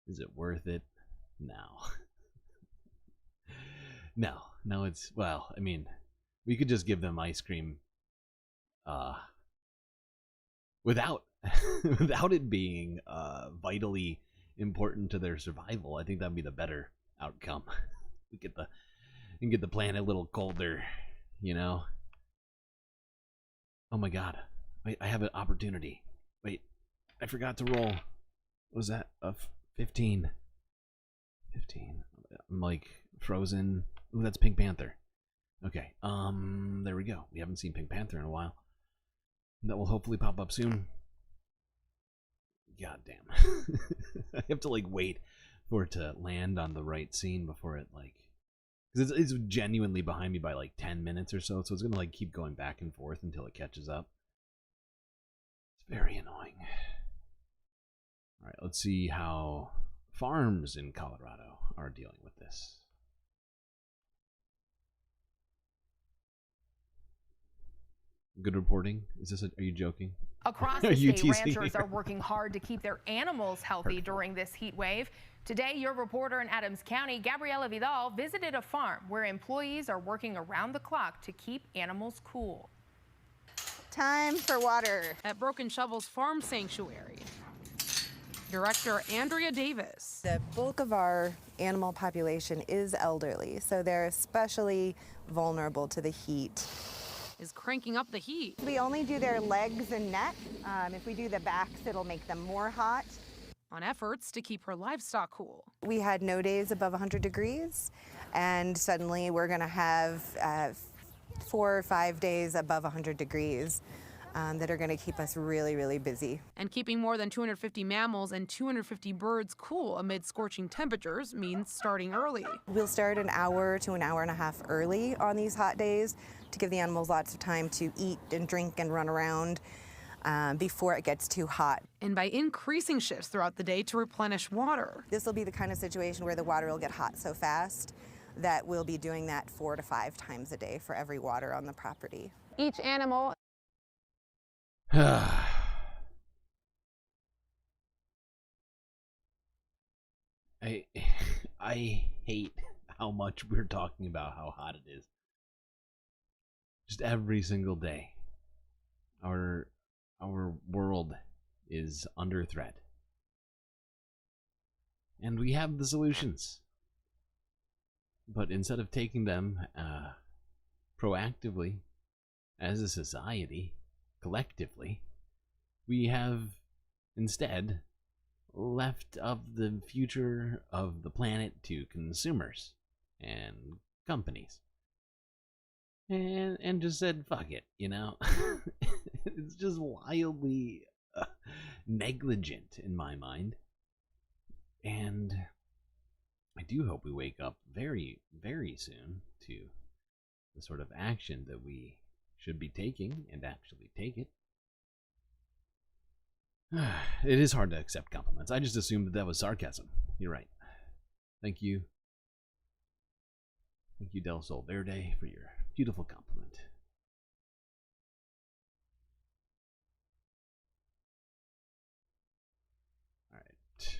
is it worth it? No. No, it's, well, I mean, we could just give them ice cream without it being vitally important to their survival. I think that'd be the better outcome. We get the planet a little colder, you know. Oh my god. Wait, I have an opportunity. Wait, I forgot to roll. What was that? 15. 15. I'm like frozen. Ooh, that's Pink Panther. Okay, there we go. We haven't seen Pink Panther in a while. That will hopefully pop up soon. God damn. I have to like wait for it to land on the right scene before it like, because it's genuinely behind me by like 10 minutes or so, so it's gonna like keep going back and forth until it catches up. It's very annoying. All right, let's see how farms in Colorado are dealing with this. Good reporting. Is this are you joking? Across the state, ranchers are working hard to keep their animals healthy during this heat wave. Today, your reporter in Adams County, Gabriela Vidal, visited a farm where employees are working around the clock to keep animals cool. Time for water. At Broken Shovel's Farm Sanctuary, Director Andrea Davis. The bulk of our animal population is elderly, so they're especially vulnerable to the heat. Is cranking up the heat. We only do their legs and neck. If we do the backs, it'll make them more hot. On efforts to keep her livestock cool. We had no days above 100 degrees, and suddenly we're going to have 4 or 5 days above 100 degrees that are going to keep us really, really busy. And keeping more than 250 mammals and 250 birds cool amid scorching temperatures means starting early. We'll start an hour to an hour and a half early on these hot days to give the animals lots of time to eat and drink and run around before it gets too hot. And by increasing shifts throughout the day to replenish water. This will be the kind of situation where the water will get hot so fast that we'll be doing that 4 to 5 times a day for every water on the property. Each animal I hate how much we're talking about how hot it is. Just every single day. Our world is under threat. And we have the solutions. But instead of taking them proactively as a society, collectively, we have instead left of the future of the planet to consumers and companies. And just said, fuck it, you know? It's just wildly negligent in my mind. And I do hope we wake up very, very soon to the sort of action that we should be taking and actually take it. It is hard to accept compliments. I just assumed that was sarcasm. You're right. Thank you. Thank you, Del Sol Verde, for your beautiful compliment. Alright.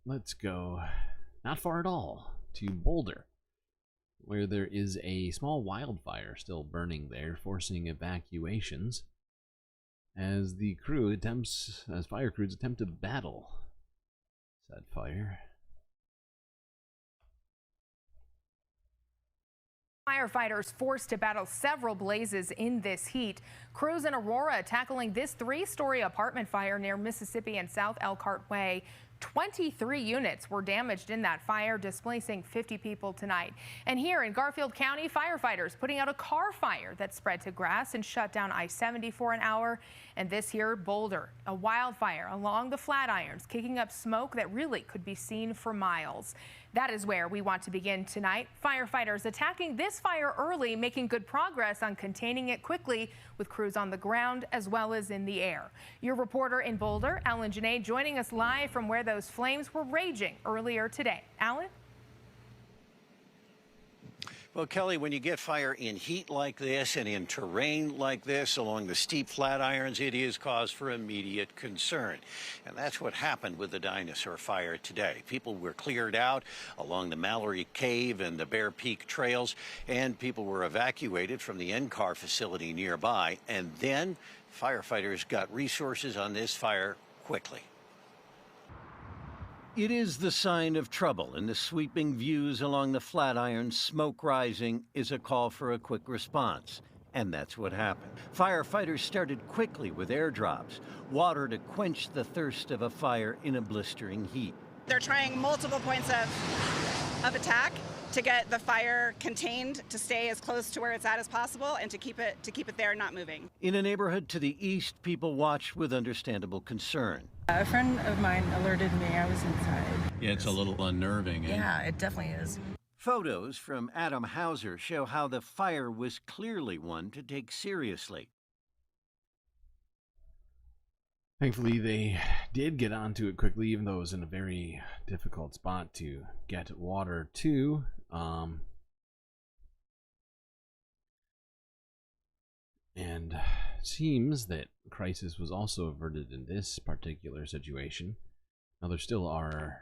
Let's go not far at all to Boulder, where there is a small wildfire still burning there, forcing evacuations as fire crews attempt to battle said fire. Firefighters forced to battle several blazes in this heat. Crews in Aurora tackling this 3-story apartment fire near Mississippi and South Elkhart Way. 23 units were damaged in that fire, displacing 50 people tonight. And here in Garfield County, firefighters putting out a car fire that spread to grass and shut down I-70 for an hour. And this here, Boulder, a wildfire along the Flatirons, kicking up smoke that really could be seen for miles. That is where we want to begin tonight. Firefighters attacking this fire early, making good progress on containing it quickly with crews on the ground as well as in the air. Your reporter in Boulder, Alan Janae, joining us live from where those flames were raging earlier today. Alan? Well, Kelly, when you get fire in heat like this and in terrain like this along the steep Flatirons, it is cause for immediate concern. And that's what happened with the dinosaur fire today. People were cleared out along the Mallory Cave and the Bear Peak trails, and people were evacuated from the NCAR facility nearby. And then firefighters got resources on this fire quickly. It is the sign of trouble in the sweeping views along the Flatirons. Smoke rising is a call for a quick response. And that's what happened. Firefighters started quickly with airdrops, water to quench the thirst of a fire in a blistering heat. They're trying multiple points of attack to get the fire contained, to stay as close to where it's at as possible, and to keep it there, not moving. In a neighborhood to the east, people watched with understandable concern. A friend of mine alerted me. I was inside. Yeah, it's a little unnerving. Yeah, it definitely is. Photos from Adam Hauser show how the fire was clearly one to take seriously. Thankfully, they did get onto it quickly, even though it was in a very difficult spot to get water to. And seems that crisis was also averted in this particular situation. Now, there still are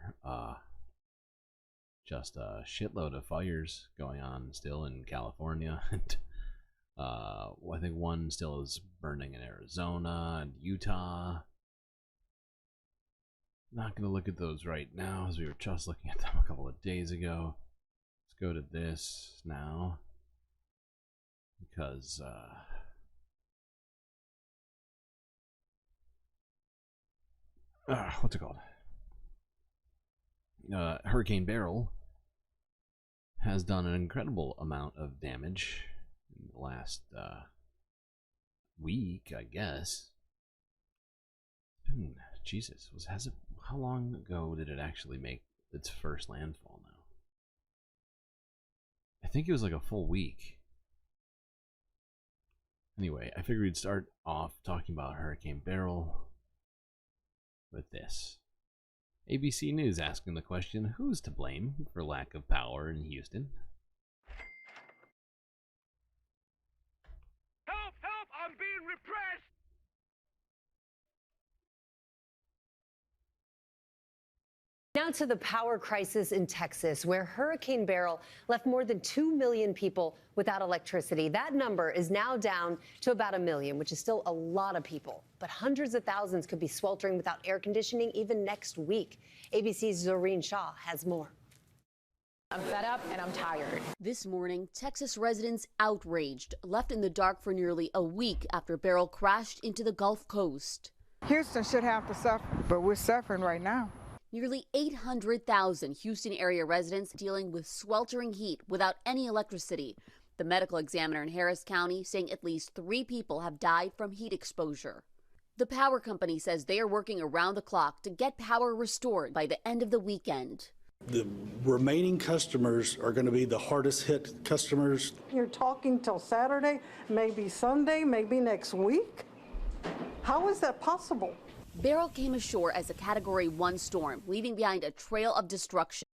just a shitload of fires going on still in California. And I think one still is burning in Arizona and Utah. Not going to look at those right now, as we were just looking at them a couple of days ago. Let's go to this now, because what's it called? Hurricane Beryl has done an incredible amount of damage in the last week, I guess. Jesus, how long ago did it actually make its first landfall now? I think it was like a full week. Anyway, I figured we'd start off talking about Hurricane Beryl with this. ABC News asking the question, who's to blame for lack of power in Houston? Help! Help! I'm being repressed! Now to the power crisis in Texas, where Hurricane Beryl left more than 2 million people without electricity. That number is now down to about 1 million, which is still a lot of people. But hundreds of thousands could be sweltering without air conditioning even next week. ABC's Zoreen Shaw has more. I'm fed up and I'm tired. This morning, Texas residents outraged, left in the dark for nearly a week after Beryl crashed into the Gulf Coast. Houston should have to suffer, but we're suffering right now. Nearly 800,000 Houston area residents dealing with sweltering heat without any electricity. The medical examiner in Harris County saying at least 3 people have died from heat exposure. The power company says they are working around the clock to get power restored by the end of the weekend. The remaining customers are going to be the hardest hit customers. You're talking till Saturday, maybe Sunday, maybe next week? How is that possible? Beryl came ashore as a Category 1 storm, leaving behind a trail of destruction.